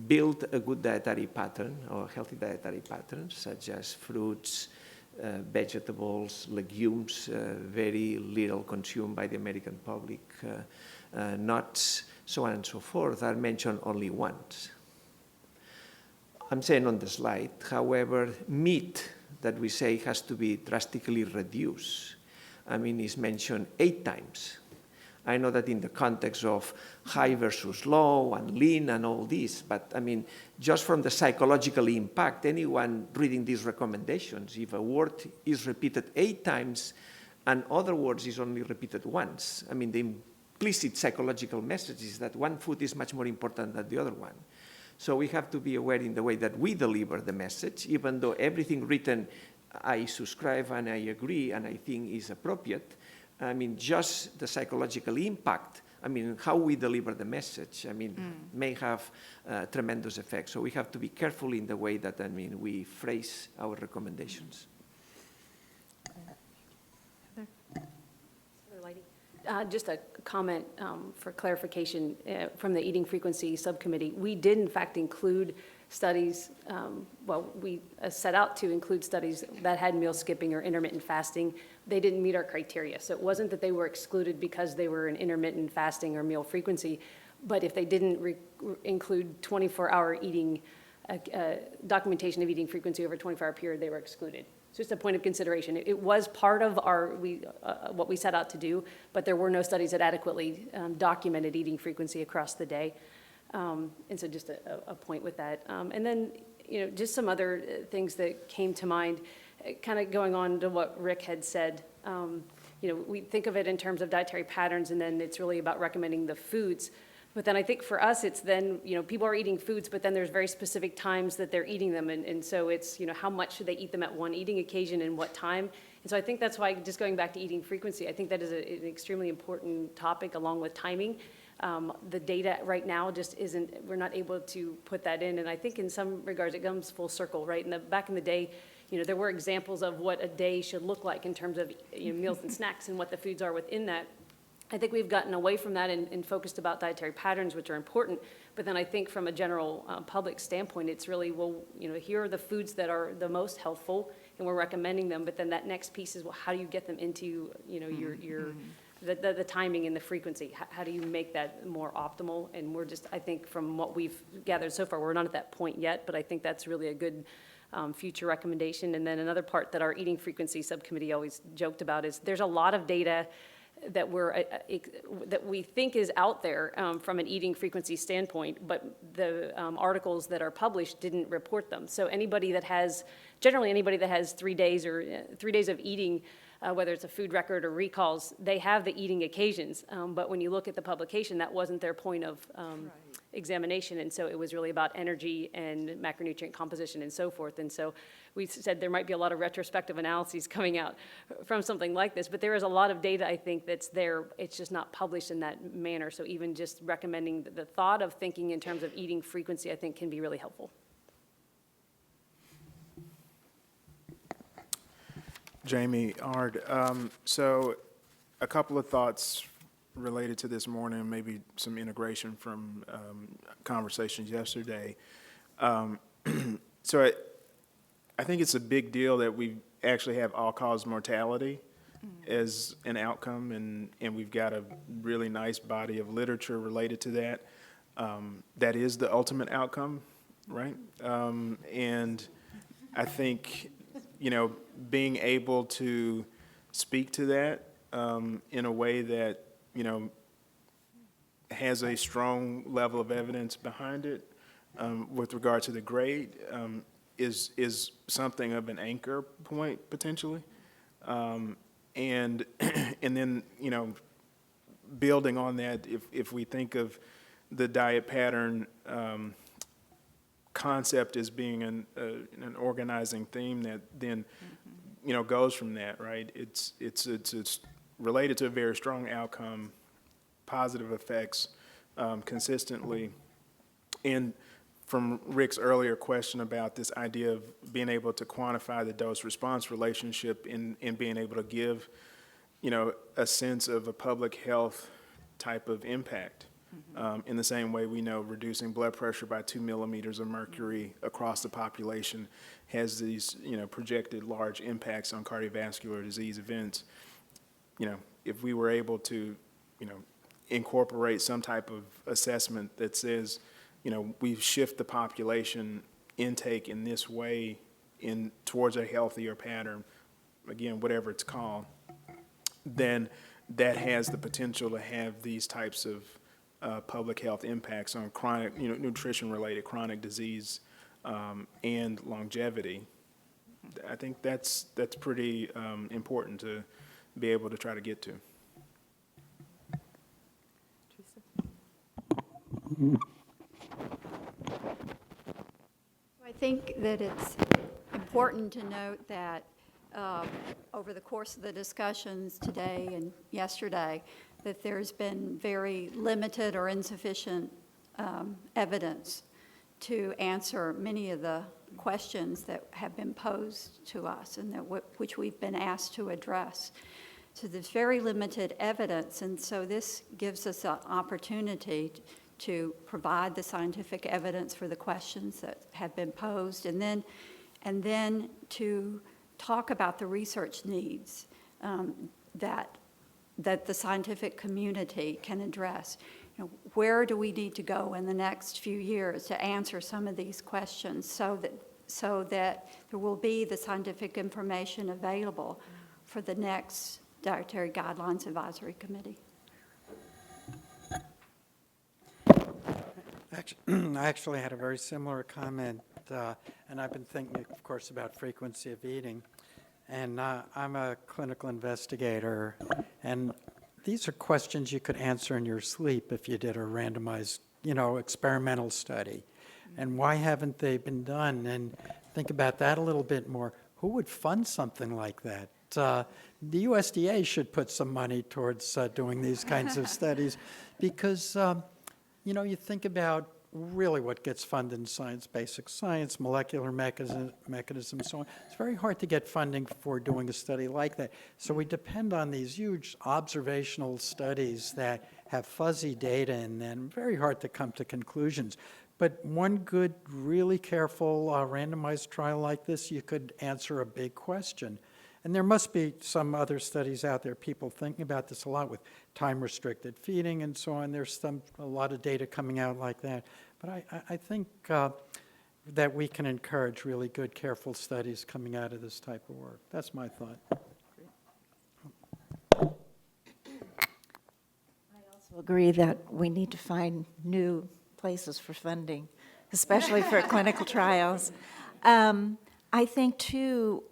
build a good dietary pattern or healthy dietary patterns, such as fruits, vegetables, legumes, very little consumed by the American public, nuts, so on and so forth, are mentioned only once. I'm saying on the slide, however, meat that we say has to be drastically reduced, I mean, is mentioned 8 times. I know that in the context of high versus low and lean and all this, but I mean, just from the psychological impact, anyone reading these recommendations, if a word is repeated 8 times and other words is only repeated once, I mean, the implicit psychological message is that one food is much more important than the other one. So we have to be aware in the way that we deliver the message, even though everything written I subscribe and I agree and I think is appropriate. I mean, just the psychological impact, I mean, how we deliver the message, I mean, may have tremendous effect. So we have to be careful in the way that, I mean, we phrase our recommendations. Just a comment for clarification from the Eating Frequency Subcommittee. We did, in fact, include studies, we set out to include studies that had meal skipping or intermittent fasting. They didn't meet our criteria. So it wasn't that they were excluded because they were in intermittent fasting or meal frequency, but if they didn't include 24-hour eating, documentation of eating frequency over a 24-hour period, they were excluded. So just a point of consideration. It was part of our what we set out to do, but there were no studies that adequately documented eating frequency across the day. And so just a point with that. And then, just some other things that came to mind, kind of going on to what Rick had said. We think of it in terms of dietary patterns, and then it's really about recommending the foods. But then I think for us, it's then, people are eating foods, but then there's very specific times that they're eating them. And so it's, how much should they eat them at one eating occasion and what time? And so I think that's why, just going back to eating frequency, I think that is an extremely important topic along with timing. The data right now just isn't, we're not able to put that in. And I think in some regards, it comes full circle, right? Back in the day, there were examples of what a day should look like in terms of meals and snacks and what the foods are within that. I think we've gotten away from that and focused about dietary patterns, which are important. But then I think from a general public standpoint, it's really, here are the foods that are the most healthful, and we're recommending them. But then that next piece is, how do you get them into, the timing and the frequency? How do you make that more optimal? And we're just, I think from what we've gathered so far, we're not at that point yet, but I think that's really a good future recommendation. And then another part that our Eating Frequency Subcommittee always joked about is there's a lot of data that that we think is out there from an eating frequency standpoint, but the articles that are published didn't report them. So generally anybody that has 3 days or 3 days of eating, whether it's a food record or recalls, they have the eating occasions. But when you look at the publication, that wasn't their point of examination, and so it was really about energy and macronutrient composition and so forth. And so we said there might be a lot of retrospective analyses coming out from something like this, but there is a lot of data, I think, that's there. It's just not published in that manner. So even just recommending the thought of thinking in terms of eating frequency, I think, can be really helpful. Jamie, Ard, so a couple of thoughts related to this morning, maybe some integration from conversations yesterday. So I think it's a big deal that we actually have all-cause mortality as an outcome, and we've got a really nice body of literature related to that. That is the ultimate outcome, right? And I think, being able to speak to that in a way that, has a strong level of evidence behind it with regard to the grade is something of an anchor point potentially. And then, building on that, if we think of the diet pattern concept as being an organizing theme that then, goes from that, right? It's related to a very strong outcome, positive effects consistently. And from Rick's earlier question about this idea of being able to quantify the dose-response relationship and being able to give, a sense of a public health type of impact. In the same way we know reducing blood pressure by 2 millimeters of mercury across the population has these, projected large impacts on cardiovascular disease events. If we were able to, incorporate some type of assessment that says, we shift the population intake in this way towards a healthier pattern, again, whatever it's called, then that has the potential to have these types of public health impacts on chronic, nutrition-related chronic disease and longevity. I think that's pretty important to be able to try to get to. I think that it's important to note that over the course of the discussions today and yesterday, that there's been very limited or insufficient evidence to answer many of the questions that have been posed to us and which we've been asked to address. So there's very limited evidence, and so this gives us an opportunity to provide the scientific evidence for the questions that have been posed, and then to talk about the research needs that the scientific community can address. Where do we need to go in the next few years to answer some of these questions so that there will be the scientific information available for the next Dietary Guidelines Advisory Committee? I actually had a very similar comment, and I've been thinking, of course, about frequency of eating. And I'm a clinical investigator, and these are questions you could answer in your sleep if you did a randomized, experimental study. And why haven't they been done? And think about that a little bit more. Who would fund something like that? The USDA should put some money towards doing these kinds of studies because, you think about really what gets funded in science, basic science, molecular mechanisms, so on. It's very hard to get funding for doing a study like that. So we depend on these huge observational studies that have fuzzy data in them, very hard to come to conclusions. But one good, really careful randomized trial like this, you could answer a big question. And there must be some other studies out there, people thinking about this a lot with time-restricted feeding and so on. There's a lot of data coming out like that. But I think that we can encourage really good, careful studies coming out of this type of work. That's my thought. agree that we need to find new places for funding, especially for clinical trials. I think, too,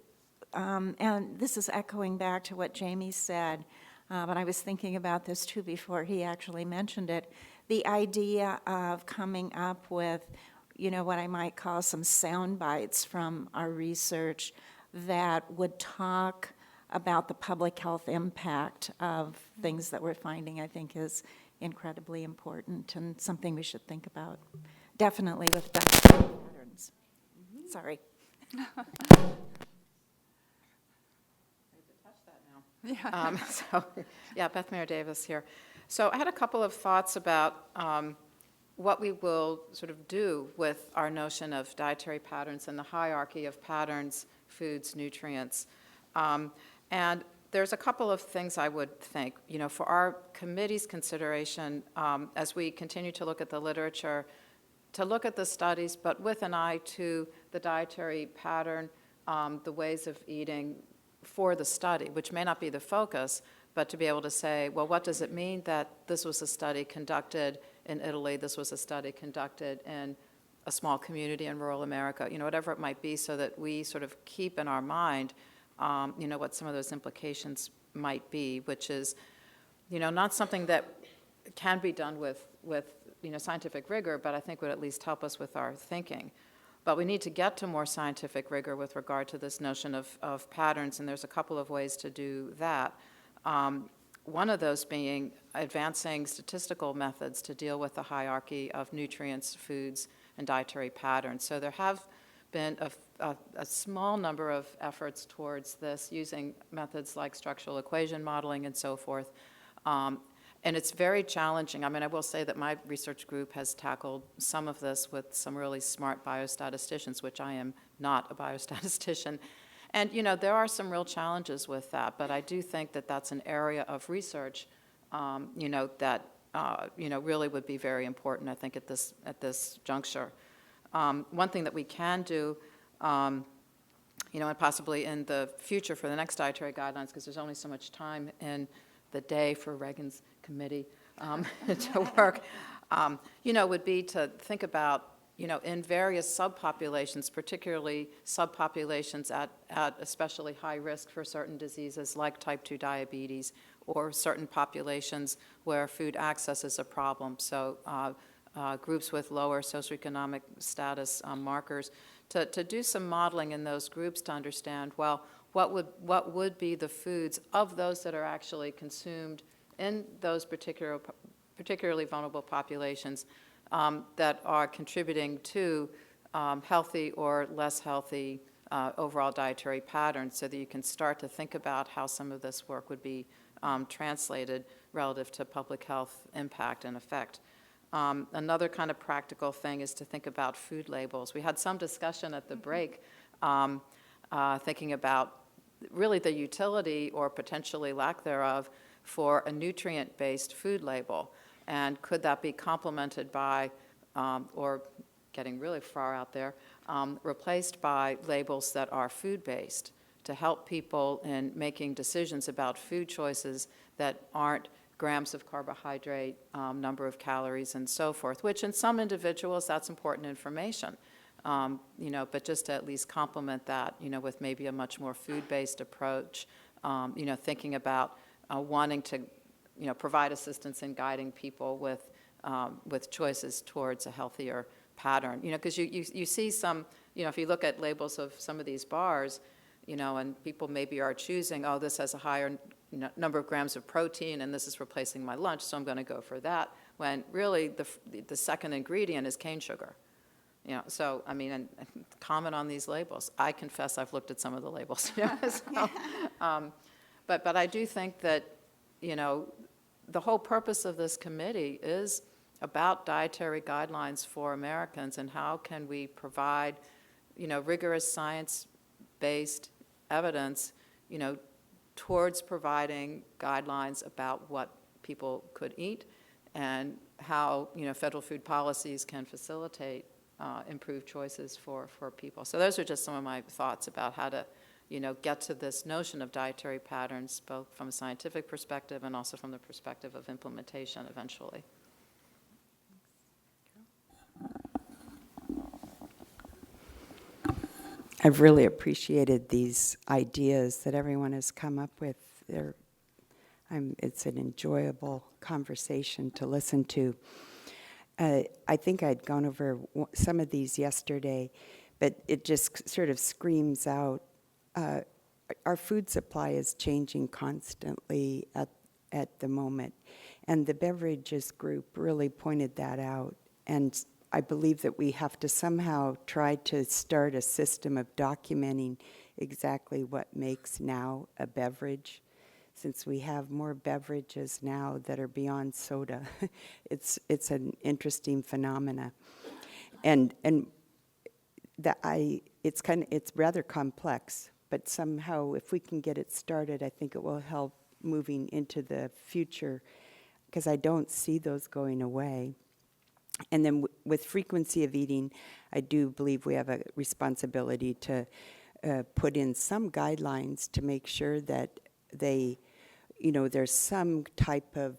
and this is echoing back to what Jamie said, but I was thinking about this, too, before he actually mentioned it, the idea of coming up with, you know, what I might call some sound bites from our research that would talk about the public health impact of things that we're finding, I think is incredibly important and something we should think about. Definitely with dietary patterns. Sorry. Beth Mayer Davis here. So I had a couple of thoughts about what we will sort of do with our notion of dietary patterns and the hierarchy of patterns, foods, nutrients. And there's a couple of things I would think, you know, for our committee's consideration, as we continue to look at the literature, to look at the studies, but with an eye to the dietary pattern, the ways of eating for the study, which may not be the focus, but to be able to say, well, what does it mean that this was a study conducted in Italy, this was a study conducted in a small community in rural America, you know, whatever it might be, so that we sort of keep in our mind, you know, what some of those implications might be, which is, you know, not something that can be done with you know, scientific rigor, but I think would at least help us with our thinking. But we need to get to more scientific rigor with regard to this notion of patterns, and there's a couple of ways to do that. One of those being advancing statistical methods to deal with the hierarchy of nutrients, foods, and dietary patterns. So there have been a small number of efforts towards this using methods like structural equation modeling and so forth. And it's very challenging. I mean, I will say that my research group has tackled some of this with some really smart biostatisticians, which I am not a biostatistician. And, you know, there are some real challenges with that, but I do think that that's an area of research, you know, that, you know, really would be very important, I think, at this juncture. One thing that we can do, you know, and possibly in the future for the next dietary guidelines, because there's only so much time in the day for Reagan's committee to work, you know, would be to think about, you know, in various subpopulations, particularly subpopulations at especially high risk for certain diseases like type 2 diabetes, or certain populations where food access is a problem. So groups with lower socioeconomic status markers, to do some modeling in those groups to understand, well, what would be the foods of those that are actually consumed in those particularly vulnerable populations that are contributing to healthy or less healthy overall dietary patterns, so that you can start to think about how some of this work would be translated relative to public health impact and effect. Another kind of practical thing is to think about food labels. We had some discussion at the break thinking about really the utility or potentially lack thereof for a nutrient-based food label. And could that be complemented by, or getting really far out there, replaced by labels that are food-based to help people in making decisions about food choices that aren't grams of carbohydrate, number of calories, and so forth, which in some individuals, that's important information. You know, but just to at least complement that, you know, with maybe a much more food-based approach, you know, thinking about wanting to, you know, provide assistance in guiding people with choices towards a healthier pattern. You know, because you see some, you know, if you look at labels of some of these bars, you know, and people maybe are choosing, oh, this has a higher number of grams of protein, and this is replacing my lunch, so I'm going to go for that, when really the second ingredient is cane sugar. You know, so, I mean, and comment on these labels. I confess I've looked at some of the labels. You know, so, but I do think that, you know, the whole purpose of this committee is about dietary guidelines for Americans, and how can we provide, you know, rigorous science-based evidence, you know, towards providing guidelines about what people could eat, and how, you know, federal food policies can facilitate improved choices for people. So those are just some of my thoughts about how to, get to this notion of dietary patterns, both from a scientific perspective and also from the perspective of implementation eventually. I've really appreciated these ideas that everyone has come up with. It's an enjoyable conversation to listen to. I think I'd gone over some of these yesterday, but it just sort of screams out. Our food supply is changing constantly at the moment, and the beverages group really pointed that out. And I believe that we have to somehow try to start a system of documenting exactly what makes now a beverage, since we have more beverages now that are beyond soda. It's an interesting phenomena, and it's rather complex. But somehow, if we can get it started, I think it will help moving into the future, because I don't see those going away. And then with frequency of eating, I do believe we have a responsibility to put in some guidelines to make sure that there's some type of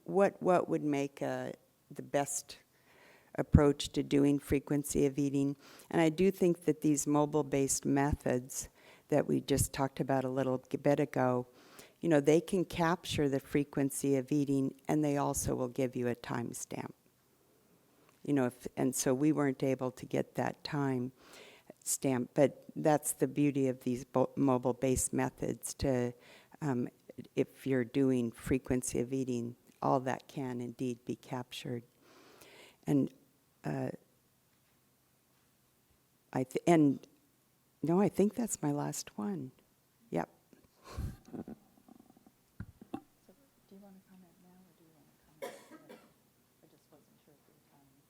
what would make the best approach to doing frequency of eating. And I do think that these mobile-based methods that we just talked about a little bit ago, they can capture the frequency of eating, and they also will give you a timestamp. And so we weren't able to get that time stamp, but that's the beauty of these mobile-based methods. If you're doing frequency of eating, all that can indeed be captured. And I think that's my last one. Yep. Do you want to comment now, or do you want to comment later? I just wasn't sure if you were timing.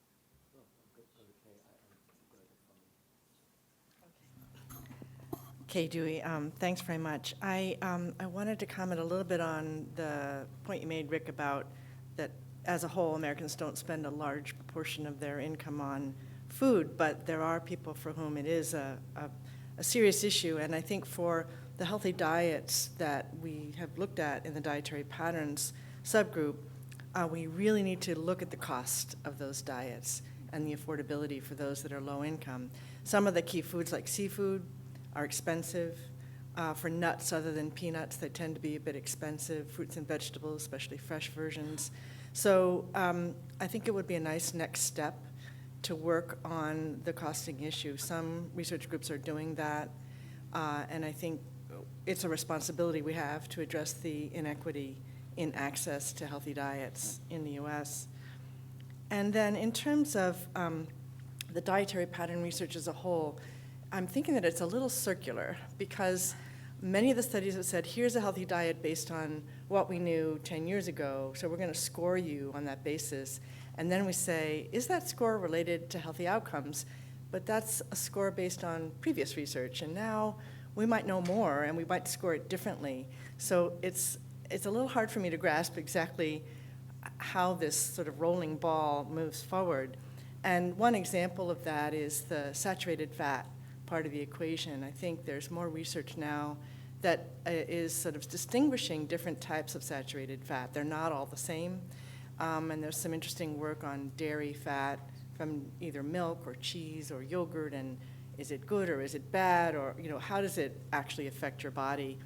Okay, Dewey, thanks very much. I wanted to comment a little bit on the point you made, Rick, about that as a whole, Americans don't spend a large proportion of their income on food, but there are people for whom it is a serious issue. And I think for the healthy diets that we have looked at in the dietary patterns subgroup, we really need to look at the cost of those diets and the affordability for those that are low income. Some of the key foods like seafood are expensive. For nuts other than peanuts, they tend to be a bit expensive. Fruits and vegetables, especially fresh versions. So I think it would be a nice next step to work on the costing issue. Some research groups are doing that, and I think it's a responsibility we have to address the inequity in access to healthy diets in the U.S. And then in terms of the dietary pattern research as a whole, I'm thinking that it's a little circular, because many of the studies have said, here's a healthy diet based on what we knew 10 years ago, so we're going to score you on that basis. And then we say, is that score related to healthy outcomes? But that's a score based on previous research, and now we might know more, and we might score it differently. So it's a little hard for me to grasp exactly how this sort of rolling ball moves forward. And one example of that is the saturated fat part of the equation. I think there's more research now that is sort of distinguishing different types of saturated fat. They're not all the same. And there's some interesting work on dairy fat from either milk or cheese or yogurt, and is it good or is it bad, or how does it actually affect your body?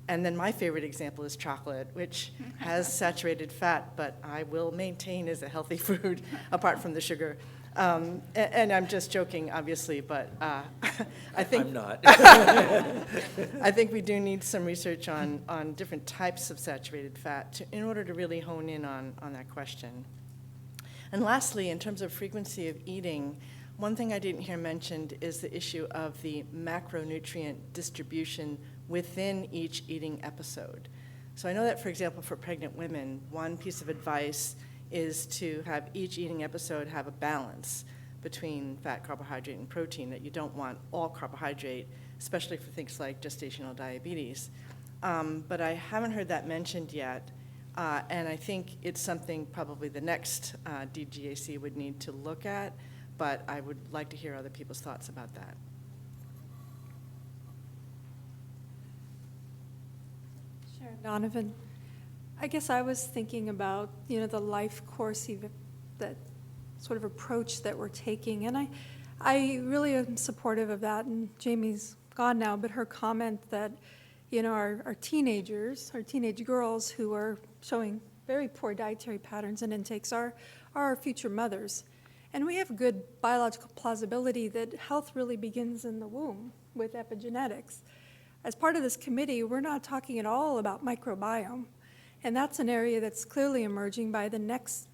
And then my favorite example is chocolate, which has saturated fat, but I will maintain is a healthy food apart from the sugar. And I'm just joking, obviously, but I think I'm not. I think we do need some research on different types of saturated fat in order to really hone in on that question. And lastly, in terms of frequency of eating, one thing I didn't hear mentioned is the issue of the macronutrient distribution within each eating episode. So I know that, for example, for pregnant women, one piece of advice is to have each eating episode have a balance between fat, carbohydrate, and protein, that you don't want all carbohydrate, especially for things like gestational diabetes. But I haven't heard that mentioned yet, and I think it's something probably the next DGAC would need to look at, but I would like to hear other people's thoughts about that. Chair Donovan, I guess I was thinking about, the life course, that sort of approach that we're taking. And I really am supportive of that. And Jamie's gone now, but her comment that, our teenagers, our teenage girls who are showing very poor dietary patterns and intakes are our future mothers. And we have good biological plausibility that health really begins in the womb with epigenetics. As part of this committee, we're not talking at all about microbiome. And that's an area that's clearly emerging. By the next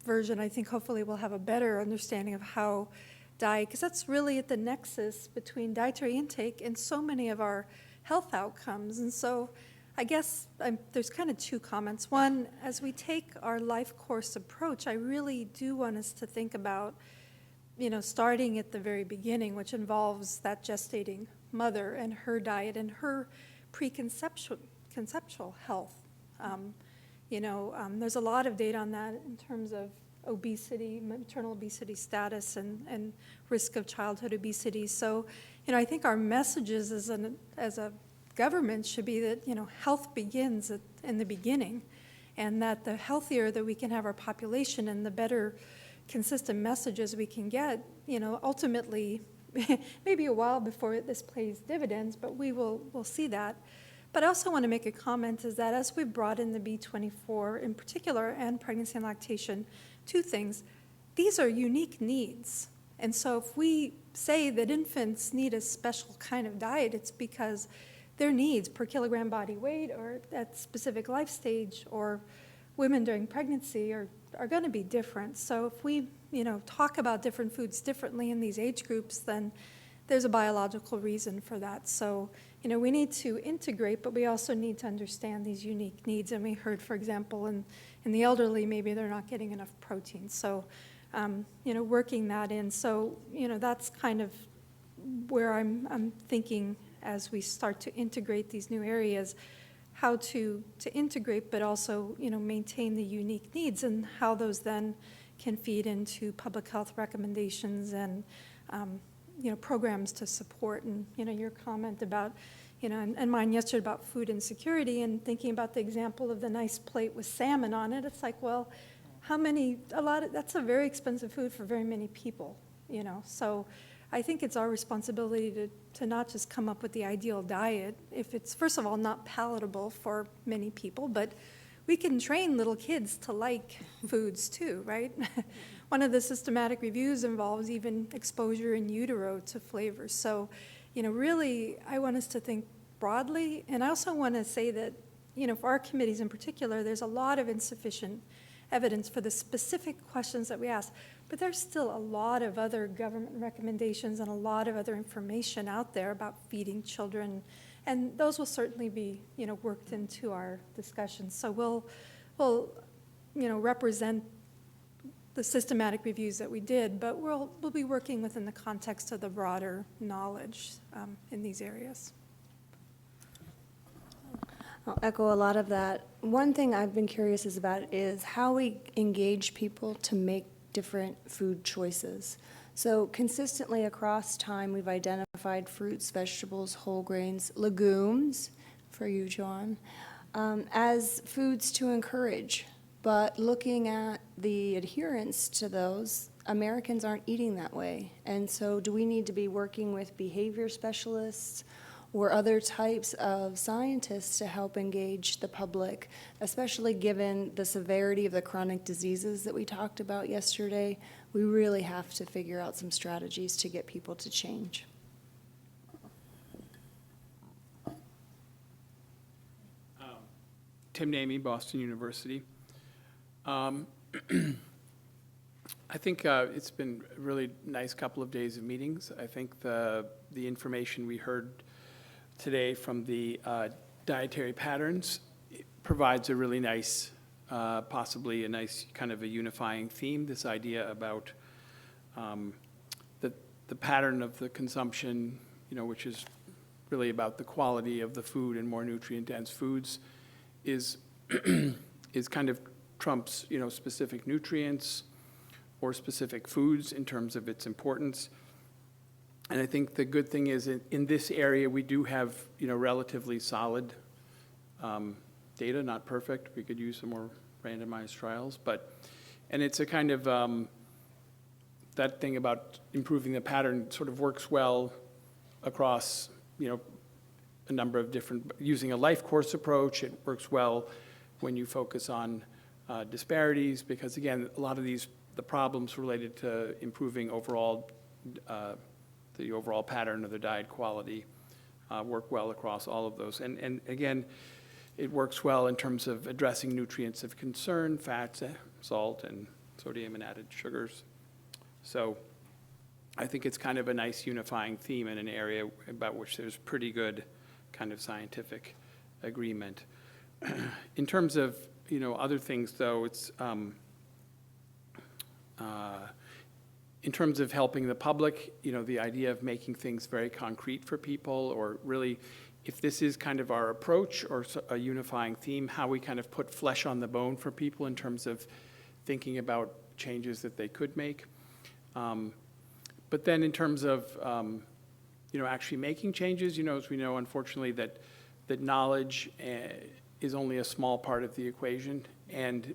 version, I think hopefully we'll have a better understanding of how diet, because that's really at the nexus between dietary intake and so many of our health outcomes. And so I guess there's kind of two comments. One, as we take our life course approach, I really do want us to think about, starting at the very beginning, which involves that gestating mother and her diet and her conceptual health. There's a lot of data on that in terms of obesity, maternal obesity status, and risk of childhood obesity. So, I think our messages as a government should be that, health begins in the beginning, and that the healthier that we can have our population and the better consistent messages we can get, ultimately, maybe a while before this pays dividends, but we'll see that. But I also want to make a comment is that as we brought in the B24 in particular and pregnancy and lactation, two things. These are unique needs. And so if we say that infants need a special kind of diet, it's because their needs per kilogram body weight or at specific life stage or women during pregnancy are going to be different. So if we, talk about different foods differently in these age groups, then there's a biological reason for that. So, we need to integrate, but we also need to understand these unique needs. And we heard, for example, in the elderly, maybe they're not getting enough protein. So, working that in. So, that's kind of where I'm thinking as we start to integrate these new areas, how to integrate, but also, maintain the unique needs and how those then can feed into public health recommendations and, programs to support. And, your comment about, and mine yesterday about food insecurity and thinking about the example of the nice plate with salmon on it. It's like, well, that's a very expensive food for very many people, So I think it's our responsibility to not just come up with the ideal diet if it's, first of all, not palatable for many people, but we can train little kids to like foods too, right? One of the systematic reviews involves even exposure in utero to flavors. So, really, I want us to think broadly. And I also want to say that, for our committees in particular, there's a lot of insufficient evidence for the specific questions that we ask. But there's still a lot of other government recommendations and a lot of other information out there about feeding children. And those will certainly be, worked into our discussions. So we'll represent the systematic reviews that we did, but we'll be working within the context of the broader knowledge in these areas. I'll echo a lot of that. One thing I've been curious about is how we engage people to make different food choices. So consistently across time, we've identified fruits, vegetables, whole grains, legumes, for you, John, as foods to encourage. But looking at the adherence to those, Americans aren't eating that way. And so do we need to be working with behavior specialists or other types of scientists to help engage the public, especially given the severity of the chronic diseases that we talked about yesterday? We really have to figure out some strategies to get people to change. Tim Namey, Boston University. I think it's been a really nice couple of days of meetings. I think the information we heard today from the dietary patterns provides a really nice, possibly a nice kind of a unifying theme, this idea about the pattern of the consumption, which is really about the quality of the food and more nutrient-dense foods, is kind of trumps, specific nutrients or specific foods in terms of its importance. And I think the good thing is in this area, we do have, relatively solid data, not perfect. We could use some more randomized trials, and it's a kind of, that thing about improving the pattern sort of works well across, a number of different, using a life course approach. It works well when you focus on disparities, because again, a lot of the problems related to improving overall, the overall pattern of the diet quality work well across all of those. And again, it works well in terms of addressing nutrients of concern, fats, salt, and sodium and added sugars. So I think it's kind of a nice unifying theme in an area about which there's pretty good kind of scientific agreement. In terms of, other things, though, it's in terms of helping the public, the idea of making things very concrete for people, or really, if this is kind of our approach or a unifying theme, how we kind of put flesh on the bone for people in terms of thinking about changes that they could make. But then in terms of, actually making changes, as we know, unfortunately, that knowledge is only a small part of the equation. And,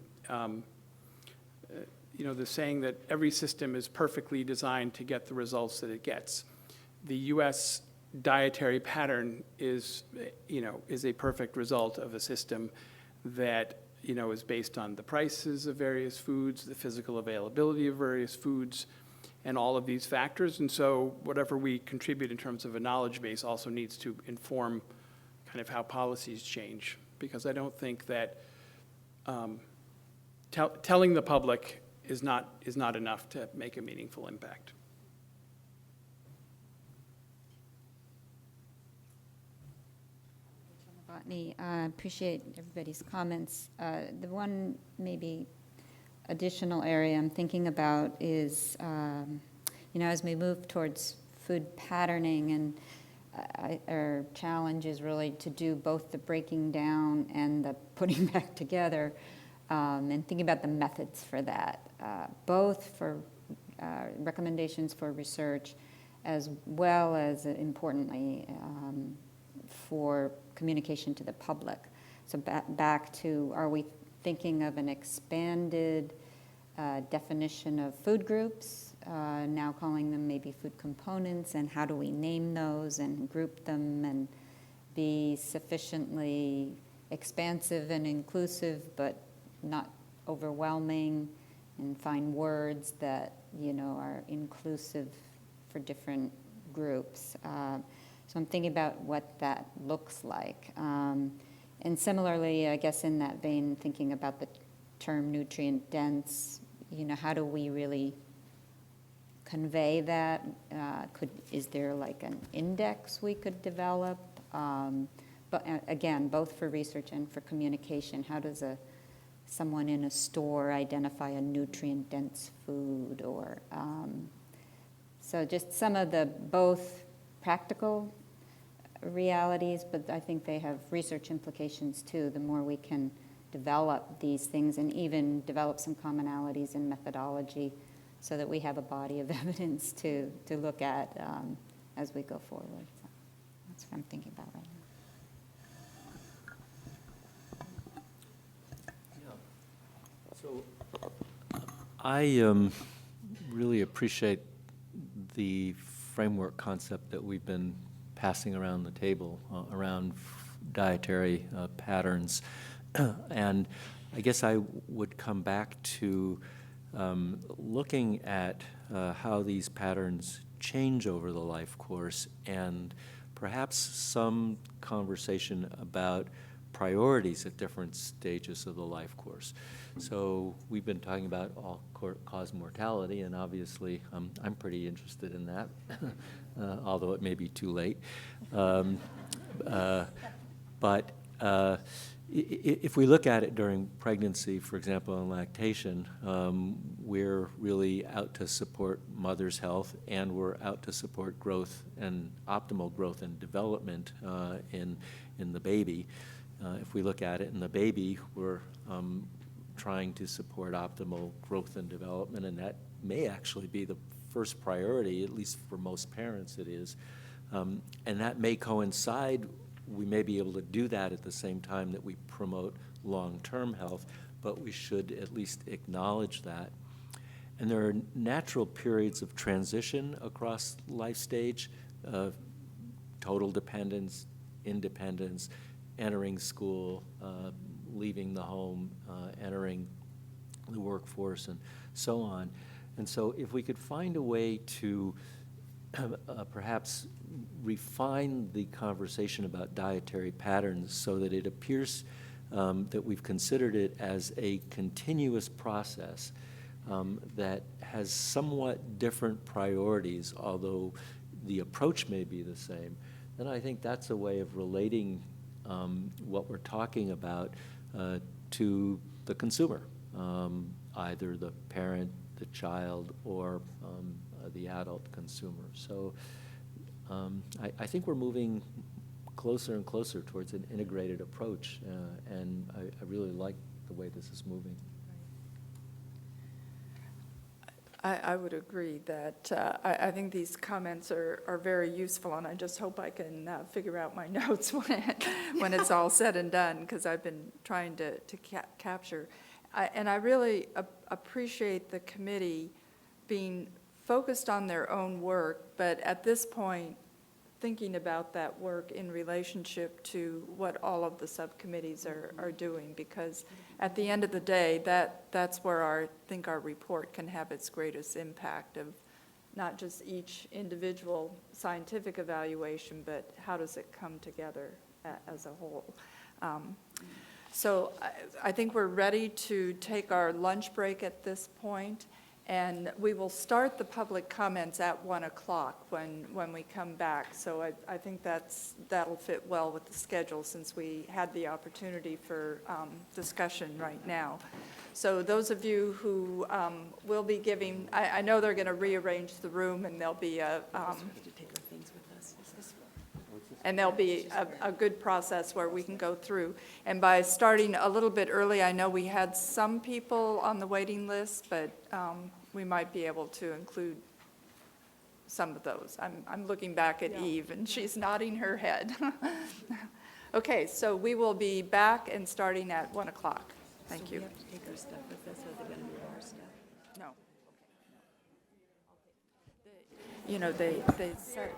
the saying that every system is perfectly designed to get the results that it gets. The U.S. dietary pattern is a perfect result of a system that, is based on the prices of various foods, the physical availability of various foods, and all of these factors. And so whatever we contribute in terms of a knowledge base also needs to inform kind of how policies change, because I don't think that telling the public is not enough to make a meaningful impact. Botany, I appreciate everybody's comments. The one maybe additional area I'm thinking about is, as we move towards food patterning, and our challenge is really to do both the breaking down and the putting back together, and thinking about the methods for that, both for recommendations for research, as well as, importantly, for communication to the public. So back to, are we thinking of an expanded definition of food groups, now calling them maybe food components, and how do we name those and group them and be sufficiently expansive and inclusive, but not overwhelming, and find words that, are inclusive for different groups. So I'm thinking about what that looks like. And similarly, I guess in that vein, thinking about the term nutrient dense, how do we really convey that? Is there like an index we could develop? But again, both for research and for communication, how does someone in a store identify a nutrient dense food? Or so just some of the both practical realities, but I think they have research implications too. The more we can develop these things and even develop some commonalities in methodology, so that we have a body of evidence to look at as we go forward. So that's what I'm thinking about right now. So I really appreciate the framework concept that we've been passing around the table around dietary patterns. And I guess I would come back to looking at how these patterns change over the life course, and perhaps some conversation about priorities at different stages of the life course. So we've been talking about all-cause mortality, and obviously I'm pretty interested in that, although it may be too late. But if we look at it during pregnancy, for example, in lactation, we're really out to support mother's health, and we're out to support growth and optimal growth and development in the baby. If we look at it in the baby, we're trying to support optimal growth and development, and that may actually be the first priority, at least for most parents it is. And that may coincide we may be able to do that at the same time that we promote long-term health, but we should at least acknowledge that. And there are natural periods of transition across life stage, total dependence, independence, entering school, leaving the home, entering the workforce, and so on. And so if we could find a way to perhaps refine the conversation about dietary patterns so that it appears that we've considered it as a continuous process that has somewhat different priorities, although the approach may be the same, then I think that's a way of relating what we're talking about to the consumer, either the parent, the child, or the adult consumer. So I think we're moving closer and closer towards an integrated approach, and I really like the way this is moving. I would agree that I think these comments are very useful, and I just hope I can figure out my notes when it's all said and done, because I've been trying to capture. And I really appreciate the committee being focused on their own work, but at this point, thinking about that work in relationship to what all of the subcommittees are doing, because at the end of the day, that's where I think our report can have its greatest impact of not just each individual scientific evaluation, but how does it come together as a whole. So I think we're ready to take our lunch break at this point, and we will start the public comments at 1 o'clock when we come back. So I think that'll fit well with the schedule, since we had the opportunity for discussion right now. So those of you who will be giving, I know they're going to rearrange the room, and there'll be a good process where we can go through. And by starting a little bit early, I know we had some people on the waiting list, but we might be able to include some of those. I'm looking back at Eve, and she's nodding her head. Okay, so we will be back and starting at 1 o'clock. Thank you. We have to take our stuff with us, or they're going to move our stuff? No. You know, they start.